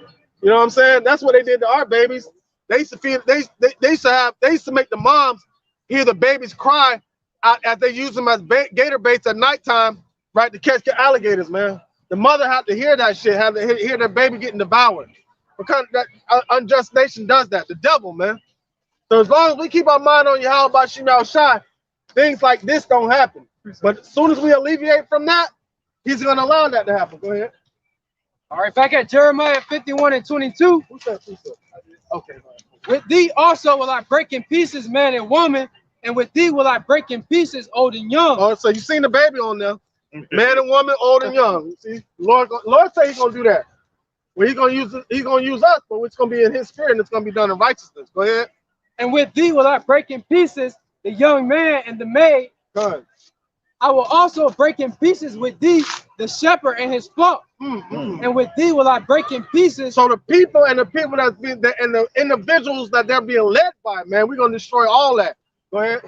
Speaker 7: know what I'm saying? That's what they did to our babies. They used to feed, they used to make the moms hear the babies cry as they use them as gator baits at nighttime, right, to catch the alligators, man. The mother had to hear that shit, have to hear their baby getting devoured. Because that unjust nation does that, the devil, man. So as long as we keep our mind on Yahweh Shema Shai, things like this don't happen. But as soon as we alleviate from that, he's going to allow that to happen. Go ahead.
Speaker 1: All right, back at Jeremiah 51 and 22.
Speaker 7: Who's that? Okay.
Speaker 1: With thee also will I break in pieces man and woman, and with thee will I break in pieces old and young.
Speaker 7: Oh, so you seen the baby on there. Man and woman, old and young. See, Lord say he's gonna do that. Well, he's gonna use us, but it's gonna be in his spirit and it's gonna be done in righteousness. Go ahead.
Speaker 1: And with thee will I break in pieces the young man and the maid.
Speaker 7: Good.
Speaker 1: I will also break in pieces with thee the shepherd and his flock. And with thee will I break in pieces.
Speaker 7: So the people and the individuals that they're being led by, man, we're gonna destroy all that. Go ahead.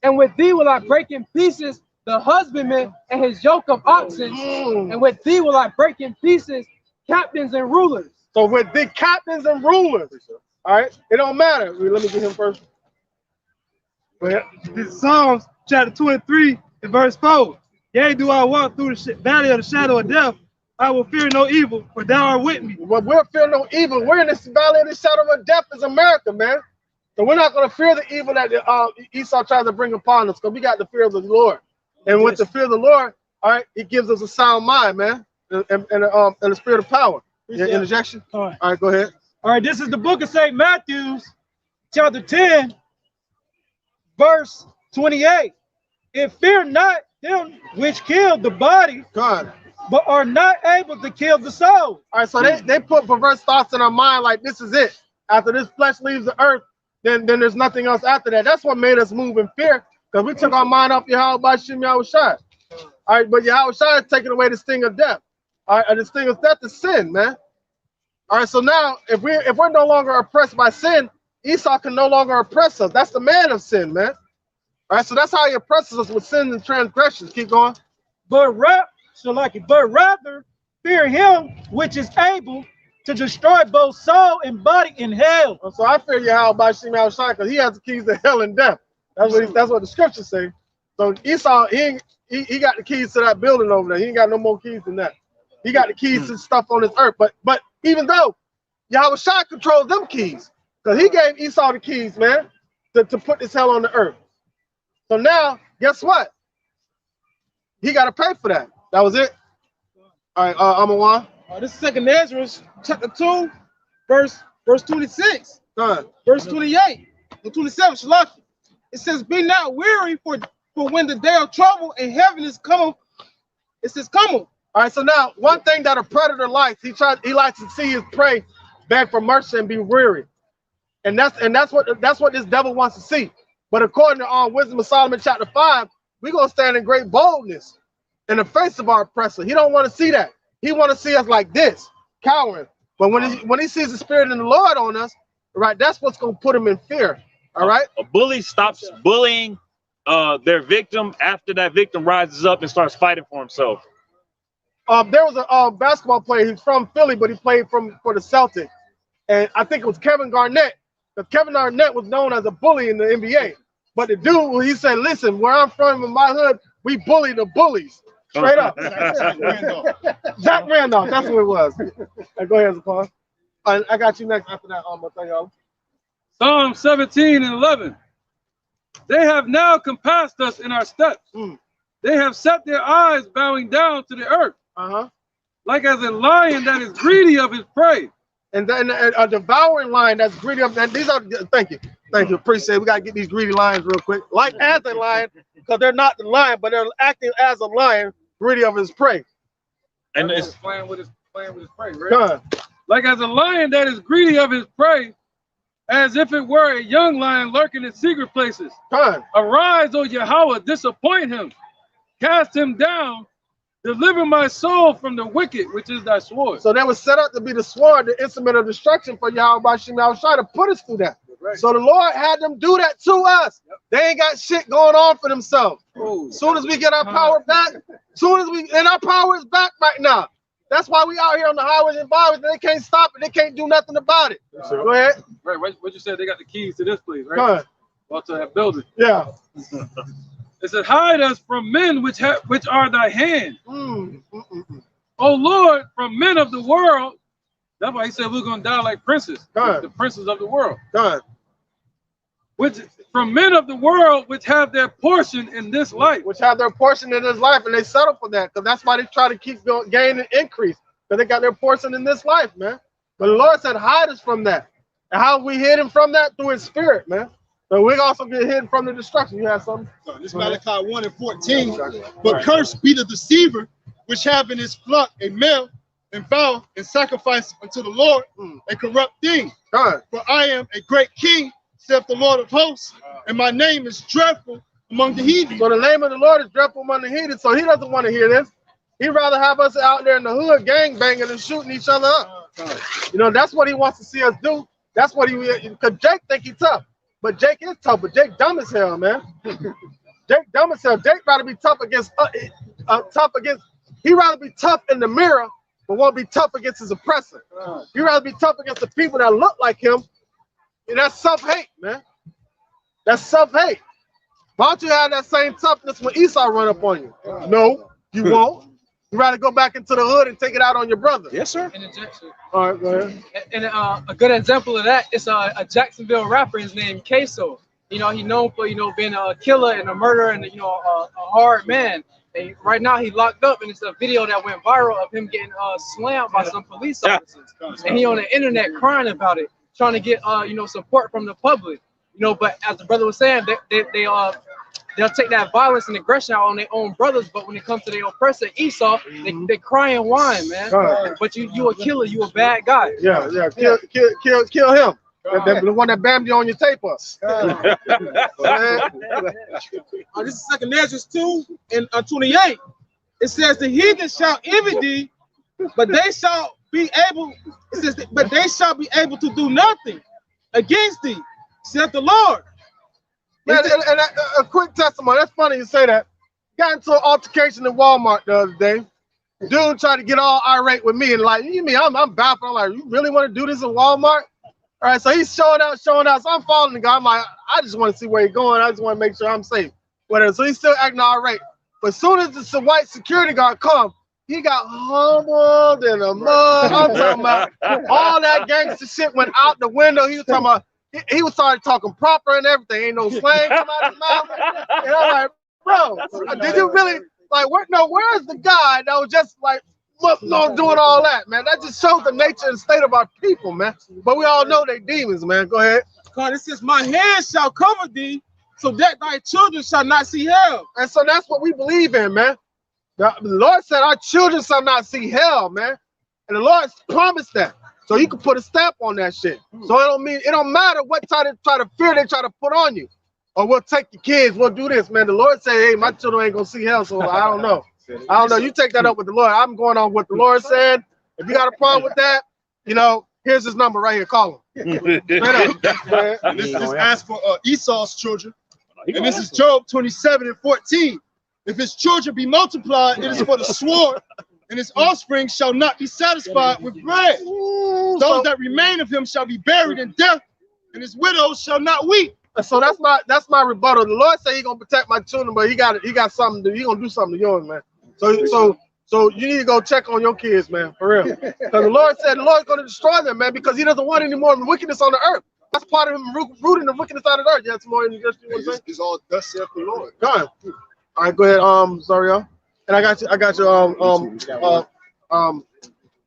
Speaker 1: And with thee will I break in pieces the husbandman and his yoke of oxen. And with thee will I break in pieces captains and rulers.
Speaker 7: So with the captains and rulers, all right, it don't matter. Let me get him first. Go ahead.
Speaker 9: This is Psalms chapter 23 and verse 4. Yea, do I walk through the valley of the shadow of death, I will fear no evil, for thou art with me.
Speaker 7: Well, we'll fear no evil. We're in this valley of the shadow of death is America, man. So we're not going to fear the evil that Esau tries to bring upon us, because we got the fear of the Lord. And with the fear of the Lord, all right, he gives us a sound mind, man, and a spirit of power. Interjection? All right, go ahead.
Speaker 9: All right, this is the book of St. Matthew, chapter 10, verse 28. And fear not them which kill the body,
Speaker 7: God,
Speaker 9: but are not able to kill the soul.
Speaker 7: All right, so they put perverse thoughts in our mind like this is it. After this flesh leaves the earth, then there's nothing else after that. That's what made us move in fear, because we took our mind off Yahweh Shema Shai. All right, but Yahweh Shai is taking away the sting of death. All right, and the sting of death is sin, man. All right, so now if we're no longer oppressed by sin, Esau can no longer oppress us. That's the man of sin, man. All right, so that's how he oppresses us with sins and transgressions. Keep going.
Speaker 9: But rather fear him which is able to destroy both soul and body in hell.
Speaker 7: So I fear Yahweh Shema Shai, because he has the keys to hell and death. That's what the scriptures say. So Esau, he got the keys to that building over there. He ain't got no more keys than that. He got the keys to stuff on this earth. But even though Yahweh Shai controls them keys, because he gave Esau the keys, man, to put this hell on the earth. So now, guess what? He got to pay for that. That was it. All right, Amawan.
Speaker 1: This is 2nd Ezra, chapter 2, verse 26. Verse 28 and 27. Shalaki. It says, "Be not weary, for when the day of trouble and heaven is come." It says, "Come on."
Speaker 7: All right, so now one thing that a predator likes, he likes to see his prey beg for mercy and be weary, and that's what this devil wants to see. But according to Wisdom of Solomon chapter 5, we're gonna stand in great boldness in the face of our oppressor. He don't want to see that. He want to see us like this, cowering. But when he sees the spirit of the Lord on us, right, that's what's gonna put him in fear. All right.
Speaker 5: A bully stops bullying their victim after that victim rises up and starts fighting for himself.
Speaker 7: There was a basketball player. He's from Philly, but he played for the Celtics, and I think it was Kevin Garnett. Because Kevin Garnett was known as a bully in the NBA. But the dude, he said, "Listen, where I'm from in my hood, we bully the bullies." Straight up. Jack Randolph, that's what it was. Right, go ahead, Zapon. I got you next after that. I'll tell y'all.
Speaker 3: Psalm 17 and 11. They have now compassed us in our steps. They have set their eyes bowing down to the earth. Like as a lion that is greedy of his prey.
Speaker 7: And then a devouring lion that's greedy of that. These are, thank you, appreciate it. We gotta get these greedy lions real quick. Like as a lion, because they're not the lion, but they're acting as a lion, greedy of his prey.
Speaker 3: And it's playing with his prey, right? Like as a lion that is greedy of his prey, as if it were a young lion lurking in secret places. Arise, O Yahweh, disappoint him, cast him down, Deliver my soul from the wicked, which is thy sword.
Speaker 7: So they were set up to be the sword, the instrument of destruction for Yahweh Bashim Yahushua to put us through that. Right. So the Lord had them do that to us. Yep. They ain't got shit going on for themselves. Soon as we get our power back, and our power is back right now. That's why we out here on the highways and byways, and they can't stop it. They can't do nothing about it. Go ahead.
Speaker 3: Right, what you said, they got the keys to this place, right?
Speaker 7: Go ahead.
Speaker 3: Well, to that building.
Speaker 7: Yeah.
Speaker 3: It said, hide us from men which are thy hand. O Lord, from men of the world. That's why he said we're going to die like princes. The princes of the world. Which from men of the world which have their portion in this life.
Speaker 7: Which have their portion in this life, and they settle for that. Because that's why they try to keep gaining increase. Because they got their portion in this life, man. But the Lord said, hide us from that. And how we hid him from that? Through his spirit, man. So we also get hidden from the destruction. You have something?
Speaker 11: This is Malachi 1:14. But cursed be the deceiver, which have in his flock a male and foul and sacrifice unto the Lord a corrupt thing. For I am a great king, saith the Lord of hosts, and my name is dreadful among the heathen.
Speaker 7: So the name of the Lord is dreadful among the heathen. So he doesn't want to hear this. He'd rather have us out there in the hood gang banging and shooting each other up. You know, that's what he wants to see us do. That's what because Jake think he's tough. But Jake is tough, but Jake dumb as hell, man. Jake dumb as hell. Jake rather be tough against, he'd rather be tough in the mirror, but won't be tough against his oppressor. He'd rather be tough against the people that look like him. And that's self-hate, man. That's self-hate. Why don't you have that same toughness when Esau run up on you? No, you won't. You rather go back into the hood and take it out on your brother.
Speaker 1: Yes, sir.
Speaker 7: All right, go ahead.
Speaker 1: And a good example of that is a Jacksonville rapper. His name Queso. You know, he's known for being a killer and a murderer and a hard man. And right now he's locked up, and it's a video that went viral of him getting slammed by some police officers. And he on the internet crying about it, trying to get support from the public. But as the brother was saying, they'll take that violence and aggression out on their own brothers, but when it comes to their oppressor Esau, they cry and whine, man. But you a killer, you a bad guy.
Speaker 7: Yeah, kill him. The one that bammed you on your tape up.
Speaker 12: This is 2 Ezra 2 and 28. It says the heathen shall envy thee, but they shall be able. It says, but they shall be able to do nothing against thee, saith the Lord.
Speaker 7: Man, and a quick testimony. That's funny you say that. Got into an altercation in Walmart the other day. Dude tried to get all irate with me and like, you mean I'm baffled. I'm like, you really want to do this in Walmart? All right, so he's showing out. So I'm following the guy. I'm like, I just want to see where he's going. I just want to make sure I'm safe. Whatever. So he's still acting irate. But as soon as the white security guard come, he got humbled in the mud. I'm talking about all that gangster shit went out the window. He was talking about. He was started talking proper and everything. Ain't no slang come out his mouth. And I'm like, bro, did you really like? Where's the guy that was just like doing all that, man? That just shows the nature and state of our people, man. But we all know they demons, man. Go ahead.
Speaker 12: God, it says, my hand shall cover thee, so that thy children shall not see hell.
Speaker 7: And so that's what we believe in, man. The Lord said our children shall not see hell, man. And the Lord promised that. So you can put a stamp on that shit. So it don't matter what try to fear they try to put on you. Or we'll take your kids, we'll do this, man. The Lord said, hey, my children ain't gonna see hell, so I don't know. I don't know. You take that up with the Lord. I'm going on what the Lord said. If you got a problem with that, here's his number right here. Call him.
Speaker 11: This is asked for Esau's children. And this is Job 27:14. If his children be multiplied, it is for the sword, and his offspring shall not be satisfied with bread. Those that remain of him shall be buried in death, and his widows shall not weep.
Speaker 7: So that's my rebuttal. The Lord said He's gonna protect my children, but He got something. He gonna do something to yours, man. So you need to go check on your kids, man, for real. Because the Lord said the Lord's gonna destroy them, man, because He doesn't want any more wickedness on the earth. That's part of Him rooting the wickedness out of the earth. You have some more you want to say?
Speaker 11: It's all thus saith the Lord.
Speaker 7: Go ahead. All right, go ahead. Sorry, y'all. And I got you.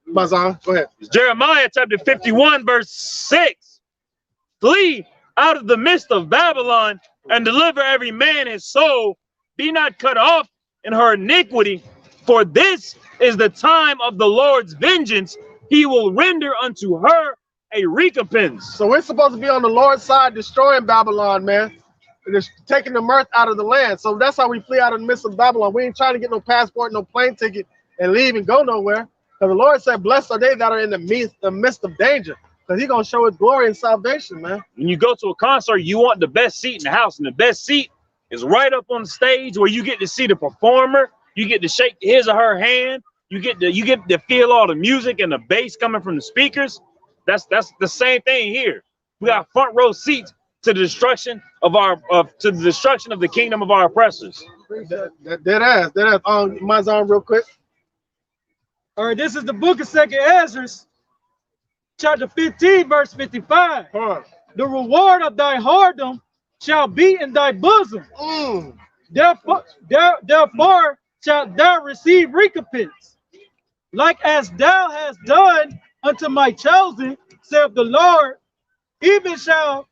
Speaker 7: Mazan, go ahead.
Speaker 5: Jeremiah chapter 51, verse 6. Flee out of the midst of Babylon and deliver every man his soul. Be not cut off in her iniquity, for this is the time of the Lord's vengeance. He will render unto her a recompense.
Speaker 7: So we're supposed to be on the Lord's side destroying Babylon, man. just taking the mirth out of the land. So that's how we flee out of the midst of Babylon. We ain't trying to get no passport, no plane ticket, and leave and go nowhere. Because the Lord said, blessed are they that are in the midst of danger. Because he's going to show his glory and salvation, man.
Speaker 5: When you go to a concert, you want the best seat in the house. And the best seat is right up on the stage where you get to see the performer. You get to shake his or her hand. You get to feel all the music and the bass coming from the speakers. That's the same thing here. We got front row seats to the destruction of the kingdom of our oppressors.
Speaker 7: Dead ass. Mine's on real quick.
Speaker 9: All right, this is the book of 2nd Ezra, chapter 15, verse 55. The reward of thy whoredom shall be in thy bosom. Therefore shalt thou receive recompense, like as thou hast done unto my chosen, saith the Lord, even so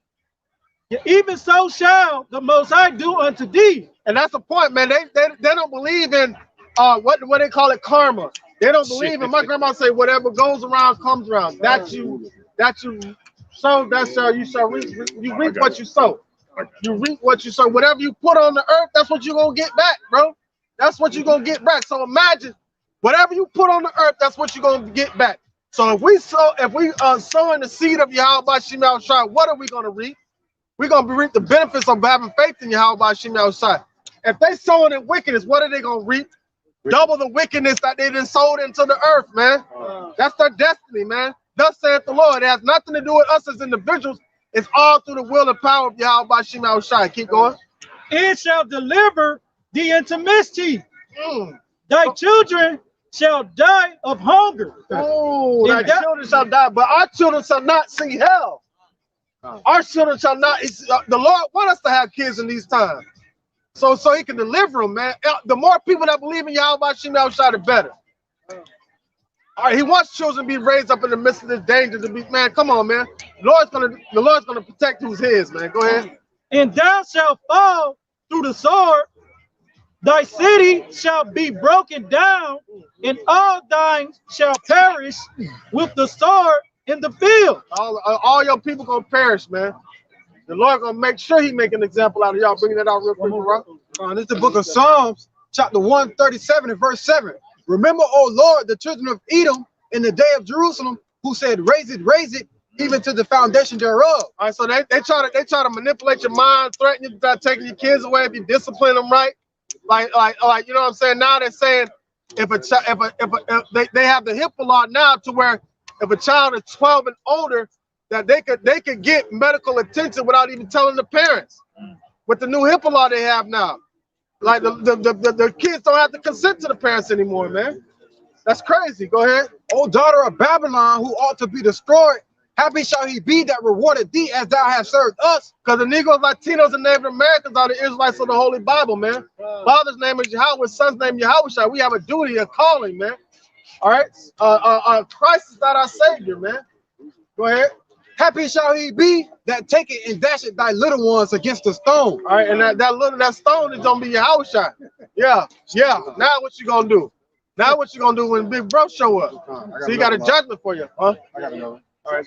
Speaker 9: shall the Most High do unto thee.
Speaker 7: And that's the point, man. They don't believe in what they call it, karma. They don't believe in. My grandma say, whatever goes around comes around. That you sow, you shall reap. You reap what you sow. You reap what you sow. Whatever you put on the earth, that's what you're gonna get back, bro. That's what you're gonna get back. So imagine, whatever you put on the earth, that's what you're gonna get back. So if we sowing the seed of Yahweh Shema Shai, what are we gonna reap? We're gonna reap the benefits of having faith in Yahweh Shema Shai. If they sowing in wickedness, what are they gonna reap? Double the wickedness that they done sold into the earth, man. That's their destiny, man. Thus saith the Lord. It has nothing to do with us as individuals. It's all through the will and power of Yahweh Shema Shai. Keep going.
Speaker 9: It shall deliver thee into mischief. Thy children shall die of hunger.
Speaker 7: Oh, thy children shall die, but our children shall not see hell. Our children shall not. The Lord wants us to have kids in these times. So he can deliver them, man. The more people that believe in Yahweh Shema Shai, the better. All right, he wants children to be raised up in the midst of this danger. To be, man, come on, man. The Lord's gonna protect who's his, man. Go ahead.
Speaker 9: And thou shalt fall through the sword. Thy city shall be broken down, and all thine shall perish with the sword in the field.
Speaker 7: All your people gonna perish, man. The Lord gonna make sure he make an example out of y'all. Bringing that out real quick, bro.
Speaker 2: This is the book of Psalms, chapter 137 and verse 7. Remember, O Lord, the children of Edom in the day of Jerusalem, who said, raise it, even to the foundation thereof. All
Speaker 7: right, so they try to manipulate your mind, threaten you, start taking your kids away if you discipline them right. Like you know what I'm saying? Now they're saying if they have the HIPAA law now to where if a child is 12 and older, that they could get medical attention without even telling the parents. With the new HIPAA law they have now. Like the kids don't have to consent to the parents anymore, man. That's crazy. Go ahead.
Speaker 2: O daughter of Babylon, who ought to be destroyed, happy shall he be that rewarded thee as thou hast served us.
Speaker 7: Because the Negroes, Latinos, and Native Americans are the Israelites of the Holy Bible, man. Father's name is Yahweh, son's name Yahweh. We have a duty, a calling, man. All right. Christ is not our Savior, man. Go ahead.
Speaker 2: Happy shall he be that taketh and dasheth thy little ones against the stone.
Speaker 7: All right, and that stone is gonna be Yahweh. Yeah. Now what you gonna do? Now what you gonna do when Big Bro show up? So you got a judgment for you, huh? I gotta know. All right,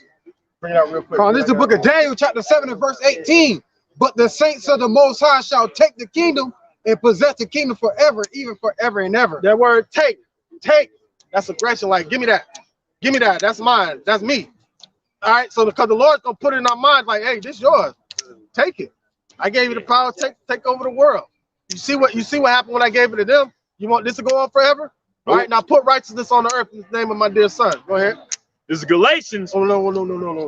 Speaker 7: bring it out real quick.
Speaker 2: This is the book of Daniel, chapter 7 and verse 18. But the saints of the Most High shall take the kingdom and possess the kingdom forever, even forever and ever.
Speaker 7: That word take. That's aggression. Like, give me that. That's mine. That's me. All right, so because the Lord's gonna put it in our minds, like, hey, this is yours. Take it. I gave you the power to take over the world. You see what happened when I gave it to them? You want this to go on forever? All right, now put righteousness on the earth in the name of my dear son. Go ahead.
Speaker 5: This is Galatians.
Speaker 7: Oh no.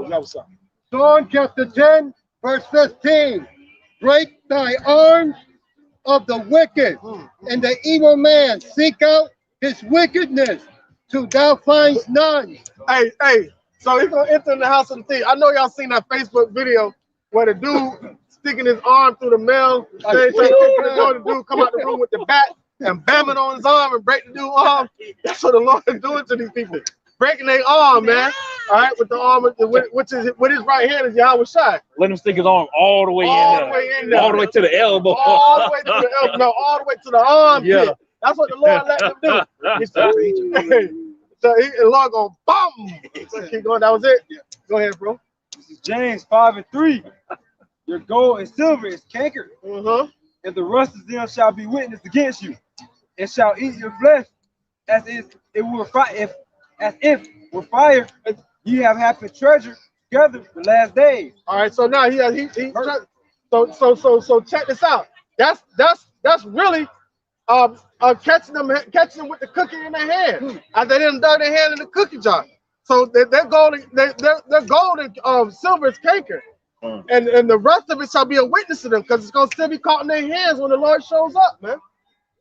Speaker 7: That was something.
Speaker 6: Psalm chapter 10, verse 15. Break thy arms of the wicked and the evil man. Seek out his wickedness till thou findest none.
Speaker 7: Hey. So he's gonna enter in the house of the thief. I know y'all seen that Facebook video where the dude sticking his arm through the mail. The dude come out the room with the bat and bam it on his arm and break the dude's arm. That's what the Lord is doing to these people. Breaking their arm, man. All right, with the arm, which is with his right hand is Yahweh Shai.
Speaker 5: Let him stick his arm all the way in there. All the way to the elbow.
Speaker 7: All the way to the elbow. No, all the way to the arm. Yeah. That's what the Lord let him do. So the Lord going boom. So keep going. That was it. Go ahead, bro.
Speaker 12: This is James 5 and 3.
Speaker 13: Your gold and silver is cankered, and the rust of them shall be witnessed against you, and shall eat your flesh as if it were fire, as if with fire ye have had the treasure together the last days.
Speaker 7: All right, so now so check this out. That's really catching them with the cookie in their hand. They didn't dug their hand in the cookie jar. So their gold and silver is cankered. And the rest of it shall be a witness to them, because it's gonna still be caught in their hands when the Lord shows up, man.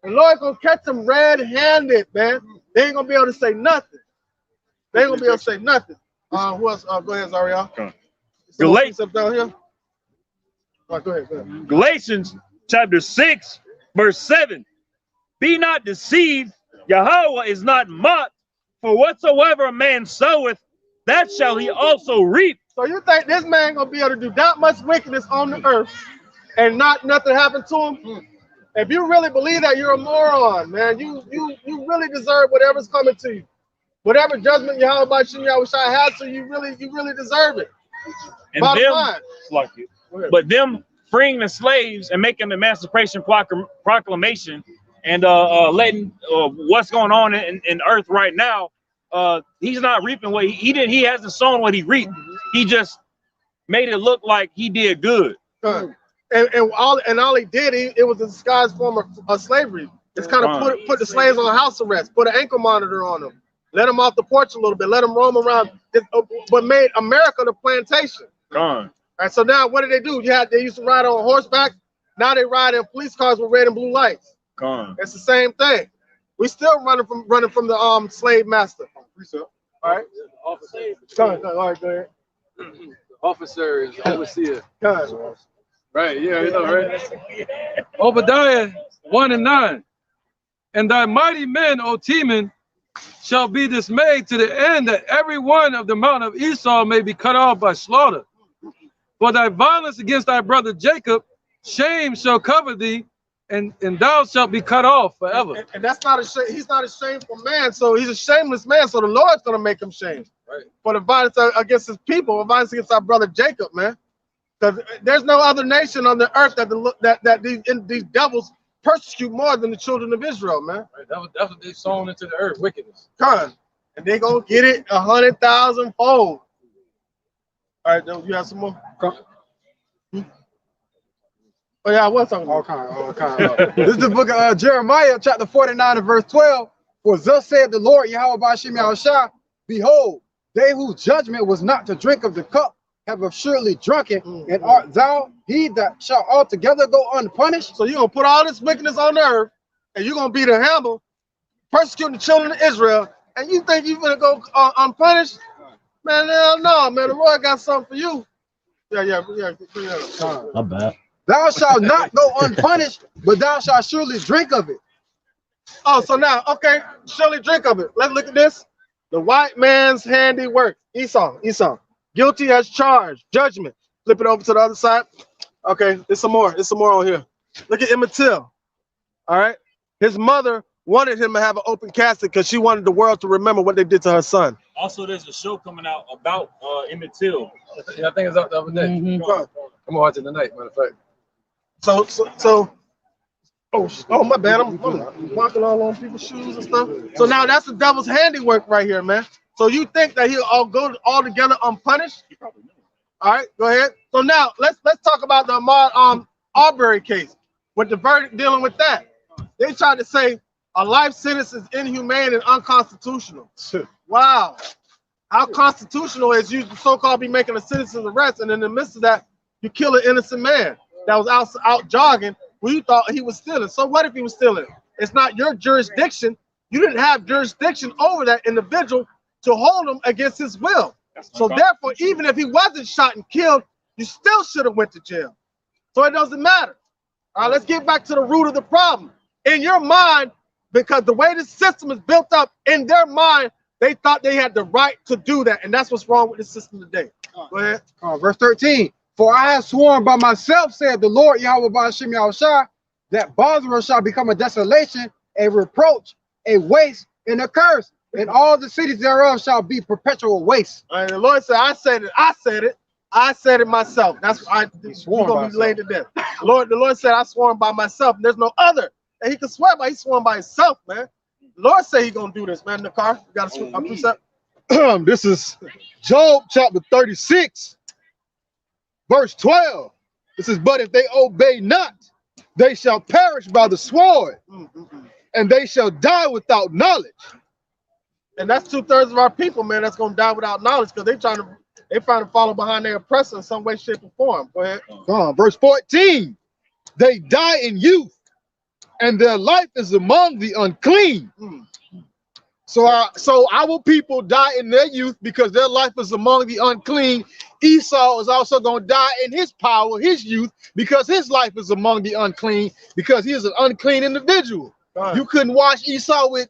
Speaker 7: The Lord gonna catch them red-handed, man. They ain't gonna be able to say nothing. They ain't gonna be able to say nothing. Who else? Go ahead, Zariel.
Speaker 5: Galatians
Speaker 7: down here. Go ahead.
Speaker 5: Galatians chapter 6, verse 7. Be not deceived, Yahweh is not mocked, for whatsoever a man soweth, that shall he also reap.
Speaker 7: So you think this man gonna be able to do that much wickedness on the earth and nothing happen to him? If you really believe that, you're a moron, man. You really deserve whatever's coming to you. Whatever judgment Yahweh has to you, really deserve it.
Speaker 5: And but them freeing the slaves and making the Emancipation Proclamation and letting what's going on in earth right now, he's not reaping what he didn't. He hasn't sown what he reaped. He just made it look like he did good.
Speaker 7: And all he did, it was a disguised form of slavery. It's kind of put the slaves on house arrest, put an ankle monitor on them, let them off the porch a little bit, let them roam around, but made America the plantation. All right, so now what do? They used to ride on horseback. Now they ride in police cars with red and blue lights. It's the same thing. We still running from the slave master. All right.
Speaker 3: All right, go ahead. Officer is overseer. Right, yeah, you know, right? Obadiah 1:9. And thy mighty men, O Teman, shall be dismayed to the end that every one of the mountain of Esau may be cut off by slaughter. For thy violence against thy brother Jacob, shame shall cover thee, and thou shalt be cut off forever.
Speaker 7: And that's not a shame. He's not a shameful man, so he's a shameless man. So the Lord's gonna make him shame. Right. For the violence against his people, the violence against our brother Jacob, man. Because there's no other nation on the earth that these devils persecute more than the children of Israel, man.
Speaker 3: Right. That's what they sown into the earth, wickedness.
Speaker 7: And they gonna get it 100,000 fold. All right, you have some more? Oh yeah, I was talking about
Speaker 2: all kind. This is the book of Jeremiah, chapter 49 and verse 12. For thus saith the Lord Yahweh Ba'ashem Yahushua, behold, they whose judgment was not to drink of the cup have assuredly drunken, and art thou he that shall altogether go unpunished?
Speaker 7: So you're gonna put all this wickedness on the earth, and you're gonna be the handle, persecuting the children of Israel, and you think you're gonna go unpunished? Man, hell no, man. The Lord got something for you. Yeah.
Speaker 5: Not bad.
Speaker 2: Thou shalt not go unpunished, but thou shalt surely drink of it.
Speaker 7: Oh, so now, okay, surely drink of it. Let's look at this. The white man's handiwork. Esau. Guilty as charged. Judgment. Flip it over to the other side. Okay, there's some more. There's some more on here. Look at Emmett Till. All right. His mother wanted him to have an open casket because she wanted the world to remember what they did to her son.
Speaker 5: Also, there's a show coming out about Emmett Till.
Speaker 3: Yeah, I think it's up the other day. I'm gonna watch it tonight, matter of fact.
Speaker 7: Oh, my bad. I'm walking all on people's shoes and stuff. So now that's the devil's handiwork right here, man. So you think that he'll all go all together unpunished? All right, go ahead. So now let's talk about the Ahmaud Arbery case with the verdict dealing with that. They tried to say a life sentence is inhumane and unconstitutional. Wow. How constitutional is you so-called be making a citizen's arrest, and in the midst of that, you kill an innocent man that was out jogging when you thought he was stealing. So what if he was stealing? It's not your jurisdiction. You didn't have jurisdiction over that individual to hold him against his will. So therefore, even if he wasn't shot and killed, you still should have went to jail. So it doesn't matter. All right, let's get back to the root of the problem. In your mind, because the way the system is built up, in their mind, they thought they had the right to do that. And that's what's wrong with the system today. Go ahead.
Speaker 2: Verse 13. For I have sworn by myself, said the Lord Yahweh Ba'ashem Yahushua, that Basra shall become a desolation, a reproach, a waste, and a curse, and all the cities thereof shall be perpetual waste.
Speaker 7: And the Lord said, I said it. I said it myself. That's why you're gonna be laid to death. The Lord said, I sworn by myself. And there's no other that he can swear by. He's sworn by himself, man. The Lord said he's gonna do this, man. The car, you got a precept.
Speaker 11: This is Job chapter 36, verse 12. It says, but if they obey not, they shall perish by the sword, and they shall die without knowledge.
Speaker 7: And that's 2/3 of our people, man, that's gonna die without knowledge because they're trying to follow behind their oppressor in some way, shape, or form. Go ahead.
Speaker 11: Verse 14. They die in youth, and their life is among the unclean. So our people die in their youth because their life is among the unclean. Esau is also going to die in his power, his youth, because his life is among the unclean, because he is an unclean individual. You couldn't wash Esau with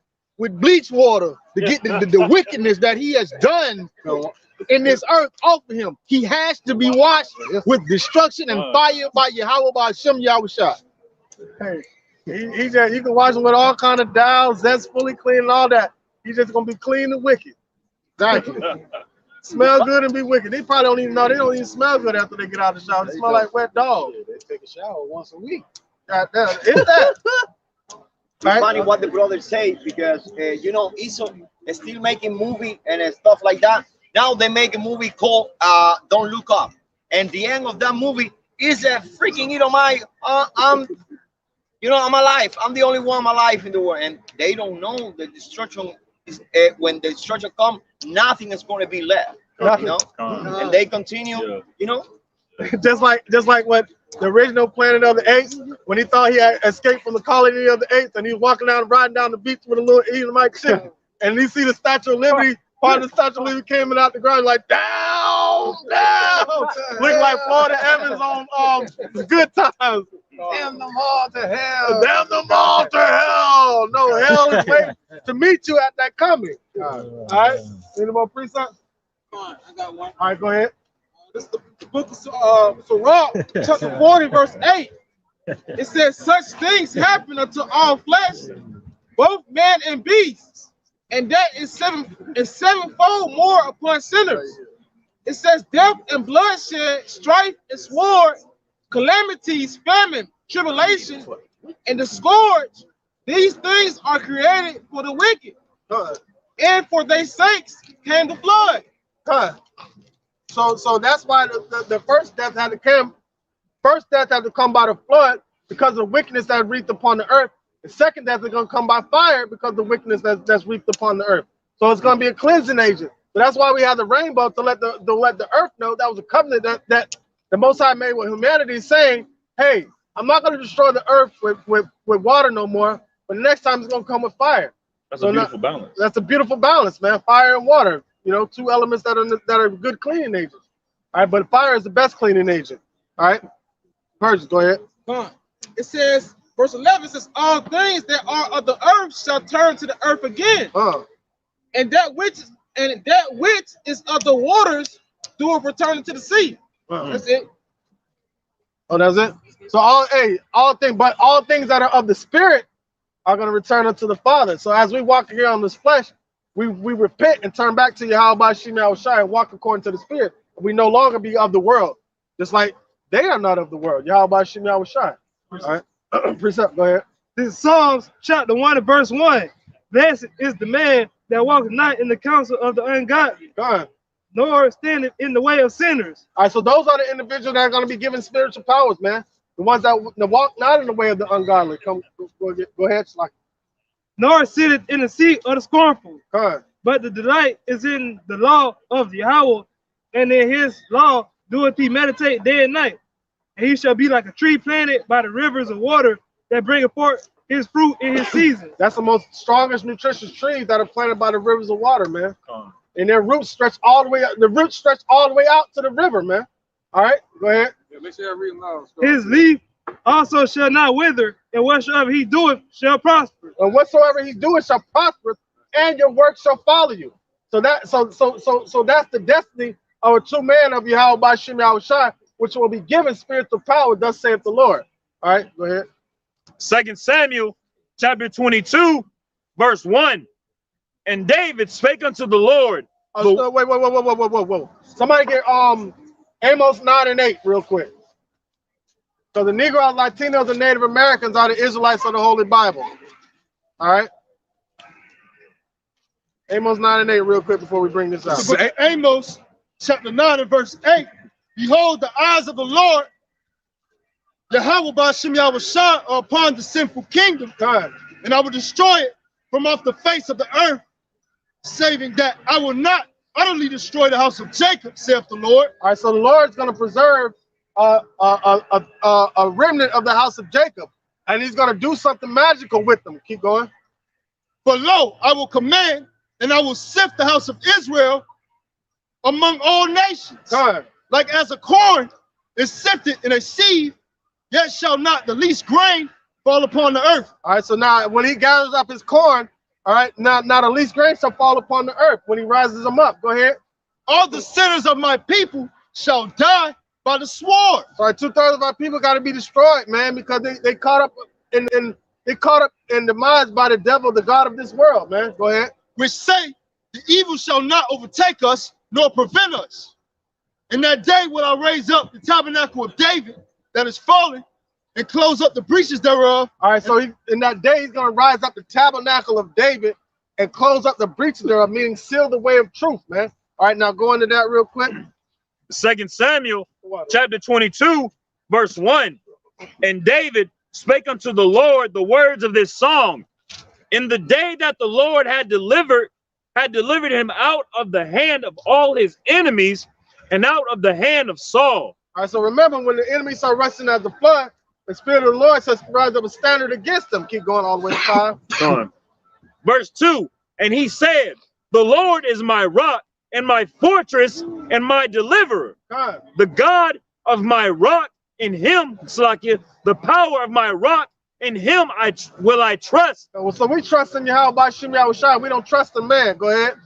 Speaker 11: bleach water to get the wickedness that he has done in this earth off of him. He has to be washed with destruction and fire by Yahweh, by Shem Yahushua.
Speaker 7: Hey, you can wash him with all kind of dials, that's fully clean and all that. He's just gonna be clean and wicked. Exactly. Smell good and be wicked. They probably don't even know. They don't even smell good after they get out of the shower. They smell like wet dog.
Speaker 2: They take a shower once a week.
Speaker 7: Goddamn, is that?
Speaker 10: It's funny what the brothers say because you know, Esau is still making movie and stuff like that. Now they make a movie called Don't Look Up, and the end of that movie is a freaking I'm alive. I'm the only one alive in the world, and they don't know the destruction is when the destruction comes, nothing is going to be left. You know, and they continue. You know,
Speaker 7: just like what the original Planet of the Apes, when he thought he had escaped from the colony of the apes, and he was walking down, riding down the beach with a little Edomite chick, and he see the Statue of Liberty. Part of the Statue of Liberty came out the ground like down, looking like Florida Evans on Good Times.
Speaker 2: Damn them all to hell.
Speaker 7: Damn them all to hell. No, hell is waiting to meet you at that coming. All right. Any more precepts?
Speaker 12: I got one.
Speaker 7: All right, go ahead.
Speaker 12: This is the book of Sirach, chapter 40, verse 8. It says, such things happen unto all flesh, both man and beast, and that is sevenfold more upon sinners. It says death and bloodshed, strife and sword, calamities, famine, tribulation, and the scourge. These things are created for the wicked, and for their sakes came the flood.
Speaker 7: So that's why the first death had to come. First death had to come by the flood because of the wickedness that reaped upon the earth. The second death is going to come by fire because of the wickedness that's reaped upon the earth. So it's going to be a cleansing agent. So that's why we have the rainbow to let the earth know that was a covenant that the Most High made with humanity, saying, "Hey, I'm not going to destroy the earth with water no more, but the next time it's going to come with fire."
Speaker 5: That's a beautiful balance.
Speaker 7: That's a beautiful balance, man. Fire and water. You know, two elements that are good cleaning agents. All right, but fire is the best cleaning agent. All right, Purge, go ahead.
Speaker 12: It says, verse 11 says, all things that are of the earth shall turn to the earth again, and that which is of the waters doeth return to the sea. That's it.
Speaker 7: Oh, that's it. So all things that are of the spirit are going to return unto the Father. So as we walk here on this flesh, we repent and turn back to Yahweh Shem Yahushua and walk according to the Spirit. We no longer be of the world, just like they are not of the world. Yahweh Shem Yahushua. All right, precept. Go ahead.
Speaker 9: This is Psalms chapter 1 and verse 1. Blessed is the man that walketh not in the counsel of the ungodly, nor standeth in the way of sinners.
Speaker 7: All right, so those are the individuals that are going to be given spiritual powers, man. The ones that walk not in the way of the ungodly. Go ahead, Slack.
Speaker 9: Nor sitteth in the seat of the scornful. But the delight is in the law of Yahweh, and in his law doeth he meditate day and night. And he shall be like a tree planted by the rivers of water that bringeth forth his fruit in his season.
Speaker 7: That's the most strongest, nutritious trees that are planted by the rivers of water, man. And their roots stretch all the way out. The roots stretch all the way out to the river, man. All right, go ahead.
Speaker 12: Yeah, make sure I read loud.
Speaker 9: His leaf also shall not wither, and whatsoever he doeth shall prosper.
Speaker 7: And whatsoever he doeth shall prosper, and your work shall follow you. So that's the destiny of a true man of Yahweh Shem Yahushua, which will be given spiritual power, thus saith the Lord. All right, go ahead.
Speaker 5: 2 Samuel chapter 22, verse 1. And David spake unto the Lord.
Speaker 7: Whoa. Somebody get
Speaker 2: Amos 9 and 8, real quick. So the Negroes, Latinos, and Native Americans are the Israelites of the Holy Bible. All right. Amos 9 and 8, real quick before we bring this out.
Speaker 11: So Amos chapter 9 and verse 8. Behold, the eyes of the Lord, Yahweh Ba'Shem Yahushua, are upon the sinful kingdom, and I will destroy it from off the face of the earth, saving that I will not utterly destroy the house of Jacob, saith the Lord.
Speaker 2: All right, so the Lord's going to preserve a remnant of the house of Jacob, and he's going to do something magical with them. Keep going.
Speaker 11: For lo, I will command, and I will sift the house of Israel among all nations. Like as a corn is sifted in a sieve, yet shall not the least grain fall upon the earth.
Speaker 2: All right, so now when he gathers up his corn, all right, now the least grain shall fall upon the earth when he rises them up. Go ahead.
Speaker 11: All the sinners of my people shall die by the sword.
Speaker 2: All right, 2/3 of our people got to be destroyed, man, because they caught up in the minds by the devil, the god of this world, man. Go ahead.
Speaker 11: Which say, the evil shall not overtake us nor prevent us. In that day will I raise up the tabernacle of David that is fallen, and close up the breaches thereof.
Speaker 2: All right, so in that day, he's going to rise up the tabernacle of David and close up the breaches thereof, meaning seal the way of truth, man. All right, now go into that real quick.
Speaker 5: 2 Samuel chapter 22, verse 1. And David spake unto the Lord the words of this song. In the day that the Lord had delivered him out of the hand of all his enemies and out of the hand of Saul.
Speaker 2: All right, so remember, when the enemies are rushing as the flood, the Spirit of the Lord says rise up a standard against them. Keep going all the way to 5.
Speaker 5: Verse 2, and he said, the Lord is my rock and my fortress and my deliverer. The God of my rock, in him, Slakia, the power of my rock, in him will I trust.
Speaker 2: So we trust in Yahweh Ba'Shem Yahushua. We don't trust in man. Go ahead.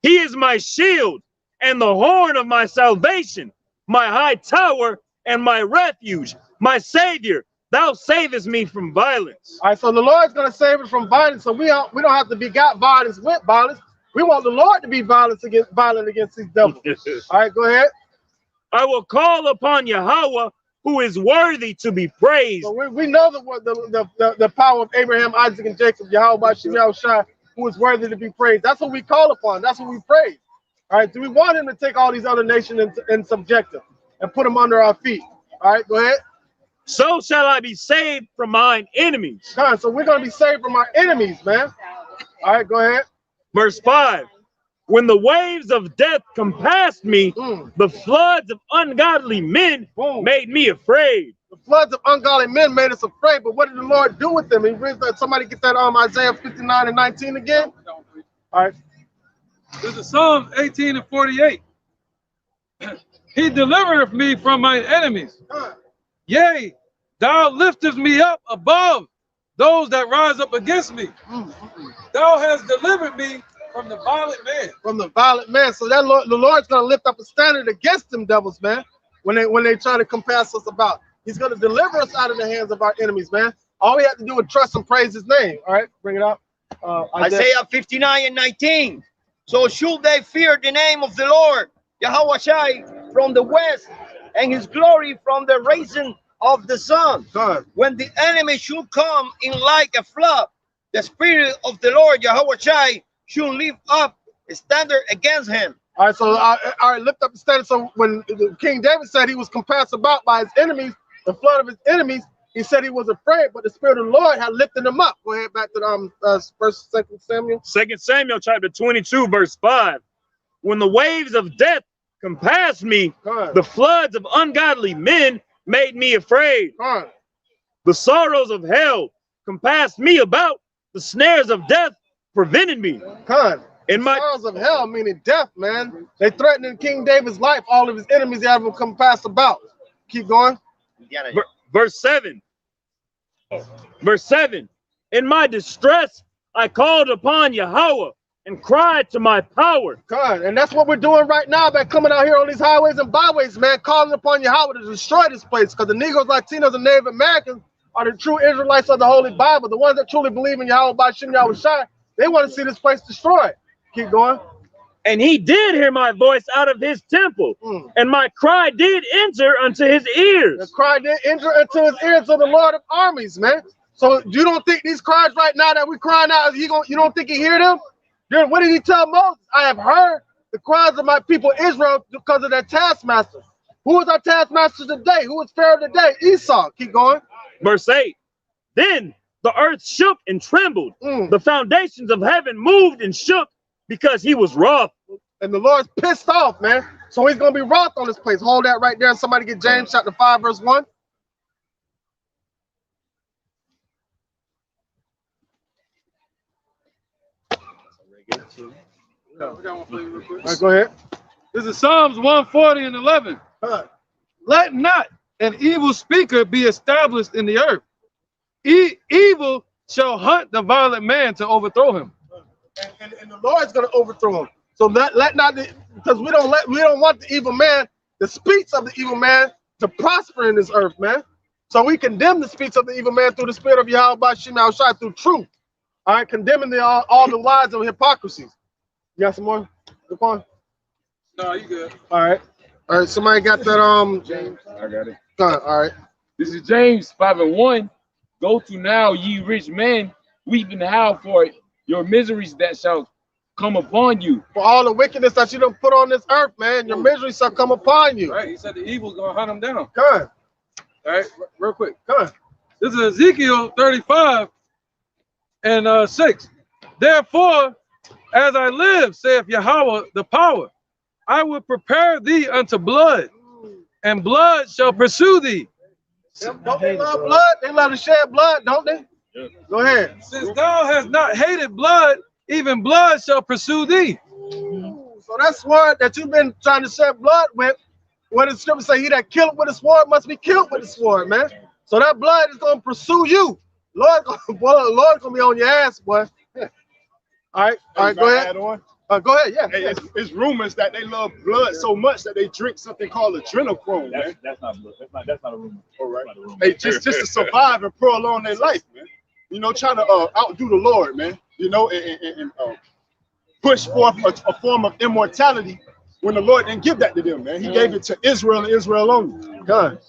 Speaker 5: He is my shield and the horn of my salvation, my high tower and my refuge, my savior. Thou savest me from violence.
Speaker 2: All right, so the Lord's going to save us from violence. So we don't have to begot violence with violence. We want the Lord to be violent against these devils. All right, go ahead.
Speaker 5: I will call upon Yahweh, who is worthy to be praised.
Speaker 2: So we know the power of Abraham, Isaac, and Jacob, Yahweh Ba'Shem Yahushua, who is worthy to be praised. That's what we call upon. That's what we praise. All right, do we want him to take all these other nations and subject them and put them under our feet? All right, go ahead.
Speaker 5: So shall I be saved from mine enemies.
Speaker 2: So we're going to be saved from our enemies, man. All right, go ahead.
Speaker 5: Verse 5. When the waves of death compassed me, the floods of ungodly men made me afraid.
Speaker 2: The floods of ungodly men made us afraid, but what did the Lord do with them? Somebody get that Isaiah 59 and 19 again. All right.
Speaker 3: This is Psalm 18 and 48. He delivereth me from mine enemies. Yea, thou liftest me up above those that rise up against me. Thou hast delivered me from the violent man.
Speaker 2: From the violent man. So the Lord's going to lift up a standard against them devils, man, when they try to compass us about. He's going to deliver us out of the hands of our enemies, man. All we have to do is trust and praise his name. All right, bring it up.
Speaker 10: Isaiah 59 and 19. So should they fear the name of the Lord, Yahweh Shai, from the west, and his glory from the rising of the sun. When the enemy should come in like a flood, the spirit of the Lord, Yahweh Shai, should lift up a standard against him.
Speaker 2: All right, so all right, lift up the standard. So when King David said he was compassed about by his enemies, the flood of his enemies, he said he was afraid, but the Spirit of the Lord had lifted him up. Go ahead, back to First, 2 Samuel.
Speaker 5: 2 Samuel chapter 22, verse 5. When the waves of death compassed me, the floods of ungodly men made me afraid. The sorrows of hell compassed me about. The snares of death prevented me.
Speaker 2: In my sorrows of hell, meaning death, man. They threatened King David's life. All of his enemies have him compassed about. Keep going.
Speaker 5: Verse 7. Verse 7. In my distress, I called upon Yahweh and cried to my power.
Speaker 2: And that's what we're doing right now, man, coming out here on these highways and byways, man, calling upon Yahweh to destroy this place, because the Negroes, Latinos, and Native Americans are the true Israelites of the Holy Bible, the ones that truly believe in Yahweh Ba'Shem Yahushua. They want to see this place destroyed. Keep going.
Speaker 5: And he did hear my voice out of his temple, and my cry did enter unto his ears.
Speaker 7: The cry did enter into his ears of the Lord of armies, man. So you don't think these cries right now that we're crying out, you don't think he hear them? Then what did he tell Moses? I have heard the cries of my people Israel because of their taskmaster. Who is our taskmaster today? Who is Pharaoh today? Esau. Keep going.
Speaker 5: Verse 8. Then the earth shook and trembled. The foundations of heaven moved and shook because he was wroth.
Speaker 7: And the Lord's pissed off, man. So he's going to be wroth on this place. Hold that right there. And somebody get James chapter 5, verse 1.
Speaker 3: Yeah, we got one for you real quick.
Speaker 7: All right, go ahead.
Speaker 3: This is Psalms 140 and 11. Let not an evil speaker be established in the earth. Evil shall hunt the violent man to overthrow him.
Speaker 7: And the Lord's going to overthrow him. So let not, because we don't want the evil man, the speech of the evil man, to prosper in this earth, man. So we condemn the speech of the evil man through the spirit of Yahweh Shema Shai, through truth. All right, condemning all the lies and hypocrisies. You got some more? Go on.
Speaker 3: No, you good.
Speaker 7: All right. All right, somebody got that,
Speaker 8: James, I got it.
Speaker 7: All right.
Speaker 8: This is James 5 and 1. Go to now, ye rich men, weep and howl for your miseries that shall come upon you.
Speaker 7: For all the wickedness that you done put on this earth, man, your misery shall come upon you.
Speaker 3: Right, he said the evil's going to hunt him down.
Speaker 7: Come on.
Speaker 3: All right, real quick.
Speaker 7: Come on.
Speaker 3: This is Ezekiel 35 and 6. Therefore, as I live, saith Yahweh the power, I will prepare thee unto blood, and blood shall pursue thee.
Speaker 7: Don't they love blood? They love to shed blood, don't they? Yeah. Go ahead.
Speaker 3: Since thou hast not hated blood, even blood shall pursue thee.
Speaker 7: So that sword that you've been trying to shed blood with, when the scripture say he that killeth with a sword must be killed with a sword, man. So that blood is going to pursue you. Lord's going to be on your ass, boy. All right, go ahead. Go ahead, yeah.
Speaker 11: Hey, it's rumors that they love blood so much that they drink something called adrenochrome, man.
Speaker 5: That's not blood. That's not a rumor.
Speaker 11: All right. Hey, just to survive and prolong their life, man. You know, trying to outdo the Lord, man. You know, and push forth a form of immortality when the Lord didn't give that to them, man. He gave it to Israel and Israel only.
Speaker 7: God.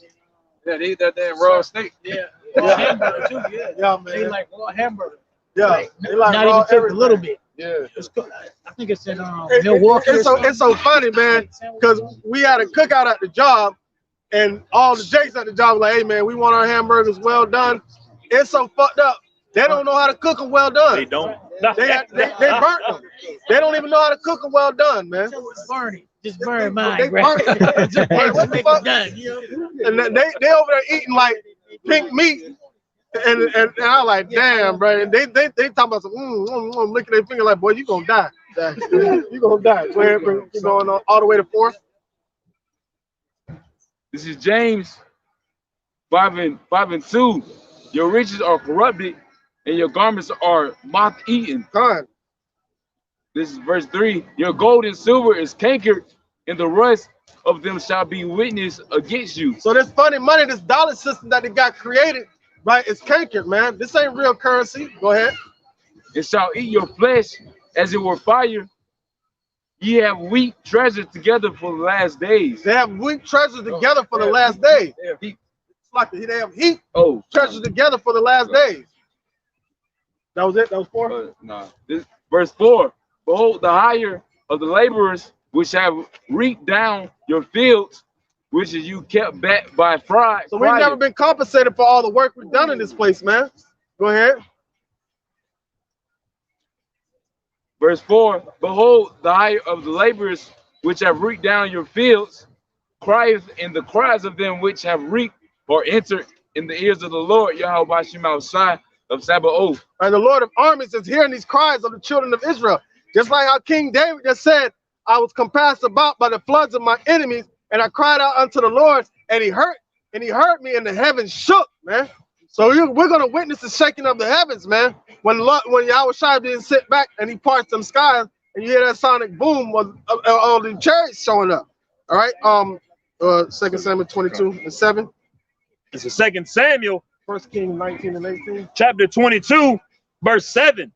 Speaker 3: Yeah, they eat that damn raw steak.
Speaker 9: Yeah. Hamburger too, yeah.
Speaker 7: Yeah, man.
Speaker 9: They like raw hamburger.
Speaker 7: Yeah.
Speaker 9: Like,
Speaker 7: they like
Speaker 9: not
Speaker 7: raw
Speaker 9: even cooked a little bit.
Speaker 7: Yeah.
Speaker 9: I think it's in Milwaukee.
Speaker 7: It's so funny, man, because we had a cookout at the job, and all the Jakes at the job were like, hey, man, we want our hamburgers well done. It's so fucked up. They don't know how to cook them well done.
Speaker 5: They don't.
Speaker 7: They burnt them. They don't even know how to cook them well done, man.
Speaker 9: Just burn mine.
Speaker 7: They burnt them. What the fuck? And they over there eating like pink meat. And I was like, damn, bro. And they talking about some licking their finger like, boy, you gonna die. You gonna die. Go ahead, keep going on all the way to 4.
Speaker 8: This is James 5 and 2. Your riches are corrupted, and your garments are moth-eaten.
Speaker 7: God.
Speaker 8: This is verse 3. Your gold and silver is cankered, and the rust of them shall be witness against you.
Speaker 7: So this funny money, this dollar system that they got created, right, it's cankered, man. This ain't real currency. Go ahead.
Speaker 8: It shall eat your flesh as it were fire. Ye have weak treasures together for the last days.
Speaker 7: They have weak treasures together for the last days. It's like they have heat treasures together for the last days. That was it? That was 4?
Speaker 8: Nah. This verse 4. Behold, the hire of the laborers which have reaped down your fields, which is you kept back by pride.
Speaker 7: So we've never been compensated for all the work we've done in this place, man. Go ahead.
Speaker 8: Verse 4, behold, the hire of the laborers which have reaped down your fields, crieth in the cries of them which have reaped or entered in the ears of the Lord, Yahweh Shema Shai of Sabaoth.
Speaker 7: And the Lord of armies is hearing these cries of the children of Israel. Just like how King David just said, I was compassed about by the floods of my enemies, and I cried out unto the Lord, and he heard me, and the heavens shook, man. So we're going to witness the shaking of the heavens, man. When Yahweh Shai didn't sit back and he parts them skies, and you hear that sonic boom of all the chariots showing up. All right. 2 Samuel 22 and 7.
Speaker 5: This is 2 Samuel.
Speaker 7: 1 Kings 19 and 18.
Speaker 5: Chapter 22, verse 7.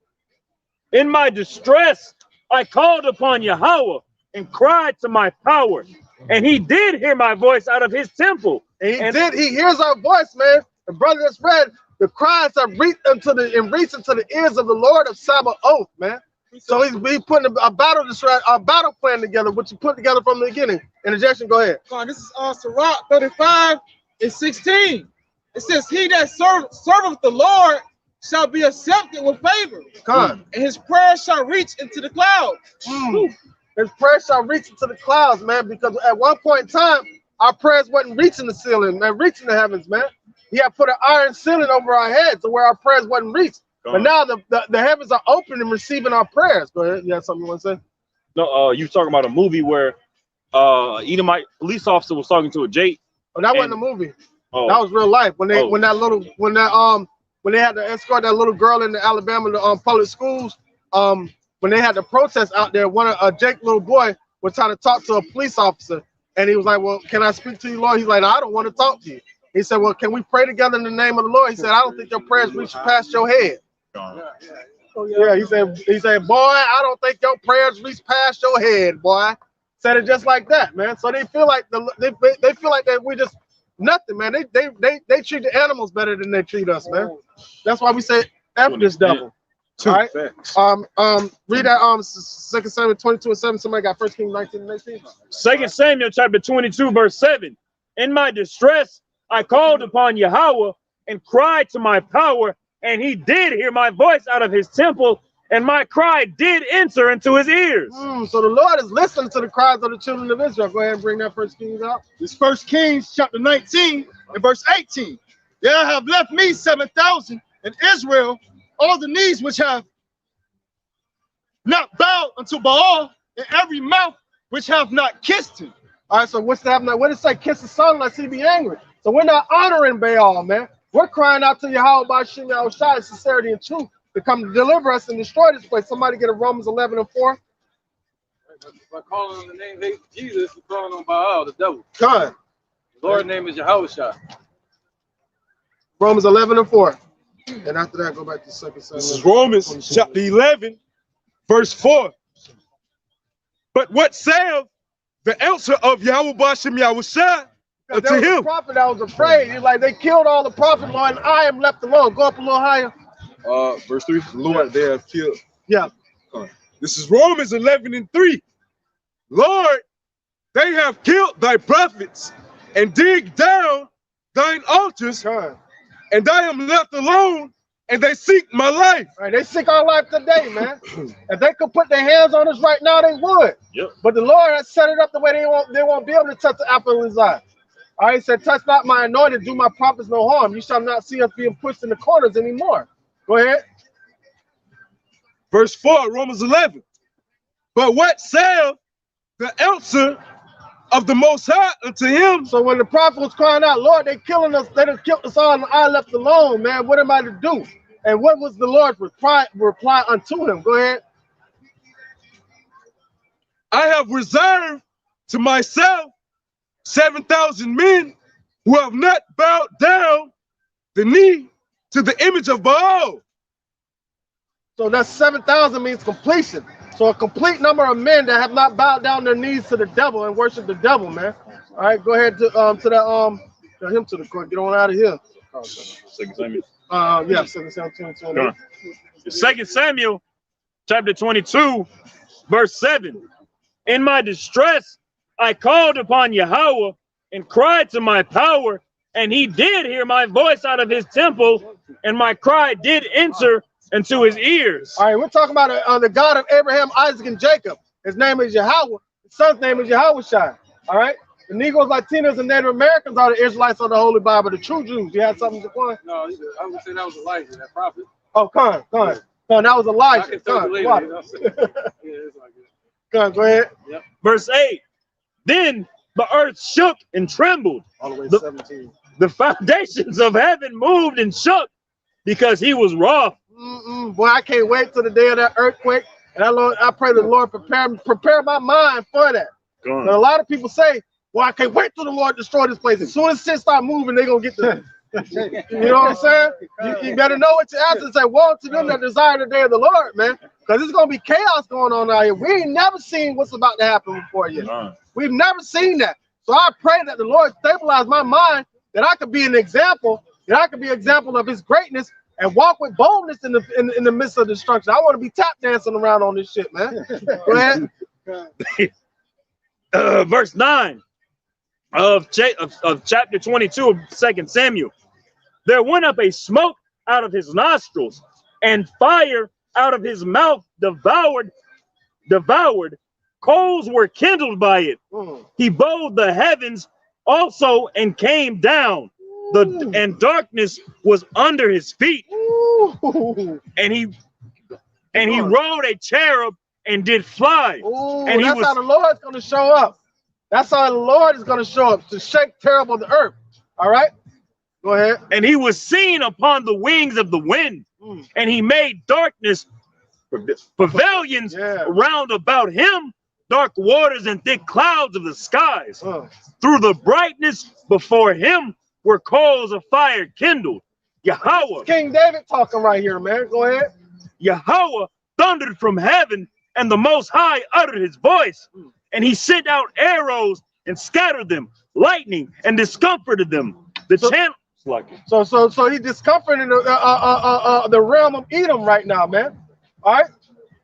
Speaker 5: In my distress I called upon Yahweh and cried to my power, and he did hear my voice out of his temple.
Speaker 7: And he hears our voice, man. The brother that's read, the cries have reached into the ears of the Lord of Sabaoth, man. So he's putting a battle plan together, which he put together from the beginning. Interjection, go ahead.
Speaker 12: This is Sirach 35 and 16. It says, he that serveth the Lord shall be accepted with favor. And his prayer shall reach into the clouds.
Speaker 7: His prayer shall reach into the clouds, man, because at one point in time, our prayers wasn't reaching the ceiling, man, reaching the heavens, man. He had put an iron ceiling over our heads to where our prayers wasn't reached. But now the heavens are open and receiving our prayers. Go ahead. You have something you want to say?
Speaker 5: No, you talking about a movie where Edomite police officer was talking to a Jake.
Speaker 7: Oh, that wasn't a movie. Oh. That was real life. When they when they had to escort that little girl in the Alabama public schools, when they had the protest out there, Jake little boy was trying to talk to a police officer, and he was like, "Well, can I speak to you, Lord?" He's like, "No, I don't want to talk to you." He said, "Well, can we pray together in the name of the Lord?" He said, "I don't think your prayers reach past your head." Yeah, he said, "Boy, I don't think your prayers reach past your head, boy." Said it just like that, man. So they feel like they feel like that we just nothing, man. They treat the animals better than they treat us, man. That's why we say F this devil. All right. Read that 2 Samuel 22 and 7. Somebody got 1 Kings 19 and 18.
Speaker 5: 2 Samuel chapter 22, verse 7. In my distress, I called upon Yahweh and cried to my power, and he did hear my voice out of his temple, and my cry did enter into his ears.
Speaker 7: So the Lord is listening to the cries of the children of Israel. Go ahead and bring that 1 Kings out.
Speaker 11: This 1 Kings chapter 19 and verse 18. There have left me 7,000 in Israel, all the knees which have not bowed unto Baal, and every mouth which have not kissed him.
Speaker 7: All right, so what's that? What does it say? Kiss the son lest he be angry. So we're not honoring Baal, man. We're crying out to Yahweh by Shem Yahushua in sincerity and truth to come to deliver us and destroy this place. Somebody get a Romans 11 and 4.
Speaker 3: By calling on the name of Jesus, you're calling on Baal, the devil.
Speaker 7: God.
Speaker 3: The Lord's name is Yahushua.
Speaker 7: Romans 11 and 4. And after that, go back to 2 Samuel.
Speaker 4: This is Romans chapter 11, verse 4. But what saith the answer of Yahweh Bashem Yahushua to
Speaker 7: there was
Speaker 4: him?
Speaker 7: a prophet that was afraid. He's like, they killed all the prophets, Lord, and I am left alone. Go up a little higher.
Speaker 4: Verse 3. Lord, they have killed.
Speaker 7: Yeah.
Speaker 4: This is Romans 11 and 3. Lord, they have killed thy prophets and digged down thine altars, and I am left alone, and they seek my life.
Speaker 7: Right, they seek our life today, man. If they could put their hands on us right now, they would.
Speaker 5: Yep.
Speaker 7: But the Lord has set it up the way they won't be able to touch the apple of his eye. All right, he said, touch not my anointed, do my prophets no harm. You shall not see us being pushed in the corners anymore. Go ahead.
Speaker 4: Verse 4, Romans 11. But what saith the answer of the Most High unto him?
Speaker 7: So when the prophet was crying out, Lord, they killing us, they done killed us all, and I left alone, man. What am I to do? And what was the Lord's reply unto him? Go ahead.
Speaker 4: I have reserved to myself 7,000 men who have not bowed down the knee to the image of Baal.
Speaker 7: So that's 7,000 means completion. So a complete number of men that have not bowed down their knees to the devil and worship the devil, man. All right, go ahead to him to the court. Get on out of here.
Speaker 5: 2 Samuel.
Speaker 7: Yeah, 2 Samuel
Speaker 5: 2 Samuel chapter 22, verse 7. In my distress, I called upon Yahweh and cried to my power, and he did hear my voice out of his temple, and my cry did enter into his ears.
Speaker 7: All right, we're talking about the God of Abraham, Isaac, and Jacob. His name is Yahweh. His son's name is Yahushua. All right, the Negroes, Latinos, and Native Americans are the Israelites of the Holy Bible, the true Jews. You had something to point?
Speaker 3: No, I would say that was Elijah, that prophet.
Speaker 7: Oh, come on. That was Elijah. Go ahead.
Speaker 5: Yep. Verse 8. Then the earth shook and trembled.
Speaker 7: All the way to 17.
Speaker 5: The foundations of heaven moved and shook because he was wroth.
Speaker 7: Boy, I can't wait till the day of that earthquake. And I pray the Lord prepare my mind for that. But a lot of people say, well, I can't wait till the Lord destroy this place. As soon as shit start moving, they're going to get the... You know what I'm saying? You better know what your answer is. Say, woe to them that desire the day of the Lord, man. Because there's going to be chaos going on out here. We ain't never seen what's about to happen before yet. We've never seen that. So I pray that the Lord stabilize my mind, that I could be an example, that I could be an example of his greatness and walk with boldness in the midst of destruction. I want to be tap dancing around on this shit, man. Go ahead.
Speaker 5: Verse 9 of chapter 22 of 2 Samuel. There went up a smoke out of his nostrils, and fire out of his mouth devoured. Coals were kindled by it. He bowed the heavens also and came down. And darkness was under his feet. And he rode a cherub and did fly. And
Speaker 7: that's how the Lord's going to show up. That's how the Lord is going to show up, to shake terror of the earth. All right? Go ahead.
Speaker 5: And he was seen upon the wings of the wind. And he made darkness, pavilions round about him, dark waters and thick clouds of the skies. Through the brightness before him were coals of fire kindled. Yahweh.
Speaker 7: King David talking right here, man. Go ahead.
Speaker 5: Yahweh thundered from heaven, and the Most High uttered his voice. And he sent out arrows and scattered them, lightning and discomforted them.
Speaker 7: So he discomforted the realm of Edom right now, man. All right,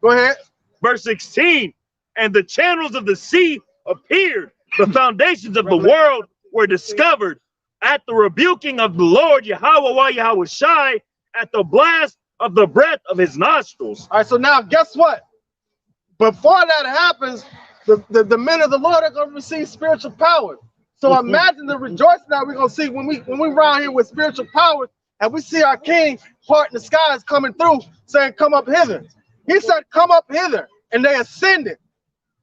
Speaker 7: go ahead.
Speaker 5: Verse 16, and the channels of the sea appeared. The foundations of the world were discovered at the rebuking of the Lord Yahweh Shai, at the blast of the breath of his nostrils.
Speaker 7: All right, so now guess what? Before that happens, the men of the Lord are going to receive spiritual power. So imagine the rejoicing that we're going to see when we round here with spiritual power and we see our King parting the skies coming through saying, come up hither. He said, come up hither, and they ascended.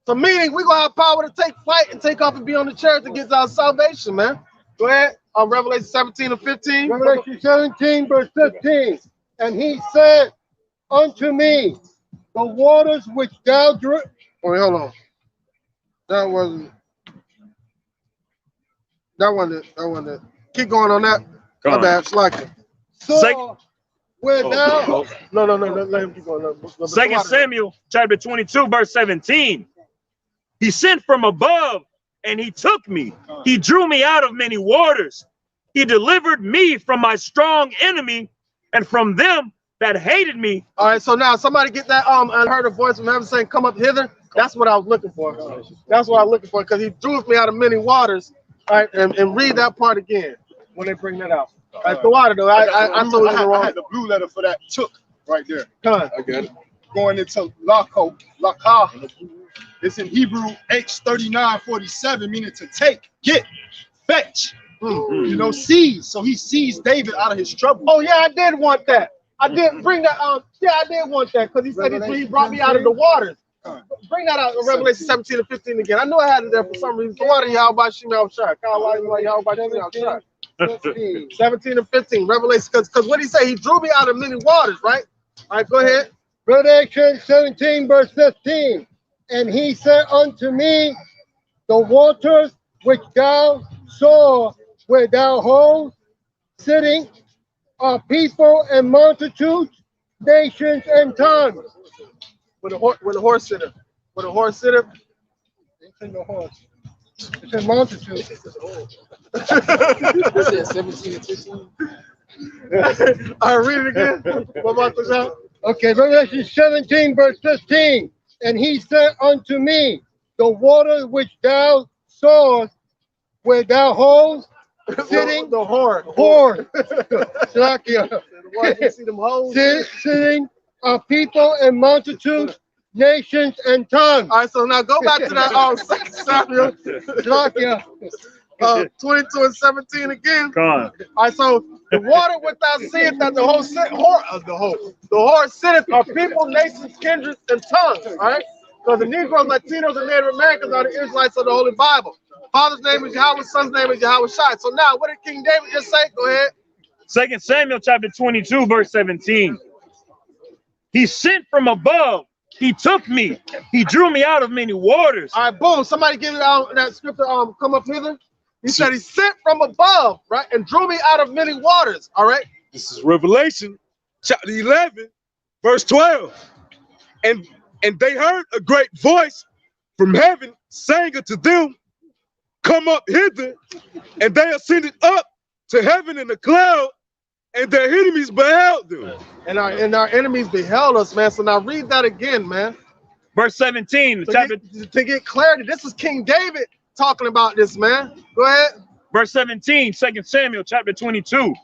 Speaker 7: So meaning we're going to have power to take flight and take off and be on the chariot to get our salvation, man. Go ahead. Revelation 17 and 15.
Speaker 6: Revelation 17, verse 15. And he said unto me, the waters which thou drew.
Speaker 7: Wait, hold on. That wasn't it. Keep going on that. My bad. Slack.
Speaker 6: So where thou.
Speaker 7: No. Let him keep going.
Speaker 5: 2 Samuel chapter 22, verse 17. He sent from above, and he took me. He drew me out of many waters. He delivered me from my strong enemy and from them that hated me.
Speaker 7: All right, so now somebody get that. I heard a voice from heaven saying, come up hither. That's what I was looking for. That's what I was looking for, because he drew me out of many waters. All right, and read that part again when they bring that out. All right, the water, though. I
Speaker 11: had the blue letter for that took right there. I got it. Going into Lakah. It's in Hebrew H3947, meaning to take, get, fetch. You know, seize. So he seized David out of his trouble.
Speaker 7: Oh yeah, I did want that. I did bring that. Yeah, I did want that, because he said he brought me out of the waters. Bring that out in Revelation 17 and 15 again. I knew I had it there for some reason. The water, Yahweh Shemel Shai. 17 and 15. Revelation, because what he say? He drew me out of many waters, right? All right, go ahead.
Speaker 6: Revelation 17, verse 15. And he said unto me, the waters which thou saw where thou hold sitting are people and multitudes, nations and tongues.
Speaker 7: With a horse sitter. With a horse sitter.
Speaker 6: It's in the horse. It's a multitude.
Speaker 12: What's that, 17 and 15?
Speaker 7: All right, read it again. What about this out?
Speaker 6: Okay, Revelation 17, verse 15. And he said unto me, the water which thou sawest where thou hold sitting,
Speaker 7: the whore.
Speaker 6: Sitting are people and multitudes, nations and tongues.
Speaker 7: All right, so now go back to that 2 Samuel 22 and 17 again.
Speaker 5: All
Speaker 7: right, so the water without seeing that the whore sitteth are people, nations, kindreds, and tongues. All right, so the Negroes, Latinos, and Native Americans are the Israelites of the Holy Bible. Father's name is Yahweh, son's name is Yahweh Shai. So now, what did King David just say? Go ahead.
Speaker 5: 2 Samuel chapter 22, verse 17. He sent from above. He took me. He drew me out of many waters.
Speaker 7: All right, boom. Somebody give it out that scripture. Come up hither. He said he sent from above, right, and drew me out of many waters. All right.
Speaker 4: This is Revelation chapter 11, verse 12. And they heard a great voice from heaven saying unto them, come up hither. And they ascended up to heaven in a cloud, and their enemies beheld them.
Speaker 7: And our enemies beheld us, man. So now read that again, man.
Speaker 5: Verse 17.
Speaker 7: To get clarity, this is King David talking about this, man. Go ahead.
Speaker 5: Verse 17, 2 Samuel chapter 22.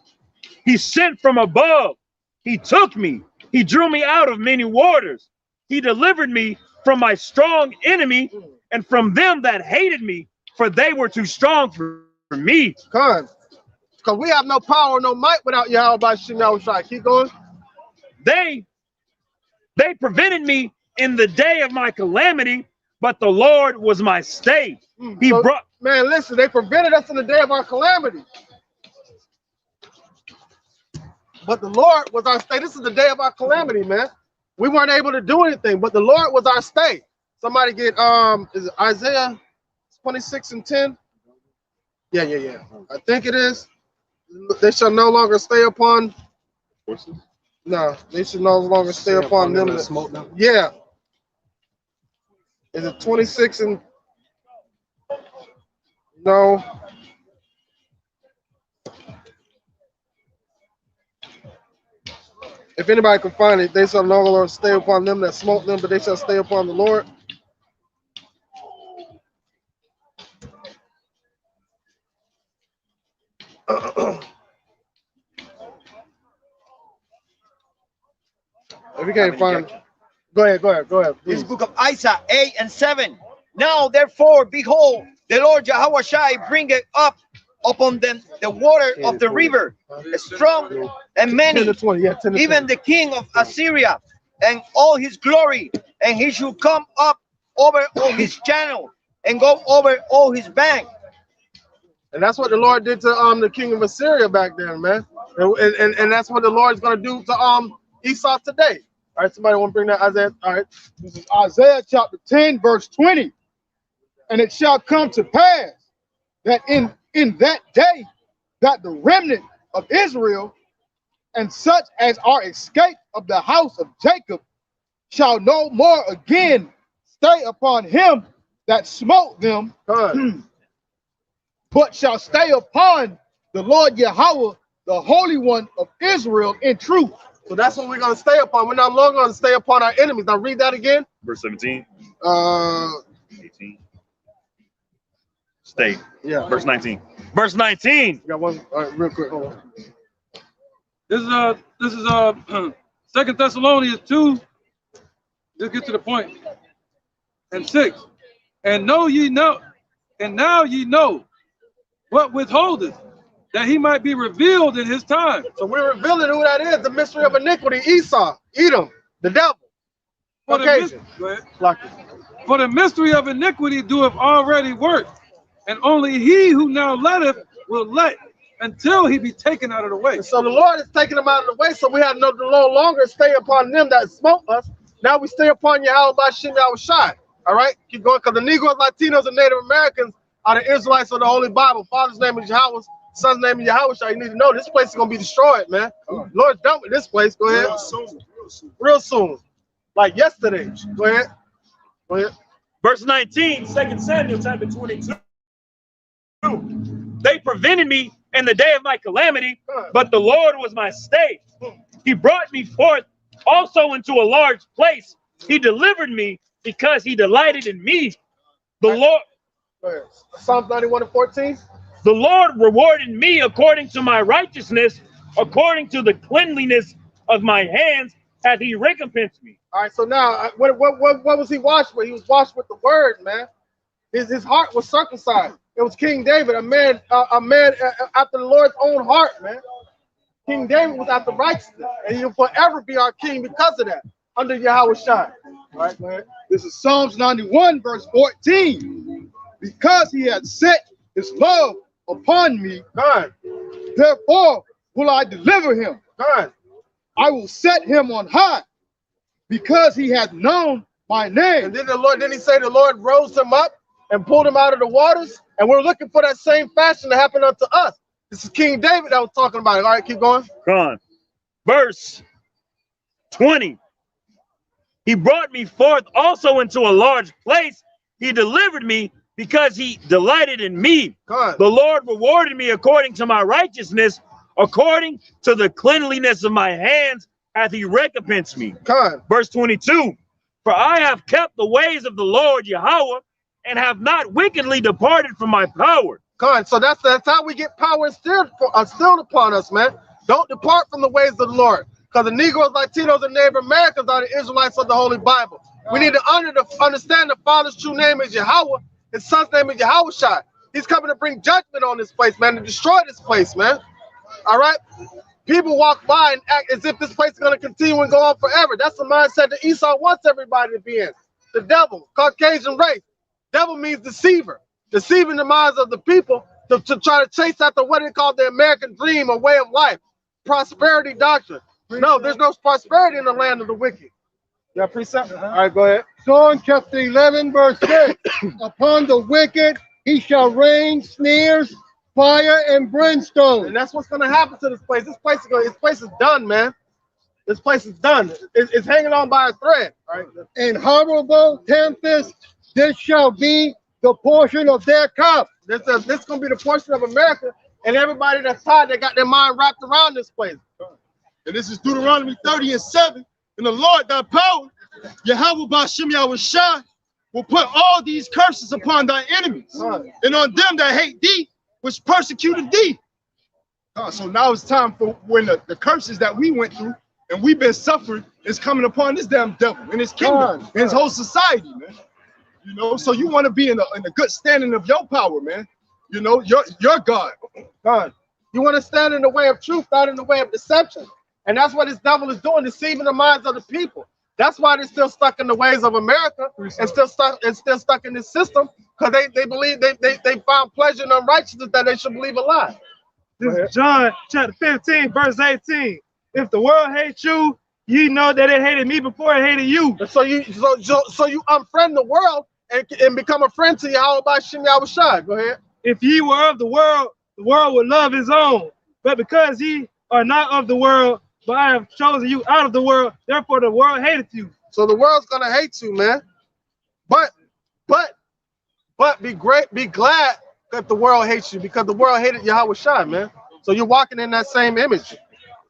Speaker 5: He sent from above. He took me. He drew me out of many waters. He delivered me from my strong enemy and from them that hated me, for they were too strong for me.
Speaker 7: Because we have no power, no might without Yahweh by Shem Yahushua. Keep going.
Speaker 5: They prevented me in the day of my calamity, but the Lord was my stay. He brought.
Speaker 7: Man, listen, they prevented us in the day of our calamity, but the Lord was our stay. This is the day of our calamity, man. We weren't able to do anything, but the Lord was our stay. Somebody get is it Isaiah 26:10? Yeah. I think it is. They shall no longer stay upon horses. No, they should no longer stay upon them that smoke them. Yeah. Is it 26 and no? If anybody can find it, they shall no longer stay upon them that smote them, but they shall stay upon the Lord. If you can't find it, go ahead.
Speaker 10: This book of Isaiah 8 and 7. Now, therefore, behold, the Lord Yahweh bringeth up upon them the water of the river, strong and many, even the king of Assyria and all his glory, and he should come up over all his channel and go over all his bank.
Speaker 7: And that's what the Lord did to the king of Assyria back then, man. And that's what the Lord's going to do to Esau today. All right, somebody want to bring that Isaiah? All right.
Speaker 11: This is Isaiah chapter 10, verse 20. And it shall come to pass that in that day that the remnant of Israel and such as are escaped of the house of Jacob shall no more again stay upon him that smote them, but shall stay upon the Lord Yahweh, the Holy One of Israel, in truth.
Speaker 7: So that's what we're going to stay upon. We're not longer going to stay upon our enemies. Now read that again.
Speaker 5: Verse 17.
Speaker 7: 18.
Speaker 5: Stay.
Speaker 7: Yeah.
Speaker 5: Verse 19. Verse 19.
Speaker 7: Got one. All right, real quick. Hold on.
Speaker 3: This is 2 Thessalonians 2. Just get to the point. And 6. And now ye know what withholdeth, that he might be revealed in his time.
Speaker 7: So we're revealing who that is, the mystery of iniquity, Esau, Edom, the devil.
Speaker 3: For the mystery of iniquity doeth already work, and only he who now letteth will let until he be taken out of the way.
Speaker 7: And so the Lord is taking them out of the way, so we have no longer stay upon them that smote us. Now we stay upon Yahweh by Shem Yahushua. All right, keep going, because the Negroes, Latinos, and Native Americans are the Israelites of the Holy Bible. Father's name is Yahweh, Son's name is Yahweh. You need to know this place is going to be destroyed, man. Lord's done with this place. Go ahead. Real soon. Like yesterday. Go ahead.
Speaker 5: Verse 19, 2 Samuel chapter 22. They prevented me in the day of my calamity, but the Lord was my stay. He brought me forth also into a large place. He delivered me because he delighted in me. The Lord.
Speaker 7: Psalms 91:14.
Speaker 5: The Lord rewarded me according to my righteousness, according to the cleanliness of my hands hath he recompensed me.
Speaker 7: All right, so now what was he washed with? He was washed with the word, man. His heart was circumcised. It was King David, a man after the Lord's own heart, man. King David was after righteousness, and he'll forever be our king because of that, under Yahweh Shai. All right, man.
Speaker 11: This is Psalms 91, verse 14. Because he had set his love upon me, therefore will I deliver him. I will set him on high, because he hath known my name.
Speaker 7: And then didn't he say the Lord rose him up and pulled him out of the waters? And we're looking for that same fashion to happen unto us. This is King David that was talking about it. All right, keep going.
Speaker 5: Come on. Verse 20. He brought me forth also into a large place. He delivered me because he delighted in me.
Speaker 7: God.
Speaker 5: The Lord rewarded me according to my righteousness, according to the cleanliness of my hands hath he recompensed me.
Speaker 7: God.
Speaker 5: Verse 22, for I have kept the ways of the Lord Yahweh, and have not wickedly departed from my power.
Speaker 7: God. So that's how we get power instilled upon us, man. Don't depart from the ways of the Lord. Because the Negroes, Latinos, and Native Americans are the Israelites of the Holy Bible. We need to understand the Father's true name is Yahweh. His son's name is Yahushua. He's coming to bring judgment on this place, man, to destroy this place, man. All right? People walk by and act as if this place is going to continue and go on forever. That's the mindset that Esau wants everybody to be in. The devil, Caucasian race. Devil means deceiver. Deceiving the minds of the people to try to chase after what they call the American dream or way of life. Prosperity doctrine. No, there's no prosperity in the land of the wicked. Yeah, precept. All right, go ahead.
Speaker 6: Psalm chapter 11, verse 6. Upon the wicked he shall rain snares, fire, and brimstone.
Speaker 7: And that's what's going to happen to this place. This place is done, man. This place is done. It's hanging on by a thread. All right.
Speaker 6: And horrible tempest, this shall be the portion of their cup.
Speaker 7: This is going to be the portion of America and everybody that's tired, that got their mind wrapped around this place.
Speaker 11: And this is Deuteronomy 30 and 7. And the Lord thy power, Yahweh Ba'Shem Yahushua, will put all these curses upon thy enemies and on them that hate thee, which persecuted thee. So now it's time for when the curses that we went through and we've been suffering is coming upon this damn devil and his kingdom and his whole society, man. You know, so you want to be in a good standing of your power, man. You know, your God.
Speaker 7: God. You want to stand in the way of truth, not in the way of deception. And that's what this devil is doing, deceiving the minds of the people. That's why they're still stuck in the ways of America and still stuck in this system, because they believe they found pleasure in unrighteousness that they should believe a lie.
Speaker 9: This is John chapter 15, verse 18. If the world hates you, you know that it hated me before it hated you.
Speaker 7: So you unfriend the world and become a friend to Yahweh Ba'Shem Yahushua. Go ahead.
Speaker 9: If ye were of the world would love his own. But because ye are not of the world, but I have chosen you out of the world, therefore the world hated you.
Speaker 7: So the world's gonna hate you, man. But be glad that the world hates you, because the world hated Yahushua, man. So you're walking in that same image.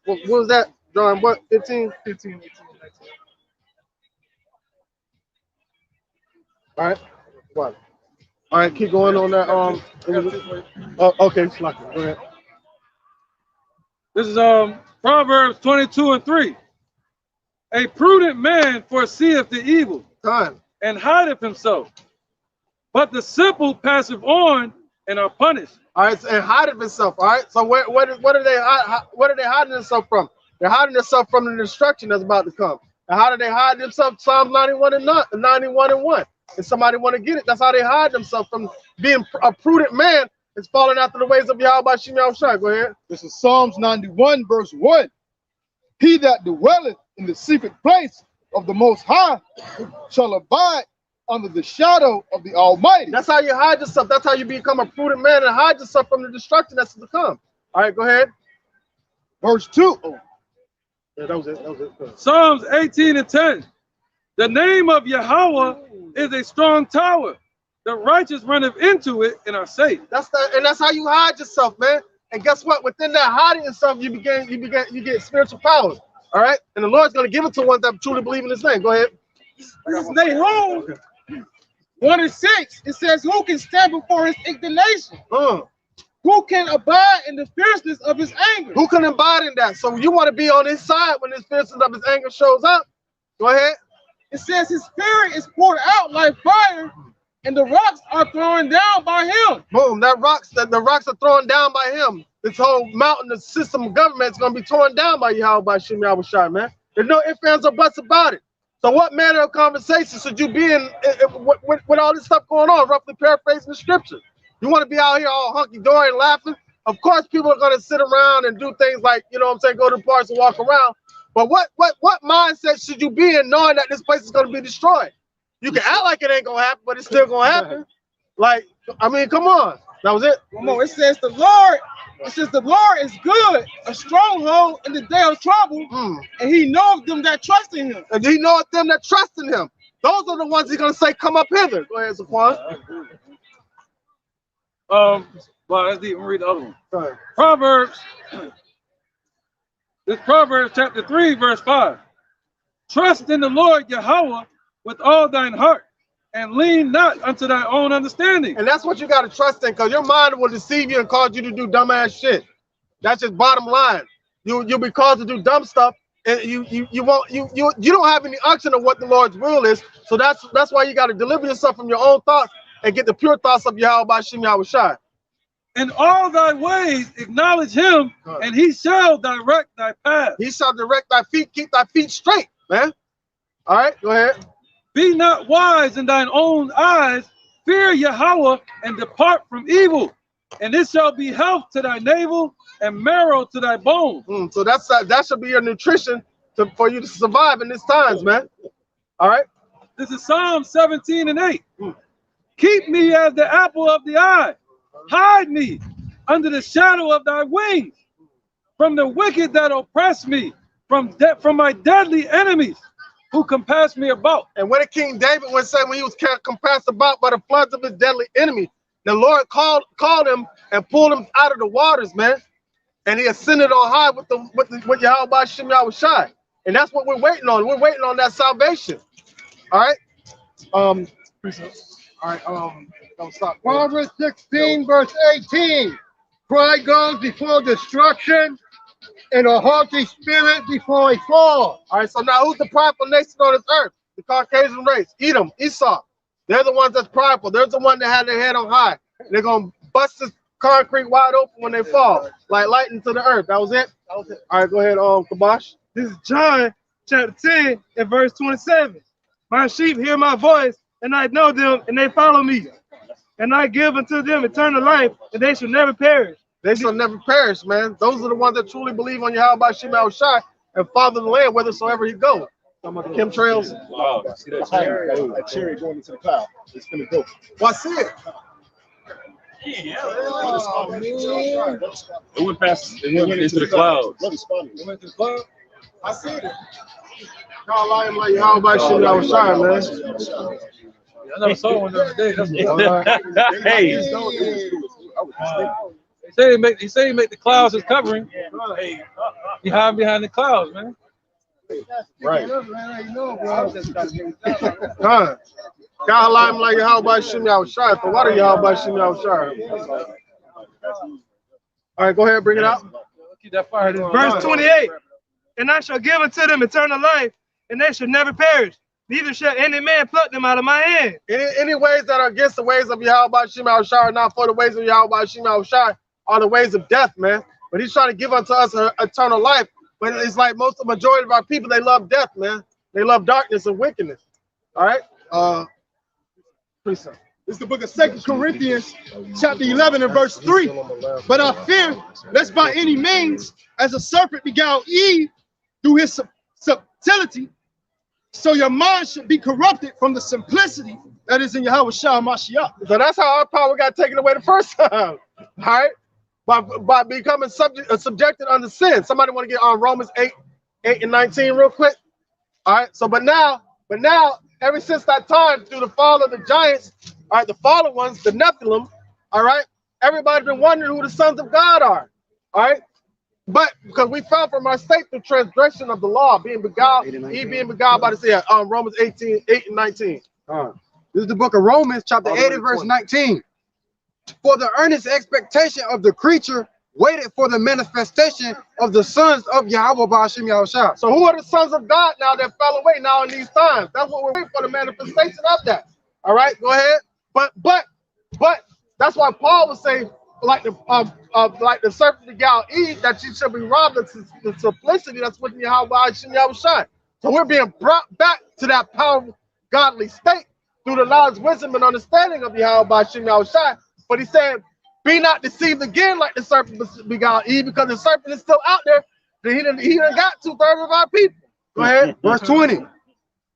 Speaker 7: What was that, John? What, 15? 15, 18, 19. All right. What? All right, keep going on that. Okay, go ahead.
Speaker 3: This is Proverbs 22 and 3. A prudent man foreseeth the evil and hideth himself, but the simple passeth on and are punished.
Speaker 7: All right, and hideth himself. All right, so what are they hiding themselves from? They're hiding themselves from the destruction that's about to come. And how do they hide themselves? Psalms 91 and 1. If somebody want to get it, that's how they hide themselves from being a prudent man. Is falling after the ways of Yahweh Ba'Shem Yahushua. Go ahead.
Speaker 11: This is Psalms 91, verse 1. He that dwelleth in the secret place of the Most High shall abide under the shadow of the Almighty.
Speaker 7: That's how you hide yourself. That's how you become a prudent man and hide yourself from the destruction that's to come. All right, go ahead.
Speaker 11: Verse 2.
Speaker 7: Oh. Yeah, that was it.
Speaker 3: Psalms 18 and 10. The name of Yahweh is a strong tower. The righteous runneth into it and are safe.
Speaker 7: That's how you hide yourself, man. And guess what? Within that hiding yourself, you get spiritual powers. All right, and the Lord's going to give it to ones that truly believe in His name. Go ahead.
Speaker 12: This is Nahum 1 and 6. It says, "Who can stand before His indignation? Who can abide in the fierceness of His anger?"
Speaker 7: Who can abide in that? So you want to be on His side when His fierceness of His anger shows up. Go ahead.
Speaker 12: It says His spirit is poured out like fire, and the rocks are thrown down by Him.
Speaker 7: Boom! The rocks are thrown down by Him. This whole mountain, the system of government is going to be torn down by Yahweh Ba'Shem Yahushua, man. There's no ifs, ands, or buts about it. So what manner of conversation should you be in with all this stuff going on? Roughly paraphrasing the scripture. You want to be out here all hunky-dory and laughing? Of course, people are going to sit around and do things like, you know what I'm saying, go to the parks and walk around. But what mindset should you be in knowing that this place is going to be destroyed? You can act like it ain't going to happen, but it's still going to happen. Like, I mean, come on. That was it.
Speaker 12: One more. It says the Lord. It says the Lord is good, a stronghold in the day of trouble, and He knoweth them that trust in Him.
Speaker 7: And He knoweth them that trust in Him. Those are the ones He's gonna say, "Come up hither." Go ahead, Zaquan.
Speaker 3: Well, let's even read the other one.
Speaker 7: Right.
Speaker 3: Proverbs. This Proverbs chapter 3, verse 5. Trust in the Lord Yahweh with all thine heart, and lean not unto thy own understanding.
Speaker 7: And that's what you got to trust in, because your mind will deceive you and cause you to do dumbass shit. That's just bottom line. You'll be caused to do dumb stuff, and you don't have any unction of what the Lord's will is. So that's why you got to deliver yourself from your own thoughts and get the pure thoughts of Yahweh by Shem Yahweh Shai.
Speaker 3: In all thy ways acknowledge Him, and He shall direct thy path.
Speaker 7: He shall direct thy feet, keep thy feet straight, man. All right, go ahead.
Speaker 3: Be not wise in thine own eyes, fear Yahweh, and depart from evil, and it shall be health to thy navel and marrow to thy bones.
Speaker 7: So that should be your nutrition for you to survive in these times, man. All right.
Speaker 3: This is Psalm 17 and 8. Keep me as the apple of the eye. Hide me under the shadow of thy wings, from the wicked that oppress me, from my deadly enemies who compass me about.
Speaker 7: And what did King David was saying when he was compassed about by the floods of his deadly enemy? The Lord called him and pulled him out of the waters, man. And he ascended on high with Yahweh by Shem Yahweh Shai. And that's what we're waiting on. We're waiting on that salvation. All right. All right. Don't stop.
Speaker 6: Proverbs 16, verse 18. Pride goes before destruction, and a haughty spirit before a fall.
Speaker 7: All right, so now who's the prideful nation on this earth? The Caucasian race. Edom, Esau. They're the ones that's prideful. They're the ones that have their head on high. They're going to bust this concrete wide open when they fall, like lightning to the earth. That was it? All right, go ahead, Kabosh.
Speaker 9: This is John chapter 10 and verse 27. My sheep hear my voice, and I know them, and they follow me. And I give unto them eternal life, and they shall never perish.
Speaker 7: They shall never perish, man. Those are the ones that truly believe on Yahweh by Shem Yahweh Shai and follow the land whithersoever he goes. Chemtrails.
Speaker 11: Wow, see that cherry? That cherry going into the cloud. It's gonna go.
Speaker 7: Well, I see it.
Speaker 8: It went past. It went into the clouds.
Speaker 3: It went to the cloud.
Speaker 7: I see it. Y'all lying like Yahweh by Shem Yahweh Shai, man.
Speaker 3: I never saw one the other day.
Speaker 5: Hey.
Speaker 3: He said he make the clouds his covering. He hide behind the clouds, man.
Speaker 7: Right. God lying like Yahweh by Shem Yahweh Shai. For what are Yahweh by Shem Yahweh Shai? All right, go ahead, bring it out.
Speaker 3: Keep that fire.
Speaker 9: Verse 28. And I shall give unto them eternal life, and they shall never perish. Neither shall any man pluck them out of my hand.
Speaker 7: Any ways that are against the ways of Yahweh by Shem Yahweh Shai are not for the ways of Yahweh by Shem Yahweh Shai are the ways of death, man. But he's trying to give unto us eternal life. But it's like the majority of our people, they love death, man. They love darkness and wickedness. All right.
Speaker 11: This is the book of 2 Corinthians, chapter 11 and verse 3. But I fear, lest by any means, as a serpent beguiled Eve through his subtlety, so your mind should be corrupted from the simplicity that is in Yahweh Shah Mashiach.
Speaker 7: So that's how our power got taken away the first time. All right. By becoming subjected under sin. Somebody want to get on Romans 8 and 19 real quick? All right. So but now, ever since that time, through the fall of the giants, all right, the fallen ones, the Nephilim, all right, everybody's been wondering who the sons of God are. All right. But because we fell from our state through transgression of the law, being beguiled, being beguiled by the sea, Romans 8 and 19.
Speaker 2: This is the book of Romans, chapter 8 and verse 19. For the earnest expectation of the creature waited for the manifestation of the sons of Yahweh by Shem Yahweh Shai.
Speaker 7: So who are the sons of God now that fell away now in these times? That's what we're waiting for, the manifestation of that. All right, go ahead. But that's why Paul would say, like the serpent beguiled Eve, that you should be robbed of the simplicity that's within Yahweh by Shem Yahweh Shai. So we're being brought back to that powerful godly state through the knowledge, wisdom, and understanding of Yahweh by Shem Yahweh Shai. But he said, be not deceived again like the serpent beguiled Eve, because the serpent is still out there. He done got 2/3 of our people. Go ahead.
Speaker 2: Verse 20.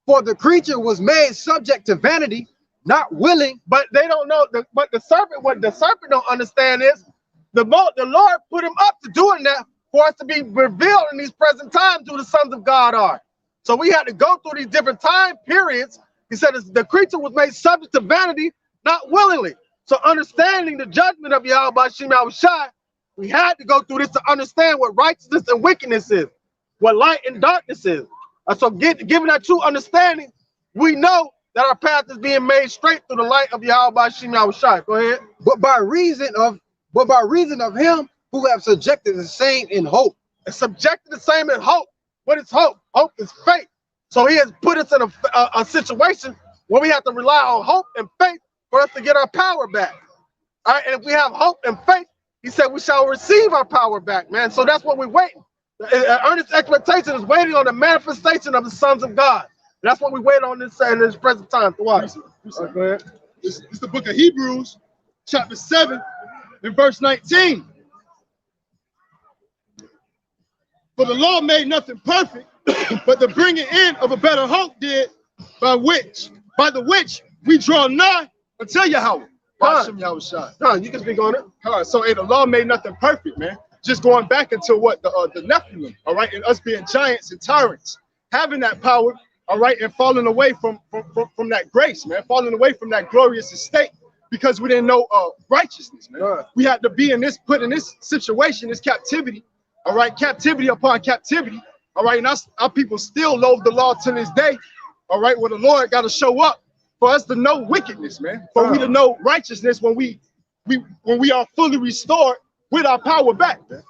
Speaker 2: For the creature was made subject to vanity, not willing.
Speaker 7: But they don't know. But the serpent, what the serpent don't understand is the Lord put him up to doing that for us to be revealed in these present times who the sons of God are. So we had to go through these different time periods. He said the creature was made subject to vanity, not willingly. So understanding the judgment of Yahweh Bashim Yahushai, we had to go through this to understand what righteousness and wickedness is, what light and darkness is. So given that true understanding, we know that our path is being made straight through the light of Yahweh Bashim Yahushai. Go ahead.
Speaker 2: But by reason of him who have subjected the same in hope.
Speaker 7: And subjected the same in hope. What is hope? Hope is faith. So he has put us in a situation where we have to rely on hope and faith for us to get our power back. All right, and if we have hope and faith, he said we shall receive our power back, man. So that's what we're waiting. Earnest expectation is waiting on the manifestation of the sons of God. That's what we wait on in this present time. Watch. Right, go ahead.
Speaker 11: It's the book of Hebrews, chapter 7, and verse 19. For the law made nothing perfect, but the bringing in of a better hope did, by the which we draw nigh unto Yahweh.
Speaker 7: You can speak on it.
Speaker 11: So the law made nothing perfect, man. Just going back into what the Nephilim, all right, and us being giants and tyrants, having that power, all right, and falling away from that grace, man, falling away from that glorious estate because we didn't know righteousness, man. We had to be put in this situation, this captivity, all right, captivity upon captivity, all right, and our people still loathe the law to this day, all right, where the Lord got to show up for us to know wickedness, man, for we to know righteousness when we are fully restored with our power back, man.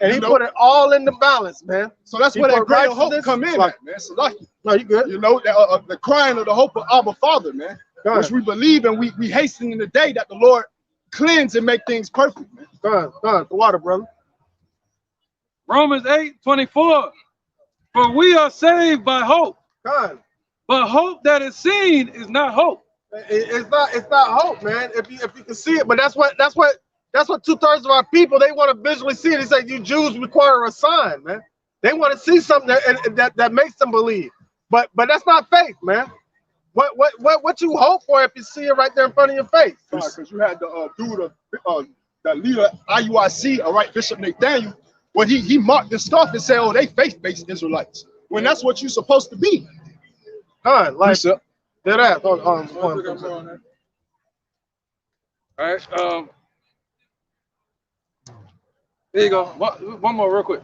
Speaker 7: And he put it all in the balance, man.
Speaker 11: So that's where that greater hope come in, man. So like,
Speaker 7: no, you good.
Speaker 11: You know, the crying of the hope of Abba Father, man, which we believe and we hasten in the day that the Lord cleanse and make things perfect, man.
Speaker 7: Go on, the water, brother.
Speaker 3: Romans 8:24. For we are saved by hope.
Speaker 7: God.
Speaker 3: But hope that is seen is not hope.
Speaker 7: It's not hope, man. If you can see it, but that's what 2/3 of our people, they want to visually see it. He said, you Jews require a sign, man. They want to see something that makes them believe. But that's not faith, man. What you hope for if you see it right there in front of your face?
Speaker 11: Because you had the dude, the leader IUIC, all right, Bishop Nathaniel, where he marked the stuff and said, oh, they faith-based Israelites. When that's what you're supposed to be.
Speaker 7: Like that.
Speaker 3: All right. There you go. One more real quick.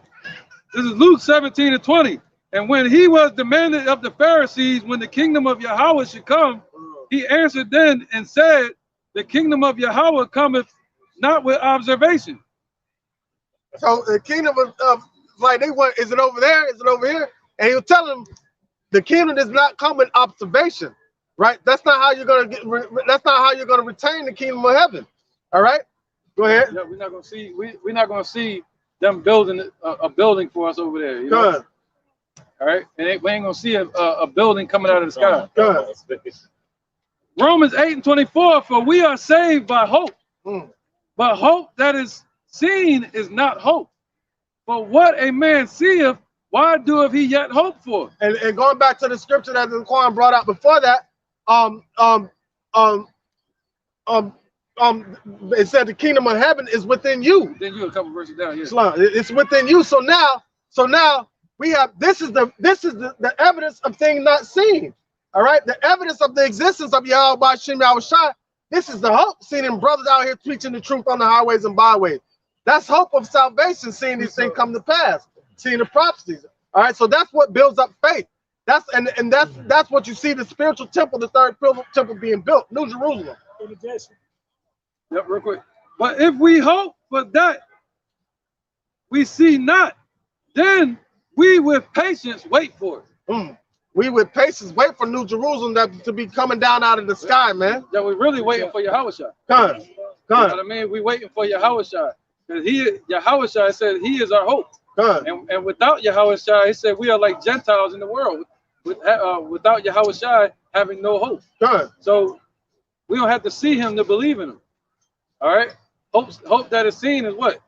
Speaker 3: This is Luke 17:20. And when he was demanded of the Pharisees when the kingdom of Yahweh should come, he answered then and said, the kingdom of Yahweh cometh not with observation.
Speaker 7: So the kingdom of like they want, is it over there? Is it over here? And he'll tell them the kingdom does not come with observation, right? That's not how you're gonna get. That's not how you're gonna retain the kingdom of heaven. All right, go ahead.
Speaker 3: Yeah, we're not gonna see. We're not gonna see them building a building for us over there. You know?
Speaker 7: Good.
Speaker 3: All right, and we ain't gonna see a building coming out of the sky.
Speaker 7: Good.
Speaker 3: Romans 8:24. For we are saved by hope, but hope that is seen is not hope. For what a man seeth, why doeth he yet hope for?
Speaker 7: And going back to the scripture that the Quran brought out before that, it said the kingdom of heaven is within you.
Speaker 3: Within you, a couple verses down. Yeah.
Speaker 7: It's within you. So now we have this is the evidence of things not seen. All right, the evidence of the existence of Yahweh Bashim Yahushai. This is the hope seen in brothers out here preaching the truth on the highways and byways. That's hope of salvation, seeing these things come to pass, seeing the prophecies. All right, so that's what builds up faith. That's what you see the spiritual temple, the third temple being built, New Jerusalem.
Speaker 3: Yep, real quick. But if we hope for that we see not, then we with patience wait for it.
Speaker 7: We with patience wait for New Jerusalem to be coming down out of the sky, man.
Speaker 3: Yeah, we're really waiting for Yahushua.
Speaker 7: Come
Speaker 3: You know what I mean? We're waiting for Yahushua. Because Yahushua said he is our hope. And without Yahushua, he said we are like Gentiles in the world. Without Yahushua having no hope. So we don't have to see him to believe in him. All right? Hope that is seen is what?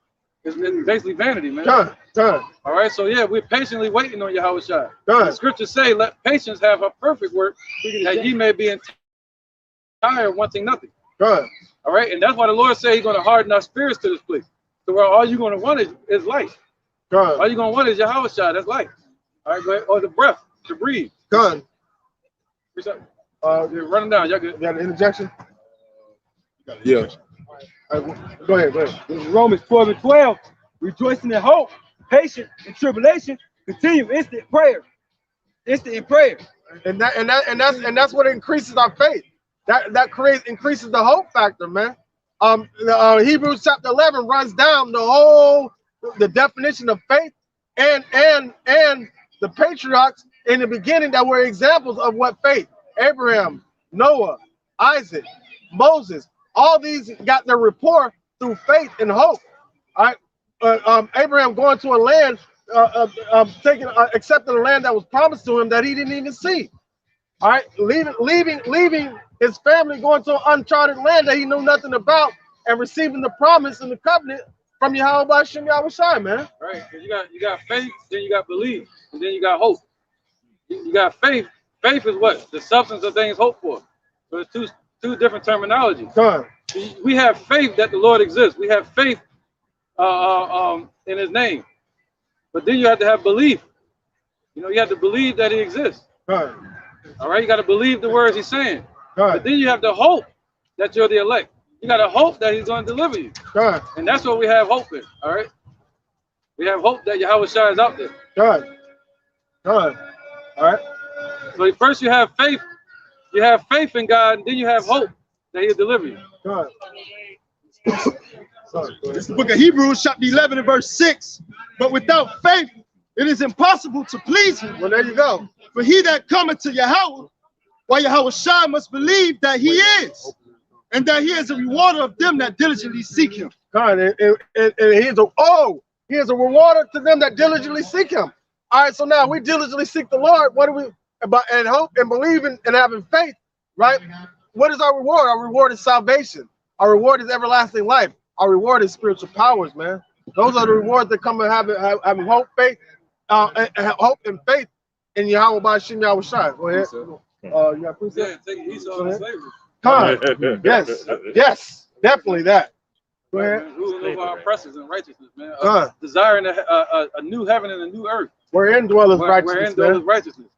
Speaker 3: It's basically vanity, man. All right, so yeah, we're patiently waiting on Yahushua. The scriptures say, let patience have a perfect work, that ye may be tired of wanting nothing.
Speaker 2: Good.
Speaker 3: All right, and that's why the Lord said He's going to harden our spirits to this place, to where all you're going to want is life.
Speaker 2: Good.
Speaker 3: All you're going to want is your house shot. That's life. All right, go ahead. Or the breath to breathe.
Speaker 2: Good.
Speaker 3: You're running down. Y'all good?
Speaker 2: You got an interjection?
Speaker 4: Yeah.
Speaker 2: Go ahead. Go ahead.
Speaker 13: This is Romans 12 and 12. Rejoicing in hope, patient in tribulation, continue instant prayer. Instant in prayer.
Speaker 2: And that's what increases our faith. That increases the hope factor, man. Hebrews chapter 11 runs down the definition of faith and the patriarchs in the beginning that were examples of what faith. Abraham, Noah, Isaac, Moses, all these got their rapport through faith and hope. All right. Abraham going to a land, accepting a land that was promised to him that he didn't even see. All right, leaving his family, going to an uncharted land that he knew nothing about, and receiving the promise and the covenant from Yahweh Shem Yahushai, man.
Speaker 3: Right, because you got faith, then you got belief, and then you got hope. You got faith. Faith is what? The substance of things hoped for. So it's two different terminologies. We have faith that the Lord exists. We have faith in His name. But then you have to have belief. You have to believe that He exists. All right, you got to believe the words He's saying. But then you have to hope that you're the elect. You got to hope that He's going to deliver you. And that's what we have hope in. All right, we have hope that Yahweh Shai is out there.
Speaker 2: All right.
Speaker 3: So first you have faith. You have faith in God, and then you have hope that He'll deliver you.
Speaker 11: This is the book of Hebrews, chapter 11 and verse 6. But without faith, it is impossible to please Him.
Speaker 2: Well, there you go.
Speaker 11: For he that cometh to Yahweh, why Yahweh Shai must believe that He is, and that He is a rewarder of them that diligently seek Him.
Speaker 2: God, and He is a rewarder to them that diligently seek Him. All right, so now we diligently seek the Lord. What do we about and hope and believing and having faith, right? What is our reward? Our reward is salvation. Our reward is everlasting life. Our reward is spiritual powers, man. Those are the rewards that come and having hope, faith, hope and faith in Yahweh by Shem Yahushai. Go ahead. You got precept?
Speaker 3: Yeah, take Esau to slavery.
Speaker 2: Yes, definitely that. Go ahead.
Speaker 3: Ruling over our oppressors and righteousness, man. Desiring a new heaven and a new earth.
Speaker 2: Wherein dwelleth righteousness,
Speaker 3: wherein dwelleth righteousness.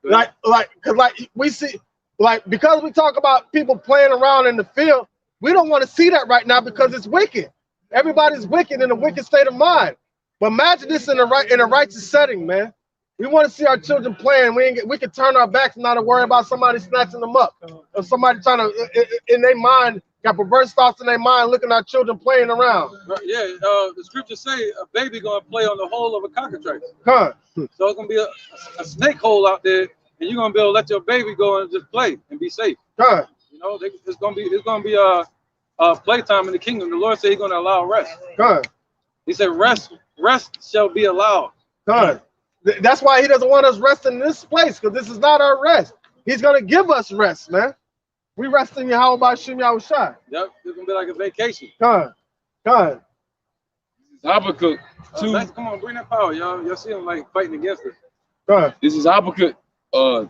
Speaker 2: Because we talk about people playing around in the field, we don't want to see that right now because it's wicked. Everybody's wicked in a wicked state of mind. But imagine this in a righteous setting, man. We want to see our children playing. We can turn our backs and not worry about somebody snatching them up, or somebody trying to, in their mind, got perverse thoughts in their mind, looking at our children playing around.
Speaker 3: Yeah, the scriptures say a baby gonna play on the hole of a cockatrice. So it's gonna be a snake hole out there, and you're gonna be able to let your baby go and just play and be safe. It's gonna be a playtime in the kingdom. The Lord said He's gonna allow rest. He said rest shall be allowed.
Speaker 2: That's why He doesn't want us resting in this place, because this is not our rest. He's gonna give us rest, man. We rest in Yahweh by Shem Yahushai.
Speaker 3: Yep, it's gonna be like a vacation.
Speaker 8: Habakkuk 2.
Speaker 3: Come on, bring that power, y'all. Y'all see them like fighting against it.
Speaker 8: This is Habakkuk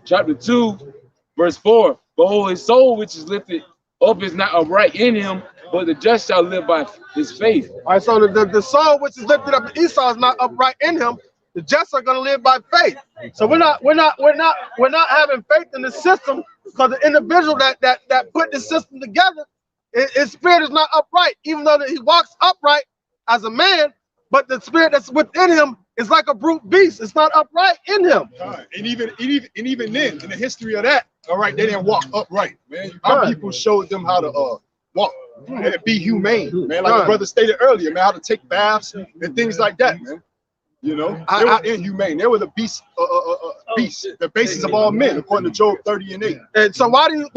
Speaker 8: chapter 2, verse 4. Behold, his soul which is lifted up is not upright in him, but the just shall live by his faith.
Speaker 2: All right, so the soul which is lifted up in Esau is not upright in him. The just are going to live by faith. So we're not having faith in the system, because the individual that put the system together, his spirit is not upright, even though he walks upright as a man, but the spirit that's within him is like a brute beast. It's not upright in him.
Speaker 11: And even then, in the history of that, all right, they didn't walk upright, man. Our people showed them how to walk and be humane, man. Like the brother stated earlier, man, how to take baths and things like that, man. They were inhumane. They were the beast, the basis of all men, according to Job 30:8.
Speaker 2: And so why do you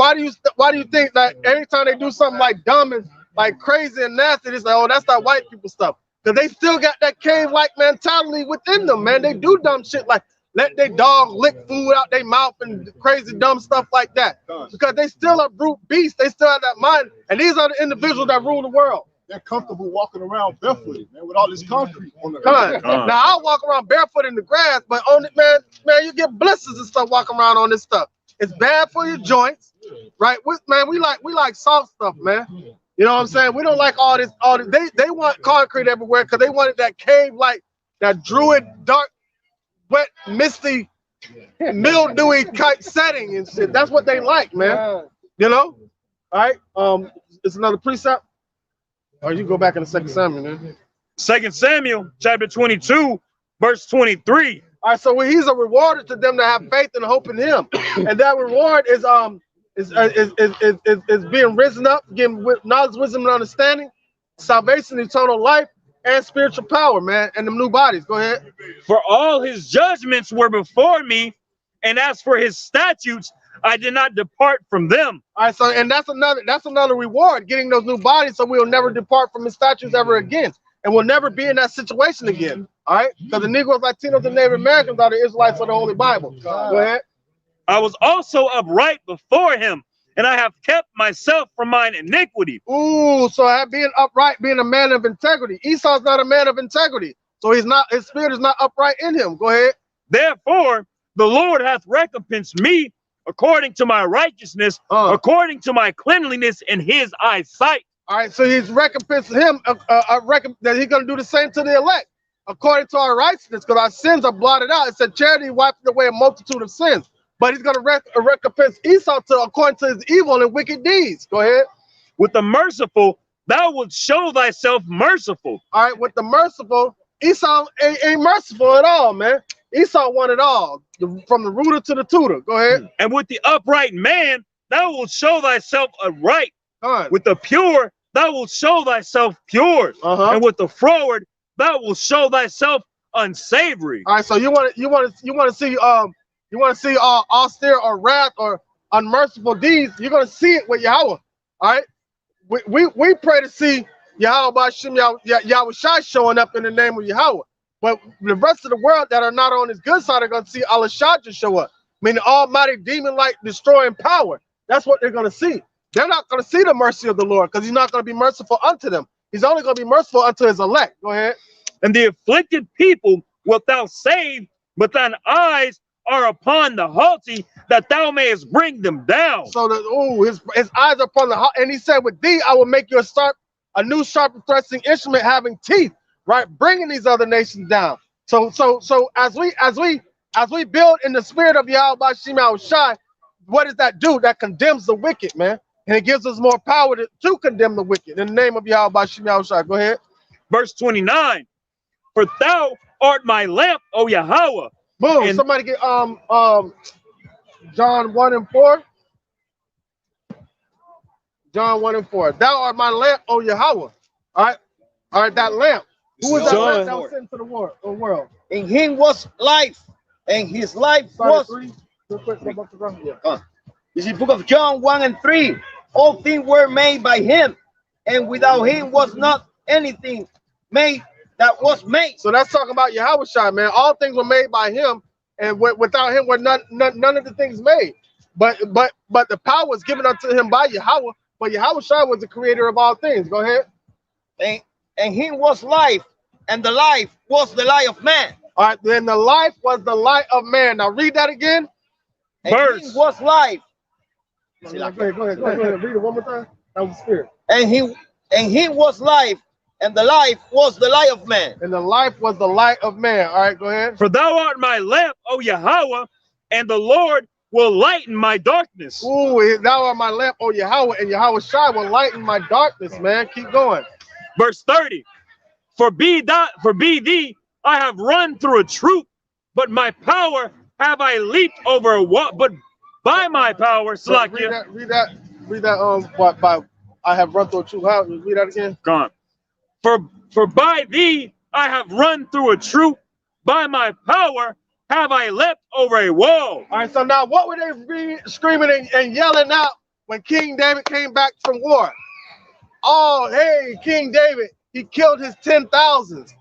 Speaker 2: think that anytime they do something like dumb and like crazy and nasty, it's like, oh, that's that white people stuff? Because they still got that cave-like mentality within them, man. They do dumb shit like let their dog lick food out their mouth and crazy dumb stuff like that. Because they still are brute beasts. They still have that mind. And these are the individuals that rule the world.
Speaker 11: They're comfortable walking around barefooted, man, with all this concrete on the
Speaker 2: Now I'll walk around barefoot in the grass, but on it, man, you get blisters and stuff walking around on this stuff. It's bad for your joints.
Speaker 7: right? We like soft stuff, man. You know what I'm saying? We don't like all this. They want concrete everywhere because they wanted that cave, like that druid, dark, wet, misty, mildewy type setting and shit. That's what they like, man. You know? All right. It's another precept. Or you go back in the 2 Samuel, man.
Speaker 5: 2 Samuel chapter 22, verse 23.
Speaker 7: All right, so he's a rewarder to them that have faith and hope in him, and that reward is being risen up, getting knowledge, wisdom, and understanding, salvation, eternal life, and spiritual power, man, and the new bodies. Go ahead.
Speaker 5: For all his judgments were before me, and as for his statutes, I did not depart from them.
Speaker 7: All right, so and that's another reward, getting those new bodies, so we'll never depart from his statutes ever again, and we'll never be in that situation again. All right, because the Negroes, Latinos, and Native Americans are the Israelites of the Holy Bible. Go ahead.
Speaker 5: I was also upright before him, and I have kept myself from mine iniquity.
Speaker 7: Ooh, so being upright, being a man of integrity. Esau's not a man of integrity, so his spirit is not upright in him. Go ahead.
Speaker 5: Therefore, the Lord hath recompensed me according to my righteousness, according to my cleanliness in his eyesight.
Speaker 7: All right, so he's recompensing him that he's going to do the same to the elect, according to our righteousness, because our sins are blotted out. It said charity wipes away a multitude of sins. But he's going to recompense Esau according to his evil and wicked deeds. Go ahead.
Speaker 5: With the merciful, thou wilt show thyself merciful.
Speaker 7: All right, with the merciful, Esau ain't merciful at all, man. Esau won it all, from the rooter to the tutor. Go ahead.
Speaker 5: And with the upright man, thou wilt show thyself upright. With the pure, thou wilt show thyself pure. And with the froward, thou wilt show thyself unsavory.
Speaker 7: All right, so you want to see austere or wrath or unmerciful deeds. You're gonna see it with Yahweh. All right, we pray to see Yahweh Bashim Yahweh Shai showing up in the name of Yahweh. But the rest of the world that are not on his good side are going to see Allah Shah show up, meaning almighty demon-like destroying power. That's what they're going to see. They're not going to see the mercy of the Lord because he's not going to be merciful unto them. He's only going to be merciful unto his elect. Go ahead.
Speaker 5: And the afflicted people wilt thou save, but thine eyes are upon the haughty, that thou mayest bring them down.
Speaker 7: So his eyes are upon the haughty, and he said, with thee I will make you a new sharp thrusting instrument having teeth. Right, bringing these other nations down. So as we build in the spirit of Yahweh Bashim Yahweh Shai, what does that do? That condemns the wicked, man, and it gives us more power to condemn the wicked in the name of Yahweh Bashim Yahweh Shai. Go ahead.
Speaker 5: Verse 29. For thou art my lamp, O Yahweh.
Speaker 7: Boom. And somebody get John 1 and 4. John 1 and 4. Thou art my lamp, O Yahweh. All right, that lamp. Who was that lamp that was sent to the world?
Speaker 10: In him was life, and his life was. This is book of John 1 and 3. All things were made by him, and without him was not anything made that was made.
Speaker 7: So that's talking about Yahweh Shai, man. All things were made by him, and without him were none of the things made. But the power was given unto him by Yahweh. But Yahweh Shai was the creator of all things. Go ahead.
Speaker 10: And him was life, and the life was the light of man.
Speaker 7: All right, then the life was the light of man. Now read that again.
Speaker 10: And him was life.
Speaker 7: Go ahead. Read it one more time. That was the spirit.
Speaker 10: And him was life, and the life was the light of man.
Speaker 7: And the life was the light of man. All right, go ahead.
Speaker 5: For thou art my lamp, O Yahweh, and the Lord will lighten my darkness.
Speaker 7: Ooh, thou art my lamp, O Yahweh, and Yahweh Shai will lighten my darkness, man. Keep going.
Speaker 5: Verse 30. For be thee, I have run through a troop, but my power have I leaped over a wall. But by my power, Salakia.
Speaker 7: Read that. By I have run through a troop. How? Read that again.
Speaker 5: Gone. For by thee I have run through a troop. By my power have I leapt over a wall.
Speaker 7: All right. So now, what were they screaming and yelling out when King David came back from war? Oh, hey, King David. He killed his 10,000s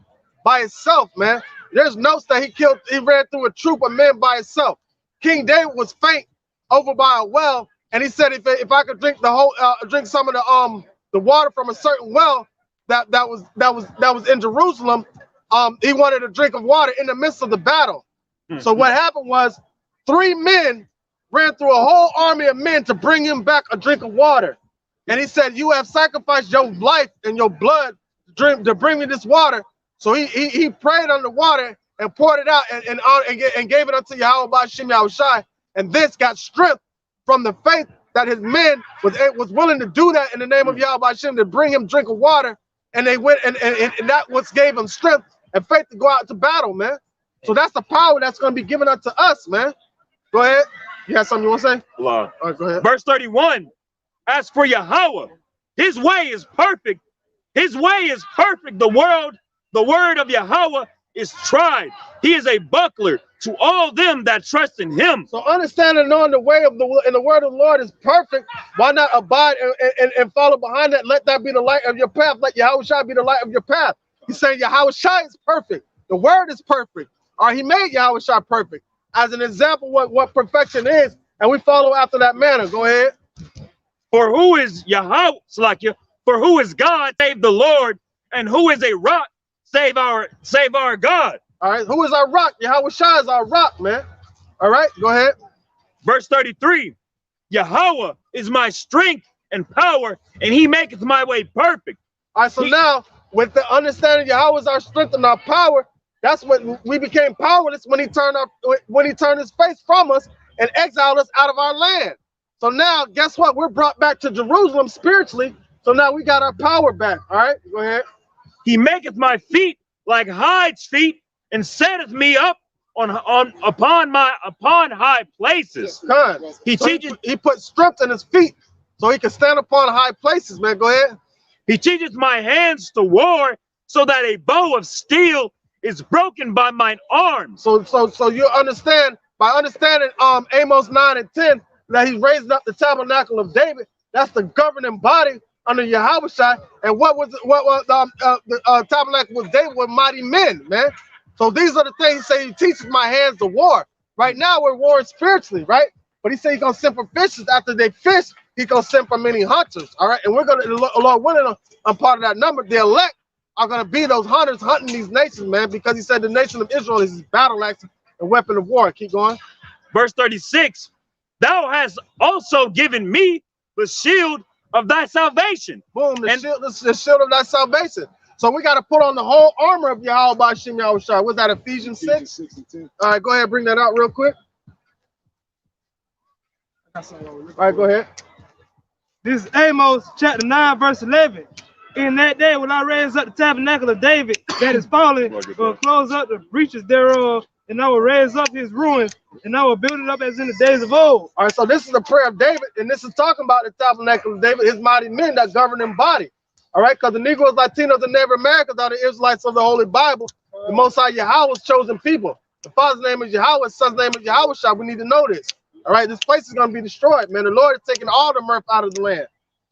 Speaker 7: by himself, man. There's notes that he ran through a troop of men by himself. King David was faint over by a well, and he said, if I could drink drink some of the water from a certain well that was in Jerusalem, he wanted a drink of water in the midst of the battle. So what happened was 3 men ran through a whole army of men to bring him back a drink of water. And he said, you have sacrificed your life and your blood to bring me this water. So he prayed on the water and poured it out and gave it unto Yahweh by Shem Yahushai. And this got strength from the faith that his men was willing to do that in the name of Yahweh by Shem to bring him drink of water. And they went and that what gave them strength and faith to go out to battle, man. So that's the power that's going to be given unto us, man. Go ahead. You have something you want to say?
Speaker 5: All
Speaker 7: right, go ahead.
Speaker 5: Verse 31. As for Yahweh, his way is perfect. His way is perfect. The word of Yahweh is tried. He is a buckler to all them that trust in him.
Speaker 7: So understanding and knowing the way of the word of the Lord is perfect. Why not abide and follow behind that? Let that be the light of your path. Let Yahweh Shai be the light of your path. He's saying Yahweh Shai is perfect. The word is perfect. All right, he made Yahweh Shai perfect. As an example, what perfection is, and we follow after that manner. Go ahead.
Speaker 5: For who is Yahweh, Slakia? For who is God, save the Lord, and who is a rock, save our God.
Speaker 7: All right, who is our rock? Yahweh Shai is our rock, man. All right, go ahead.
Speaker 5: Verse 33. Yahweh is my strength and power, and he maketh my way perfect.
Speaker 7: All right, so now with the understanding Yahweh is our strength and our power, that's when we became powerless when he turned his face from us and exiled us out of our land. So now, guess what? We're brought back to Jerusalem spiritually. So now we got our power back. All right, go ahead.
Speaker 5: He maketh my feet like hides feet, and setteth me up upon high places.
Speaker 7: He put strength in his feet so he can stand upon high places, man. Go ahead.
Speaker 5: He teacheth my hands to war, so that a bow of steel is broken by mine arms.
Speaker 7: So you understand, by understanding Amos 9 and 10, that he's raising up the tabernacle of David. That's the governing body under Yahweh Shai. And what was the tabernacle was David with mighty men, man. So these are the things he say he teaches my hands to war. Right now we're warring spiritually, right? But he said he's gonna send for fishes. After they fish, he's gonna send for many hunters. All right, and we're gonna, Lord willing, I'm part of that number. The elect are gonna be those hunters hunting these nations, man, because he said the nation of Israel is his battle axe and weapon of war. Keep going.
Speaker 5: Verse 36. Thou hast also given me the shield of thy salvation.
Speaker 7: Boom, the shield of thy salvation. So we got to put on the whole armor of Yahweh by Shem Yahushua. Was that Ephesians 6? All right, go ahead, bring that out real quick. All right, go ahead.
Speaker 9: This is Amos chapter 9, verse 11. In that day will I raise up the tabernacle of David that is fallen, will close up the breaches thereof, and I will raise up his ruins, and I will build it up as in the days of old.
Speaker 7: All right, so this is the prayer of David, and this is talking about the tabernacle of David, his mighty men that govern him body. All right, because the Negroes, Latinos, and Native Americans are the Israelites of the Holy Bible. The Most High Yahweh's chosen people. The Father's name is Yahweh, the Son's name is Yahushua. We need to know this. All right, this place is going to be destroyed, man. The Lord is taking all the mirth out of the land.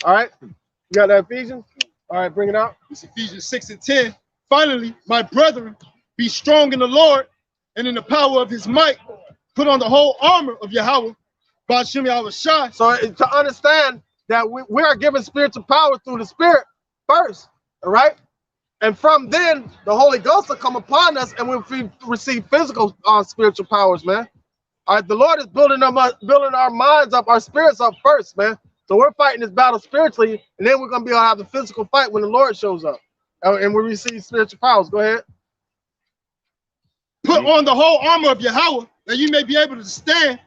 Speaker 7: All right, you got that Ephesians? All right, bring it out.
Speaker 11: It's Ephesians 6 and 10. Finally, my brethren, be strong in the Lord and in the power of his might. Put on the whole armor of Yahweh, by Shem Yahushua.
Speaker 7: So to understand that we are given spiritual power through the Spirit first, all right? And from then, the Holy Ghost will come upon us and we'll receive physical spiritual powers, man. All right, the Lord is building our minds up, our spirits up first, man. So we're fighting this battle spiritually, and then we're going to be able to have the physical fight when the Lord shows up. And we receive spiritual powers. Go ahead.
Speaker 11: Put on the whole armor of Yahweh, that you may be able to stand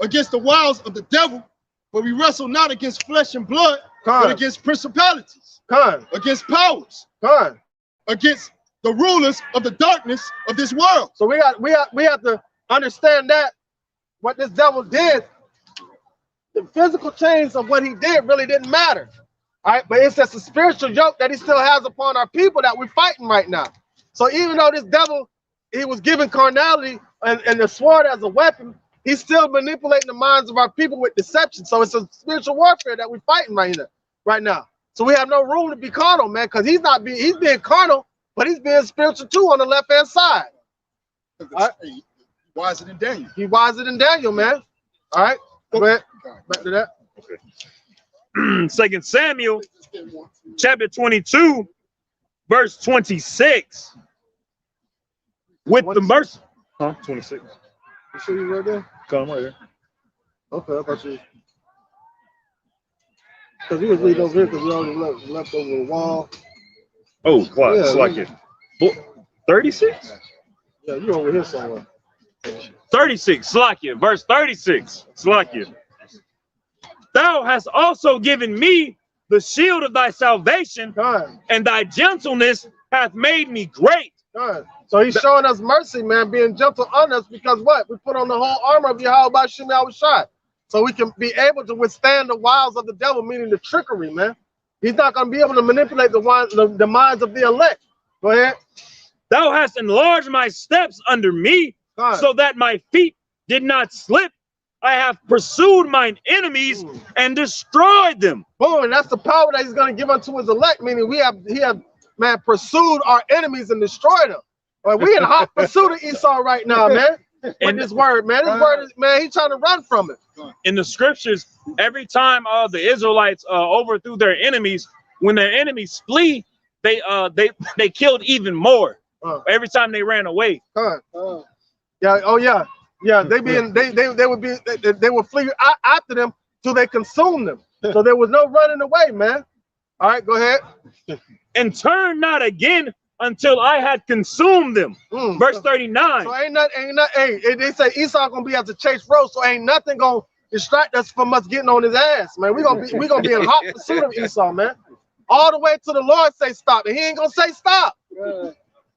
Speaker 11: against the wiles of the devil, for we wrestle not against flesh and blood, but against principalities, against powers, against the rulers of the darkness of this world.
Speaker 7: So we have to understand that what this devil did, the physical chains of what he did really didn't matter. All right, but it's just a spiritual yoke that he still has upon our people that we're fighting right now. So even though this devil, he was given carnality and the sword as a weapon, he's still manipulating the minds of our people with deception. So it's a spiritual warfare that we're fighting right now. So we have no room to be carnal, man, because he's being carnal, but he's being spiritual too on the left-hand side.
Speaker 11: Right. Wiser than Daniel.
Speaker 7: He wiser than Daniel, man. All right, go ahead. Back to that.
Speaker 5: Okay. 2 Samuel chapter 22, verse 26. With the mercy. 26.
Speaker 7: You sure you read there?
Speaker 5: Come right there.
Speaker 7: Okay, I thought you. Because he was reading over here because we already left over the wall.
Speaker 5: Oh, clock.
Speaker 7: Yeah,
Speaker 5: It's like it. 36?
Speaker 7: Yeah, you over here somewhere.
Speaker 5: 36, Slakia, verse 36, Slakia. Thou hast also given me the shield of thy salvation,
Speaker 7: God.
Speaker 5: and thy gentleness hath made me great.
Speaker 7: God. So he's showing us mercy, man, being gentle on us because what? We put on the whole armor of Yahweh Shem Shai. So we can be able to withstand the wiles of the devil, meaning the trickery, man. He's not going to be able to manipulate the minds of the elect. Go ahead.
Speaker 5: Thou hast enlarged my steps under me,
Speaker 7: God.
Speaker 5: so that my feet did not slip. I have pursued mine enemies and destroyed them.
Speaker 7: Boom, and that's the power that he's going to give unto his elect, meaning he have man pursued our enemies and destroyed them. Like, we in hot pursuit of Esau right now, man. With this word, man. This word is, man, he's trying to run from it.
Speaker 5: In the scriptures, every time the Israelites overthrew their enemies, when their enemies flee, they killed even more. Every time they ran away.
Speaker 7: Yeah. Oh yeah. Yeah. They would flee after them till they consume them. So there was no running away, man. All right, go ahead.
Speaker 5: And turn not again until I had consumed them. Verse 39.
Speaker 7: So ain't nothing. Hey, they say Esau gonna be at the chase road, so ain't nothing gonna distract us from us getting on his ass, man. We gonna be in hot pursuit of Esau, man. All the way to the Lord say stop, and he ain't gonna say stop.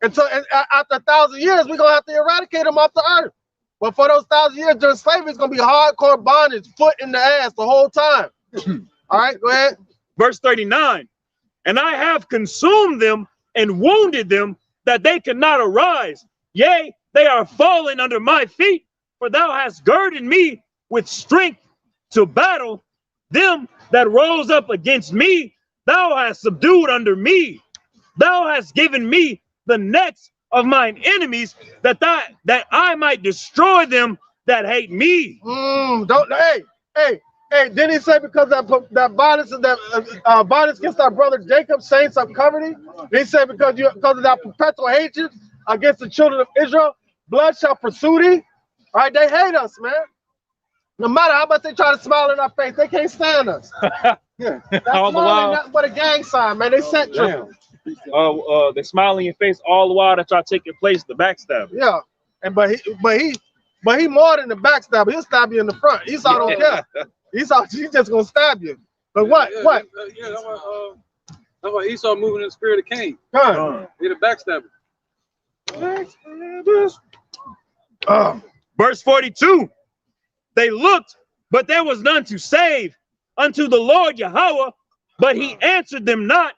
Speaker 7: Until after 1,000 years, we're gonna have to eradicate him off the earth. But for those 1,000 years during slavery, it's gonna be hardcore bondage, foot in the ass the whole time. All right, go ahead.
Speaker 5: Verse 39. And I have consumed them and wounded them, that they could not arise. Yea, they are fallen under my feet, for thou hast girded me with strength to battle. Them that rose up against me, thou hast subdued under me. Thou hast given me the necks of mine enemies, that I might destroy them that hate me.
Speaker 7: Hey, didn't he say because that violence against our brother Jacob, saints have covered him? He said because of that perpetual hatred against the children of Israel, blood shall pursue thee. All right, they hate us, man. No matter how much they try to smile in our face, they can't stand us. Yeah, that's nothing but a gang sign, man. They set tripping.
Speaker 5: They smile in your face all the while that y'all take your place, the backstabber.
Speaker 7: Yeah, and but he more than the backstabber. He'll stab you in the front. Esau don't care. He's just gonna stab you. But what? What?
Speaker 3: Yeah, that's why Esau moving in the spirit of Cain. He the backstabber.
Speaker 5: Verse 42. They looked, but there was none to save unto the Lord Yahweh, but he answered them not.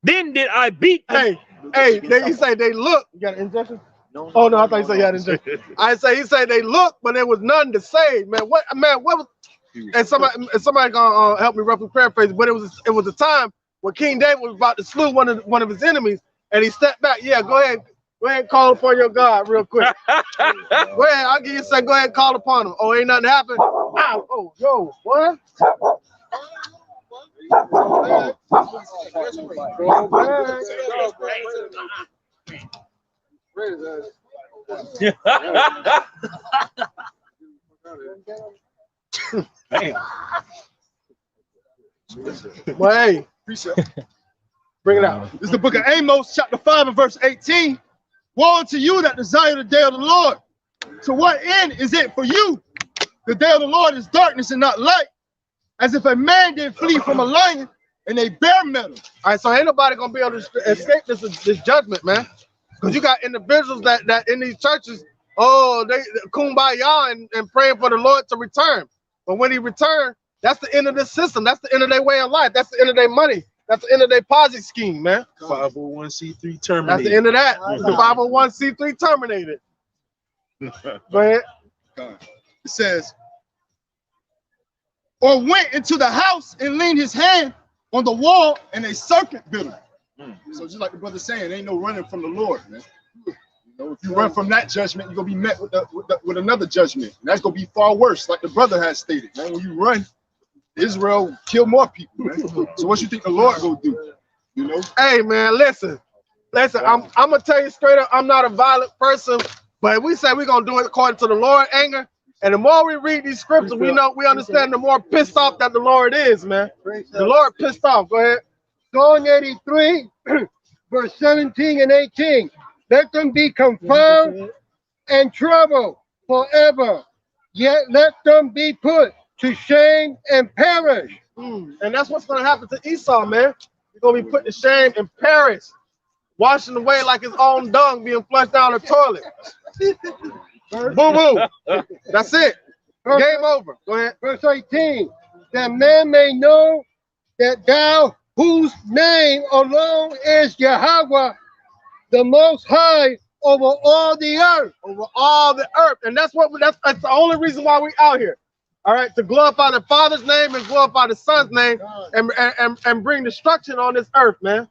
Speaker 5: Then did I beat them.
Speaker 7: He say they look. You got an injection? No. Oh no, I thought you said you had an injection. He said they look, but there was none to save. Man, what was? And somebody gonna help me roughly paraphrase, but it was a time when King David was about to slew one of his enemies, and he stepped back. Yeah, go ahead and call upon your God real quick. Go ahead, I'll give you a second. Go ahead and call upon him. Oh, ain't nothing happened. Ow! Oh, yo, what?
Speaker 11: Damn.
Speaker 7: Well, hey, bring it out.
Speaker 11: This is the book of Amos, chapter 5 and verse 18. Woe unto you that desire the day of the Lord. To what end is it for you? The day of the Lord is darkness and not light, as if a man did flee from a lion and a bear met him.
Speaker 7: All right, so ain't nobody gonna be able to escape this judgment, man. Because you got individuals that in these churches, they kumbaya and praying for the Lord to return. But when he returns, that's the end of this system. That's the end of their way of life. That's the end of their money. That's the end of their Ponzi scheme, man.
Speaker 11: 501c3 terminated.
Speaker 7: That's the end of that. The 501c3 terminated. Go ahead.
Speaker 11: It says, or went into the house and leaned his hand on the wall, and a serpent bit him. So just like the brother saying, ain't no running from the Lord, man. You know, if you run from that judgment, you're gonna be met with another judgment, and that's gonna be far worse, like the brother has stated. Man, when you run, Israel kill more people, man. So what you think the Lord gonna do? You know?
Speaker 7: Hey, man, listen. I'm gonna tell you straight up, I'm not a violent person, but if we say we're gonna do it according to the Lord anger, And the more we read these scriptures, we understand the more pissed off that the Lord is, man. The Lord pissed off. Go ahead.
Speaker 6: Psalm 83, verse 17 and 18. Let them be confounded and troubled forever, yet let them be put to shame and perish.
Speaker 7: And that's what's going to happen to Esau, man. He's going to be put to shame and perish, washing away like his own dung being flushed down the toilet. Boo-boo. That's it. Game over. Go ahead.
Speaker 6: Verse 18. That man may know that thou, whose name alone is Yahweh, the Most High, over all the earth.
Speaker 7: Over all the earth. And that's the only reason why we out here. All right, to glorify the Father's name and glorify the Son's name and bring destruction on this earth, man.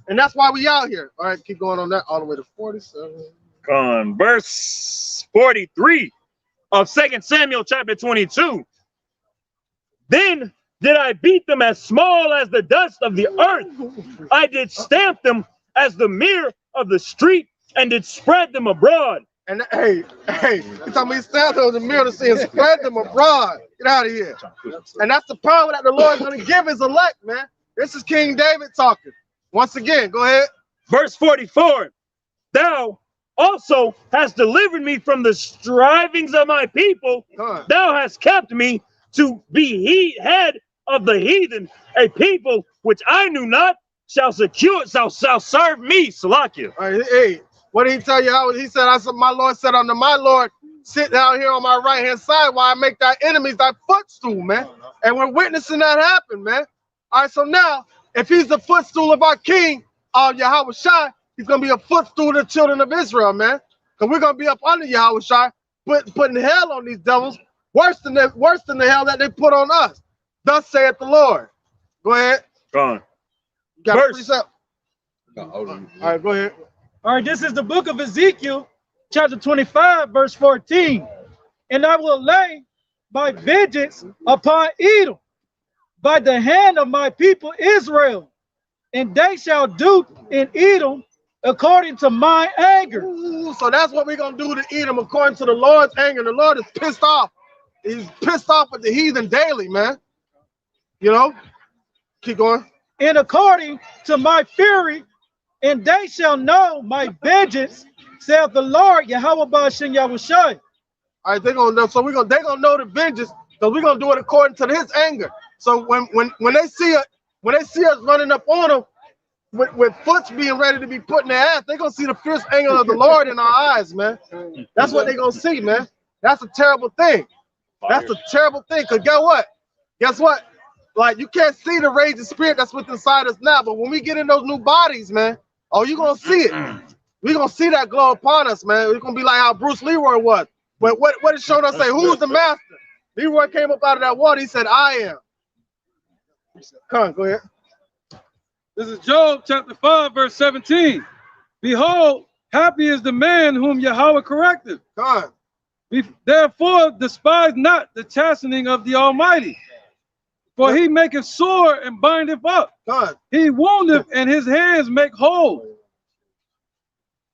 Speaker 7: And that's why we out here. All right, keep going on that all the way to 47.
Speaker 5: On verse 43 of 2 Samuel chapter 22. Then did I beat them as small as the dust of the earth. I did stamp them as the mirror of the street and did spread them abroad.
Speaker 7: And hey, you tell me stamped them as the mirror of the sea and spread them abroad. Get out of here. And that's the power that the Lord's going to give his elect, man. This is King David talking. Once again, go ahead.
Speaker 5: Verse 44. Thou also hast delivered me from the strivings of my people. Thou hast kept me to be head of the heathen, a people which I knew not shall serve me. Salakia.
Speaker 7: Hey, what did he tell you? How he said, my Lord said unto my Lord, sit down here on my right hand side while I make thy enemies thy footstool, man. And we're witnessing that happen, man. All right, so now, if he's the footstool of our king, Yahweh Shai, he's going to be a footstool to the children of Israel, man. Because we're going to be up under Yahweh Shai, putting hell on these devils, worse than the hell that they put on us. Thus saith the Lord. Go ahead.
Speaker 5: Go on.
Speaker 7: You got a precept? All right, go ahead.
Speaker 9: All right, this is the book of Ezekiel, chapter 25, verse 14. And I will lay my vengeance upon Edom by the hand of my people Israel, and they shall do in Edom according to my anger.
Speaker 7: Ooh, so that's what we're going to do to Edom according to the Lord's anger. The Lord is pissed off. He's pissed off with the heathen daily, man. You know? Keep going.
Speaker 9: And according to my fury, and they shall know my vengeance, saith the Lord, Yahweh Ba'ashem Yahushai.
Speaker 7: All right, they're gonna know. So they're gonna know the vengeance, because we're gonna do it according to his anger. So when they see us running up on them with foots being ready to be put in their ass, they're gonna see the fierce anger of the Lord in our eyes, man. That's what they're gonna see, man. That's a terrible thing. That's a terrible thing. Cause guess what? Like, you can't see the raging spirit that's within inside us now, but when we get in those new bodies, man, oh, you're gonna see it. We're gonna see that glow upon us, man. We're gonna be like how Bruce Leroy was. But what did Shona say? Who's the master? Leroy came up out of that water. He said, I am. Come on, go ahead.
Speaker 3: This is Job chapter 5, verse 17. Behold, happy is the man whom Yahweh corrected.
Speaker 7: Come on.
Speaker 3: Therefore, despise not the chastening of the Almighty. For he maketh sore and bindeth up.
Speaker 7: God.
Speaker 3: He woundeth and his hands make whole.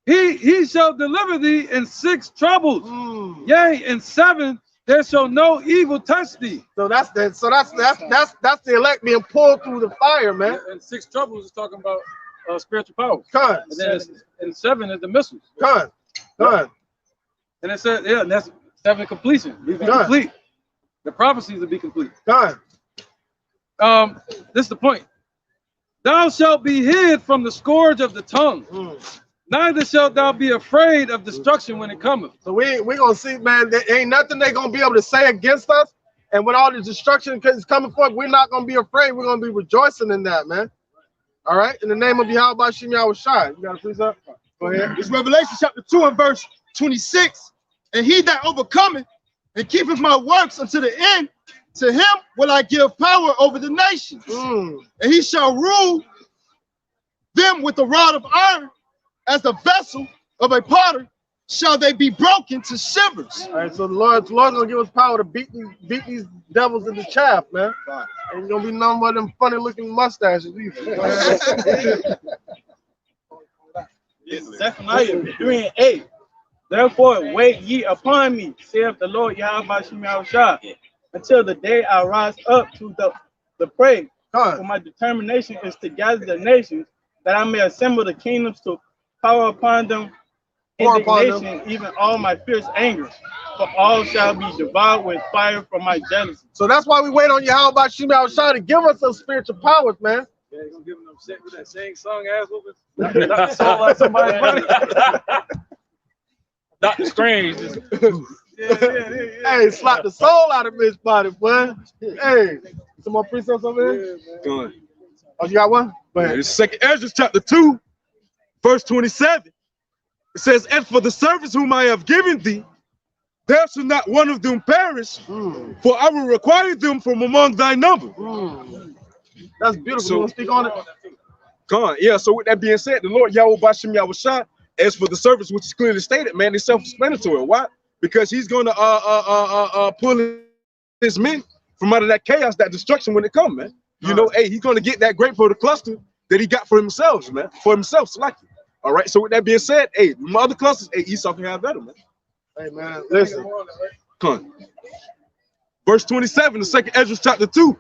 Speaker 3: He shall deliver thee in 6 troubles. Yea, in 7 there shall no evil touch thee.
Speaker 7: So that's the elect being pulled through the fire, man.
Speaker 3: And 6 troubles is talking about spiritual power.
Speaker 7: God.
Speaker 3: And then in 7 is the missiles.
Speaker 7: God. God.
Speaker 3: And it said, yeah, that's 7 completion. We be complete. The prophecies will be complete.
Speaker 7: God.
Speaker 3: This is the point. Thou shalt be hid from the scourge of the tongue. Neither shalt thou be afraid of destruction when it cometh.
Speaker 7: So we're gonna see, man, there ain't nothing they're gonna be able to say against us. And when all the destruction is coming forth, we're not gonna be afraid. We're gonna be rejoicing in that, man. All right, in the name of Yahweh Ba'ashem Yahushai. You got a please up? Go ahead.
Speaker 11: It's Revelation chapter 2 and verse 26. And he that overcometh and keepeth my works unto the end, to him will I give power over the nations. And he shall rule them with a rod of iron, as the vessel of a potter shall they be broken to shivers.
Speaker 7: All right, so the Lord's gonna give us power to beat these devils in the chaff, man. Ain't gonna be none but them funny looking mustaches.
Speaker 9: Zephaniah 3 and 8.
Speaker 13: Therefore, wait ye upon me, saith the Lord Yahweh Shah, until the day I rise up to the prey. For my determination is to gather the nations, that I may assemble the kingdoms to power upon them indignation, even all my fierce anger. For all shall be devoured with fire from my jealousy.
Speaker 7: So that's why we wait on Yahweh Shah to give us those spiritual powers, man.
Speaker 3: Yeah, he's gonna give them set with that same song ass whooping. Not sound like somebody's buddy.
Speaker 8: Dr. Strange.
Speaker 7: Hey, slap the soul out of his body, boy. Hey, some more precepts over here?
Speaker 4: Go ahead.
Speaker 7: Oh, you got one? Go ahead.
Speaker 4: It's 2nd Ezra chapter 2, verse 27. It says, "And for the servants whom I have given thee, there shall not one of them perish, for I will require them from among thy number."
Speaker 7: That's beautiful.
Speaker 4: So,
Speaker 7: you want to speak on it?
Speaker 4: God, yeah. So with that being said, the Lord Yahweh Bashem Yahushua, as for the service which is clearly stated, man, it's self-explanatory. Why? Because he's gonna pull his men from out of that chaos, that destruction when it comes, man. You know, hey, he's gonna get that grape for the cluster that he got for himself, man. For himself, selected. All right. So with that being said, hey, my other clusters, hey, Esau can have better, man.
Speaker 7: Hey, man, listen.
Speaker 4: Come on. Verse 27, the 2nd Ezra chapter 2.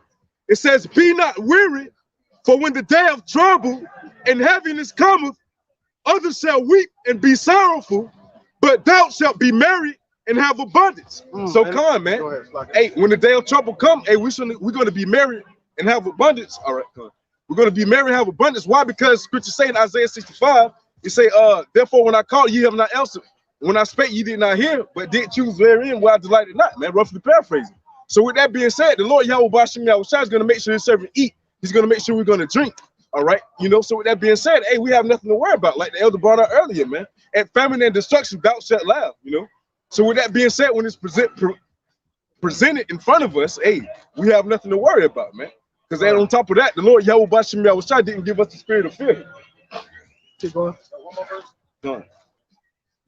Speaker 4: It says, "Be not weary, for when the day of trouble and heaviness cometh, others shall weep and be sorrowful, but thou shalt be merry and have abundance." So come, man. Hey, when the day of trouble come, hey, we're going to be merry and have abundance. All right, come. We're going to be merry and have abundance. Why? Because Scripture say in Isaiah 65, it say, "Therefore, when I called, ye have not answered. When I spake, ye did not hear, but did choose therein where I delighted not," man, roughly paraphrasing. So with that being said, the Lord Yahweh Bashem Yahushua is going to make sure his servant eat. He's going to make sure we're going to drink. All right. You know, so with that being said, hey, we have nothing to worry about. Like the elder brought out earlier, man. At famine and destruction, thou shalt laugh, you know. So with that being said, when it's presented in front of us, hey, we have nothing to worry about, man. Because on top of that, the Lord Yahweh Bashem Yahushua didn't give us the spirit of fear.
Speaker 7: Keep going.
Speaker 4: Done.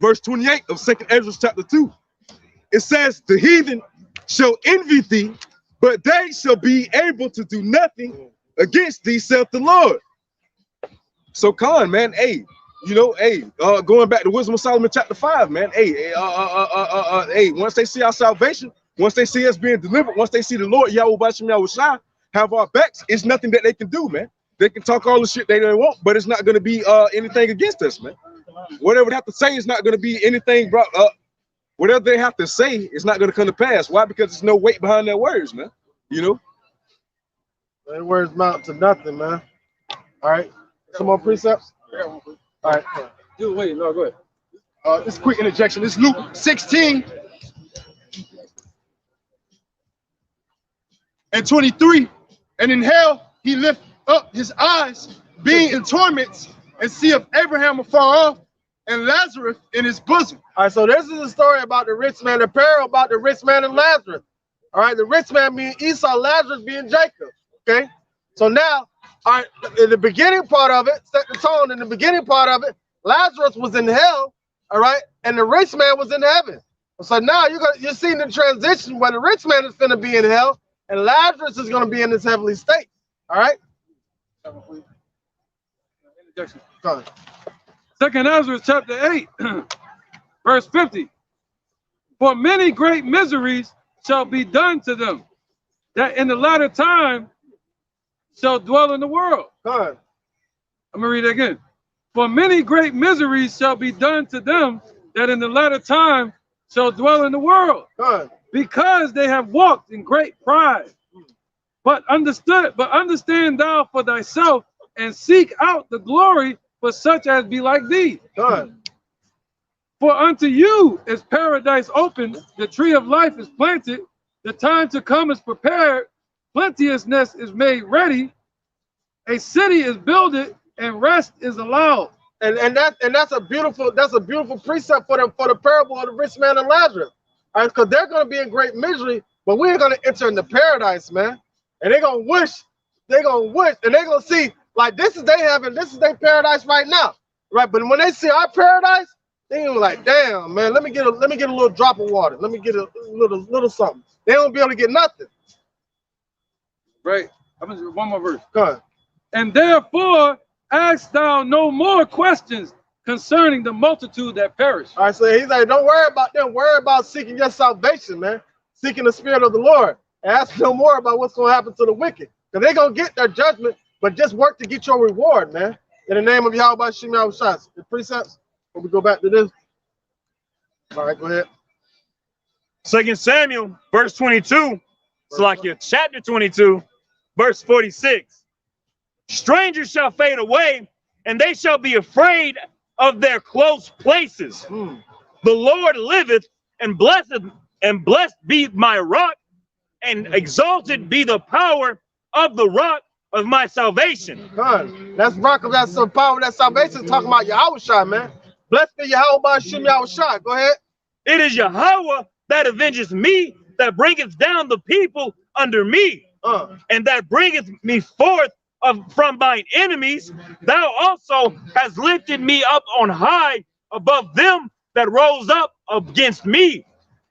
Speaker 4: Verse 28 of 2nd Ezra chapter 2. It says, "The heathen shall envy thee, but they shall be able to do nothing against thee, saith the Lord." So Khan, man, hey, you know, hey, going back to Wisdom of Solomon chapter 5, man, hey, hey, once they see our salvation, once they see us being delivered, once they see the Lord Yahweh Bashem Yahushua have our backs, it's nothing that they can do, man. They can talk all the shit they want, but it's not going to be anything against us, man. Whatever they have to say is not going to be anything brought up. Whatever they have to say is not going to come to pass. Why? Because there's no weight behind their words, man. You know?
Speaker 7: Their words amount to nothing, man. All right. Some more precepts? All right.
Speaker 3: Dude, wait, no, go ahead.
Speaker 11: This quick interjection. This Luke 16 and 23. "And in hell he lift up his eyes, being in torments, and seeth Abraham afar off, and Lazarus in his bosom."
Speaker 7: All right, so this is a story about the rich man, the parable about the rich man and Lazarus. All right, the rich man being Esau, Lazarus being Jacob. Okay, so now, all right, in the beginning part of it, set the tone. In the beginning part of it, Lazarus was in hell, all right, and the rich man was in heaven. So now you're seeing the transition where the rich man is going to be in hell, and Lazarus is going to be in this heavenly state. All right. Go ahead.
Speaker 3: 2nd Ezra chapter 8, verse 50. "For many great miseries shall be done to them, that in the latter time shall dwell in the world."
Speaker 7: Go ahead.
Speaker 3: I'm going to read it again. "For many great miseries shall be done to them, that in the latter time shall dwell in the world, because they have walked in great pride. But understand thou for thyself, and seek out the glory for such as be like thee. For unto you is paradise opened, the tree of life is planted, the time to come is prepared, plenteousness is made ready, a city is builded, and rest is allowed."
Speaker 7: And that's a beautiful precept for the parable of the rich man and Lazarus. All right, because they're going to be in great misery, but we're going to enter into paradise, man. And they're going to wish, and they're going to see, like, this is their paradise right now, right? But when they see our paradise, they're gonna be like, damn, man, let me get a little drop of water. Let me get a little something. They don't be able to get nothing.
Speaker 3: Right. I'm gonna do one more verse.
Speaker 7: Go ahead.
Speaker 3: "And therefore ask thou no more questions concerning the multitude that perish.
Speaker 7: All right, so he's like, don't worry about them. Worry about seeking your salvation, man. Seeking the spirit of the Lord. And ask no more about what's going to happen to the wicked. Because they're going to get their judgment, but just work to get your reward, man. In the name of Yahweh Shem Yahweh. The precepts, when we go back to this. All right, go ahead.
Speaker 5: 2 Samuel, verse 22. Salakia, chapter 22, verse 46. Strangers shall fade away, and they shall be afraid of their close places. The Lord liveth, and blessed be my rock, and exalted be the power of the rock of my salvation.
Speaker 7: That's rock of that power of that salvation, talking about Yahweh, man. Blessed be Yahweh Shem Yahweh. Go ahead.
Speaker 5: It is Yahweh that avengeth me, that bringeth down the people under me, and that bringeth me forth from mine enemies. Thou also hast lifted me up on high above them that rose up against me.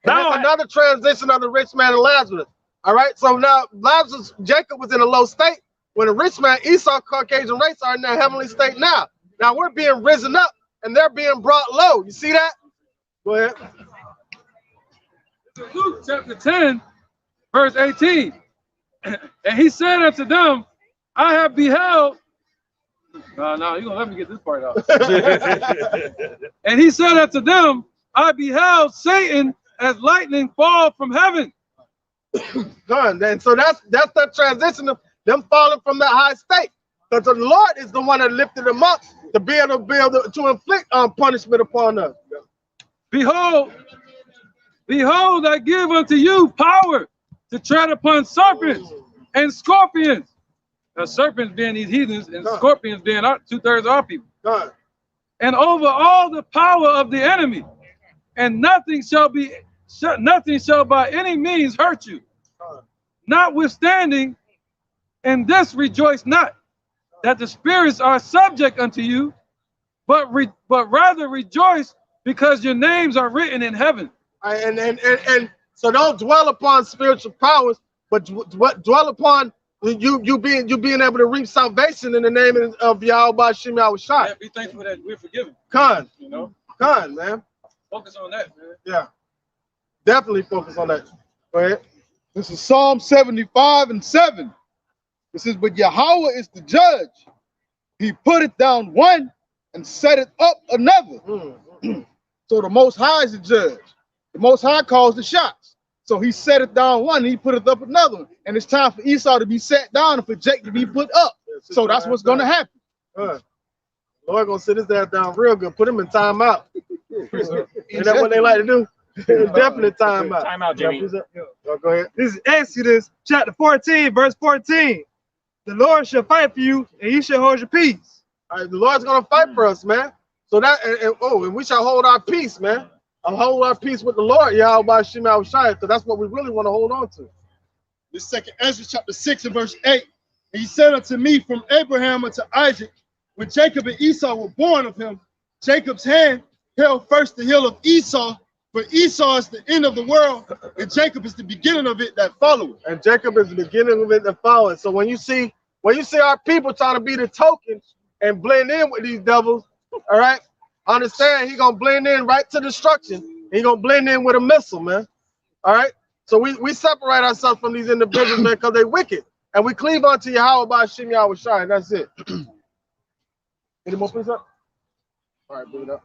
Speaker 7: Now another transition of the rich man and Lazarus. All right, so now Lazarus, Jacob was in a low state. When the rich man, Esau, Caucasian race are in their heavenly state now. Now we're being risen up and they're being brought low. You see that? Go ahead.
Speaker 3: Luke chapter 10, verse 18. And he said unto them, I have beheld. No, you're going to let me get this part out. And he said unto them, I beheld Satan as lightning fall from heaven.
Speaker 7: Done. And so that's the transition of them falling from that high state. Because the Lord is the one that lifted them up to be able to inflict punishment upon us.
Speaker 3: Behold, I give unto you power to tread upon serpents and scorpions. Now, serpents being these heathens and scorpions being 2/3 of our people. And over all the power of the enemy, and nothing shall by any means hurt you. Notwithstanding, in this rejoice not, that the spirits are subject unto you, but rather rejoice because your names are written in heaven.
Speaker 7: And so don't dwell upon spiritual powers, but dwell upon you being able to reap salvation in the name of Yahweh Shem Yahweh.
Speaker 3: Yeah, be thankful that we're forgiven.
Speaker 7: You know, man.
Speaker 3: Focus on that, man.
Speaker 7: Yeah, definitely focus on that. Go ahead.
Speaker 11: This is Psalm 75:7. It says, but Yahweh is the judge. He put it down one and set it up another. So the Most High is the judge. The Most High calls the shots. So he set it down one and he put it up another one. And it's time for Esau to be set down and for Jacob to be put up. So that's what's going to happen.
Speaker 7: Lord gonna sit his ass down real good. Put him in timeout. Is that what they like to do? Definitely timeout.
Speaker 5: Timeout, Jimmy.
Speaker 7: Go ahead.
Speaker 13: This is Exodus chapter 14, verse 14. The Lord shall fight for you, and you shall hold your peace.
Speaker 7: All right, the Lord's gonna fight for us, man. So that and we shall hold our peace, man. I'll hold our peace with the Lord, Yahweh Shem Yahweh, because that's what we really want to hold on to.
Speaker 11: This second Ezra chapter 6 and verse 8. And he said unto me, from Abraham unto Isaac, when Jacob and Esau were born of him, Jacob's hand held first the heel of Esau, for Esau is the end of the world, and Jacob is the beginning of it that followeth.
Speaker 7: And Jacob is the beginning of it that followeth. So when you see our people trying to be the token and blend in with these devils, all right, understand he's gonna blend in right to destruction. He's gonna blend in with a missile, man. All right. So we separate ourselves from these individuals, man, because they're wicked. And we cleave unto Yahweh by Shem Yahweh Shai. That's it. Any more, please, up? All right, bring it up.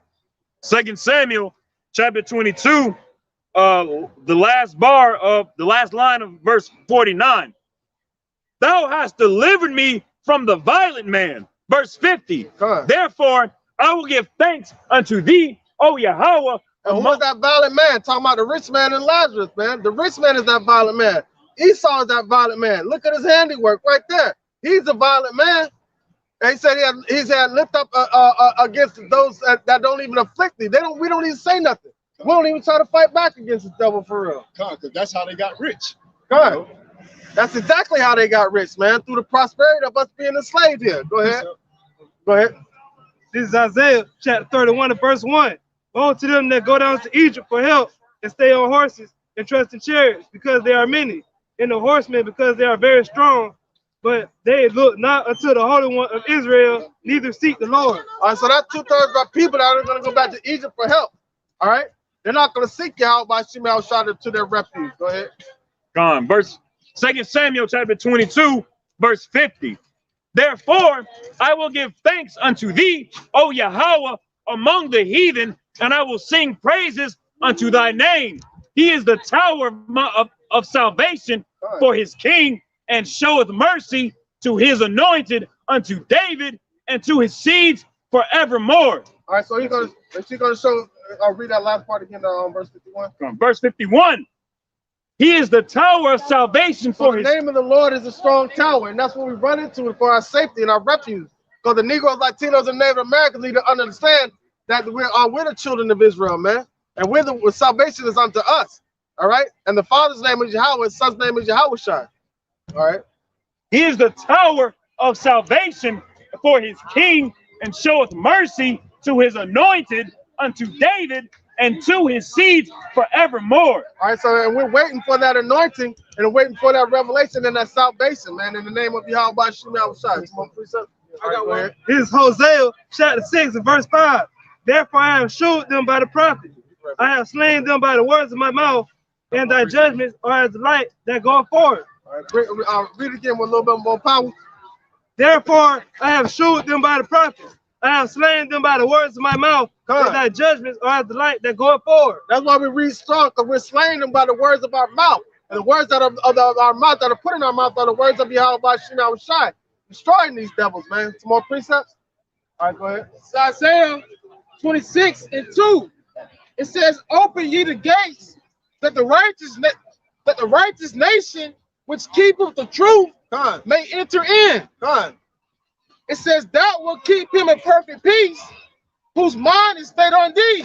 Speaker 5: 2 Samuel chapter 22, the last bar of the last line of verse 49. Thou hast delivered me from the violent man. Verse 50. Therefore, I will give thanks unto thee, O Yahweh.
Speaker 7: And who was that violent man? Talking about the rich man and Lazarus, man. The rich man is that violent man. Esau is that violent man. Look at his handiwork right there. He's a violent man. And he said he's had lift up against those that don't even afflict thee. We don't even say nothing. We don't even try to fight back against the devil for real.
Speaker 11: Because that's how they got rich.
Speaker 7: God. That's exactly how they got rich, man. Through the prosperity of us being enslaved here. Go ahead. Go ahead.
Speaker 13: This is Isaiah chapter 31 and verse 1. Woe to them that go down to Egypt for help and stay on horses and trust in chariots because they are many, and the horsemen because they are very strong,
Speaker 9: but they look not unto the Holy One of Israel, neither seek the Lord.
Speaker 7: All right, so that's 2/3 of our people that are going to go back to Egypt for help. All right, they're not going to seek Yahweh by Shema Shada to their refuge. Go ahead.
Speaker 5: Gone. Verse 2 Samuel chapter 22, verse 50. Therefore, I will give thanks unto thee, O Yahweh, among the heathen, and I will sing praises unto thy name. He is the tower of salvation for his king, and showeth mercy to his anointed, unto David, and to his seeds forevermore.
Speaker 7: All right, so he's gonna show. I'll read that last part again, verse 51.
Speaker 5: Verse 51. He is the tower of salvation for his.
Speaker 7: The name of the Lord is a strong tower, and that's what we run into for our safety and our refuge. Because the Negroes, Latinos, and Native Americans need to understand that we're the children of Israel, man, and salvation is unto us. All right, and the Father's name is Yahweh, His Son's name is Yahushua. All right,
Speaker 5: he is the tower of salvation for his king, and showeth mercy to his anointed, unto David, and to his seeds forevermore.
Speaker 7: All right, so and we're waiting for that anointing and waiting for that revelation and that salvation, man, in the name of Yahweh Shem Yahushua.
Speaker 9: I got one. This is Hosea chapter 6 and verse 5. Therefore I have showed them by the prophet. I have slain them by the words of my mouth, and thy judgments are as the light that goeth forward.
Speaker 7: All right, read it again with a little bit more power.
Speaker 9: Therefore I have showed them by the prophet. I have slain them by the words of my mouth, and thy judgments are as the light that goeth forward.
Speaker 7: That's why we read strong, because we're slaying them by the words of our mouth. And the words that are of our mouth, that are put in our mouth, are the words of Yahweh Shem Yahushua. Destroying these devils, man. Some more precepts? All right, go ahead.
Speaker 1: It's Isaiah 26 and 2. It says, open ye the gates, that the righteous nation which keepeth the truth may enter in. It says, thou will keep him in perfect peace, whose mind is stayed on thee,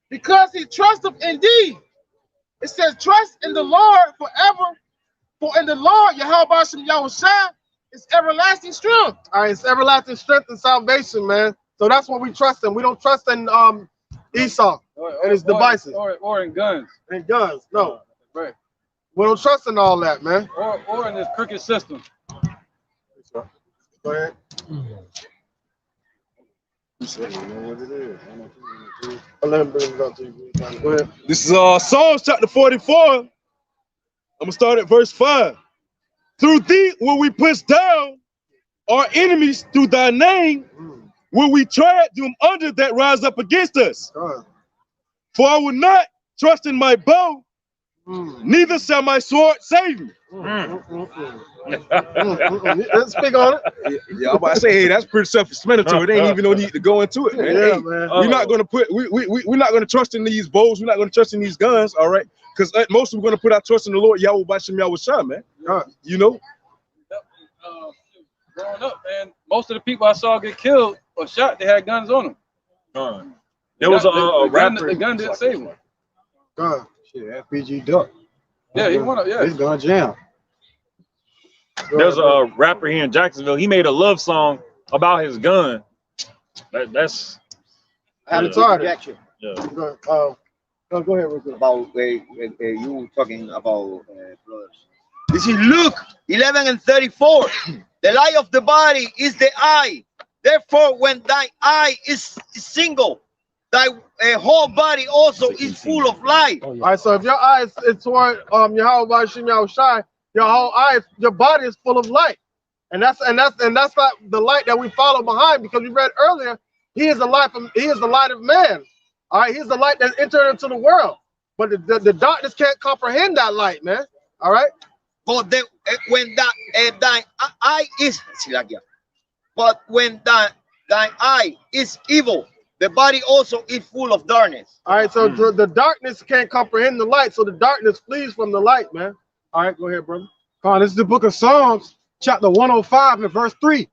Speaker 1: because he trusteth in thee. It says, trust in the Lord forever, for in the Lord, Yahweh Shem Yahushua, is everlasting strength.
Speaker 7: All right, it's everlasting strength and salvation, man. So that's what we trust in. We don't trust in Esau and his devices.
Speaker 3: Or in guns.
Speaker 7: In guns, no.
Speaker 3: Right.
Speaker 7: We don't trust in all that, man.
Speaker 3: Or in this crooked system.
Speaker 7: Go ahead. Go ahead.
Speaker 4: This is Psalms chapter 44. I'm gonna start at verse 5. Through thee will we push down our enemies, through thy name will we tread them under that rise up against us. For I will not trust in my bow, neither shall my sword save me.
Speaker 7: Let's speak on it.
Speaker 4: Yeah, I'm about to say, hey, that's pretty self-explanatory. There ain't even no need to go into it, man.
Speaker 7: Yeah,
Speaker 4: hey,
Speaker 7: man.
Speaker 4: We're not gonna we're not gonna trust in these bows. We're not gonna trust in these guns, all right? Because at most we're gonna put our trust in the Lord Yahweh Shem Yahushua, man. You know.
Speaker 3: Growing up, man, most of the people I saw get killed or shot, they had guns on them.
Speaker 5: There was a rapper.
Speaker 3: The gun didn't save him.
Speaker 2: Shit, FBG Duck.
Speaker 3: Yeah, he went up. Yeah,
Speaker 2: he's gonna jam.
Speaker 5: There's a rapper here in Jacksonville. He made a love song about his gun. That's.
Speaker 10: I have a objection.
Speaker 5: Yeah.
Speaker 7: Go ahead, Rick.
Speaker 10: About you talking about brothers. This is Luke 11 and 34. The light of the body is the eye. Therefore, when thy eye is single, thy whole body also is full of light.
Speaker 7: All right, so if your eye is toward Yahweh Shem Yahushua, your whole eye, your body is full of light, and that's not the light that we follow behind, because we read earlier, he is the light of man. All right, he's the light that entered into the world, but the darkness can't comprehend that light, man. All right.
Speaker 10: But when thine eye is, but when thine eye is evil, the body also is full of darkness.
Speaker 7: All right, so the darkness can't comprehend the light, so the darkness flees from the light, man. All right, go ahead, brother.
Speaker 2: This is the book of Psalms, chapter 105 and verse 3.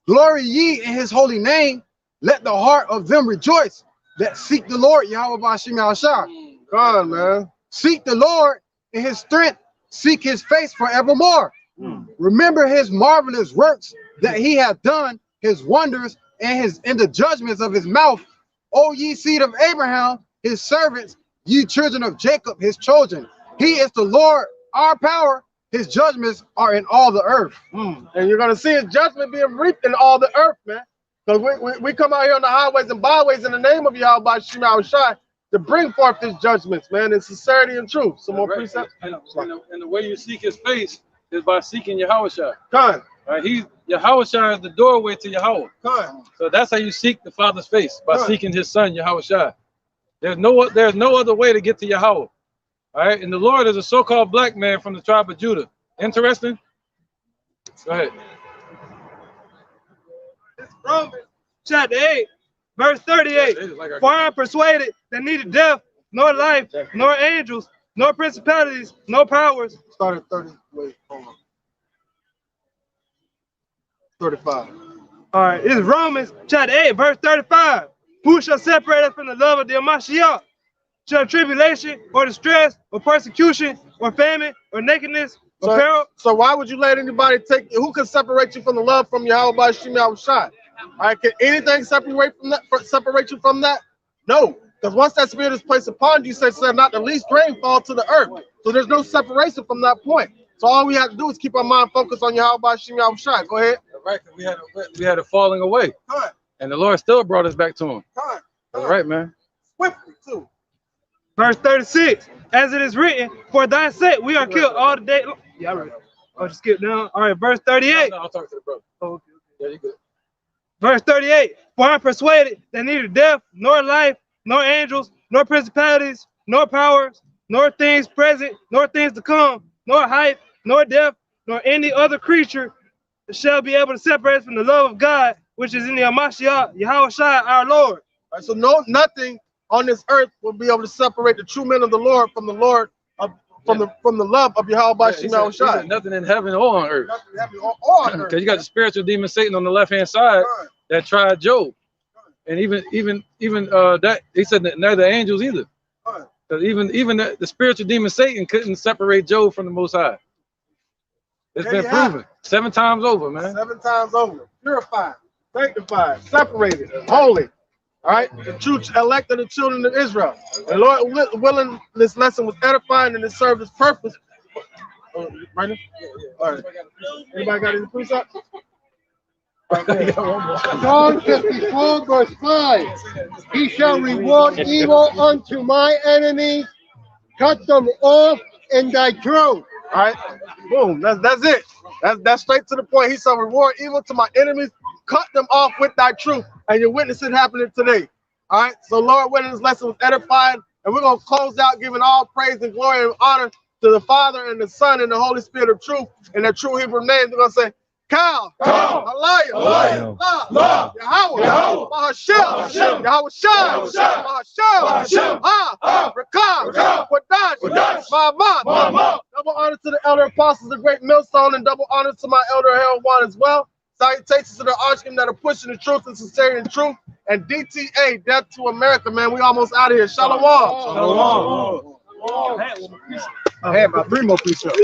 Speaker 2: Glory ye in his holy name. Let the heart of them rejoice that seek the Lord, Yahweh Shem Yahushua.
Speaker 7: Come on, man.
Speaker 2: Seek the Lord in his strength. Seek his face forevermore. Remember his marvelous works that he hath done, his wonders and the judgments of his mouth. O ye seed of Abraham, his servants, ye children of Jacob, his children. He is the Lord, our power, his judgments are in all the earth.
Speaker 7: And you're going to see his judgment being reaped in all the earth, man. Because we come out here on the highways and byways in the name of Yahweh Shema Shai to bring forth his judgments, man, in sincerity and truth. Some more precepts?
Speaker 3: And the way you seek his face is by seeking Yahweh Shai.
Speaker 7: Come.
Speaker 3: Yahweh Shai is the doorway to Yahweh.
Speaker 7: Come.
Speaker 3: So that's how you seek the Father's face, by seeking his son, Yahweh Shai. There's no other way to get to Yahweh. All right, and the Lord is a so-called black man from the tribe of Judah. Interesting? Go ahead.
Speaker 13: It's Romans chapter 8, verse 38. For I am persuaded that neither death, nor life, nor angels, nor principalities, nor powers.
Speaker 2: Start at 30. Wait, hold on. 35.
Speaker 13: All right, this is Romans chapter 8, verse 35. Who shall separate us from the love of the Mashiach? Shall tribulation, or distress, or persecution, or famine, or nakedness, or peril?
Speaker 7: So why would you let anybody take you? Who can separate you from the love from Yahweh Shema Shai? All right, can anything separate you from that? No, because once that spirit is placed upon you, say, not the least rain fall to the earth. So there's no separation from that point. So all we have to do is keep our mind focused on Yahweh Shema Shai. Go ahead.
Speaker 3: Right, we had a falling away, and the Lord still brought us back to him. All right, man.
Speaker 7: Swiftly too.
Speaker 13: Verse 36, as it is written, for thy sake we are killed all the day. Yeah, all right. I'll just skip down. All right, verse 38.
Speaker 3: No, I'll talk to the brother.
Speaker 13: Oh, okay.
Speaker 3: Yeah, you good.
Speaker 13: Verse 38, for I am persuaded that neither death, nor life, nor angels, nor principalities, nor powers, nor things present, nor things to come, nor height, nor depth, nor any other creature shall be able to separate us from the love of God, which is in the Mashiach, Yahweh Shai, our Lord.
Speaker 7: All right, so nothing on this earth will be able to separate the true men of the Lord from the Lord from the love of Yahweh Shema Shai.
Speaker 3: Nothing in heaven or on earth.
Speaker 7: Nothing in heaven or on earth.
Speaker 3: Because you got the spiritual demon Satan on the left-hand side that tried Job. And even that, he said that neither angels either. Because even the spiritual demon Satan couldn't separate Job from the Most High. It's been proven 7 times over, man.
Speaker 7: 7 times over. Purified, sanctified, separated, holy. All right, the true elect of the children of Israel. And Lord willing, this lesson was edifying and it served its purpose. Right now? All right. Anybody got any precepts?
Speaker 6: Psalm 54, verse 5. He shall reward evil unto my enemies, cut them off in thy throat.
Speaker 7: All right, boom. That's it. That's straight to the point. He shall reward evil to my enemies, cut them off with thy truth. And you're witnessing happening today. All right. So Lord, when this lesson was edifying, and we're gonna close out giving all praise and glory and honor to the Father and the Son and the Holy Spirit of truth in their true Hebrew names. We're gonna say, Kal, Aliyah, Yahweh, Mahashem, Yahweh Shai, Mahashem, Rakam, Wadash, Ma'amad. Double honor to the elder apostles, the great millstone, and double honor to my elder Harold One as well. Salutations to the archim that are pushing the truth and sincerity and truth. And DTA, death to America, man. We almost out of here. Shalom.
Speaker 2: I had about 3 more precepts.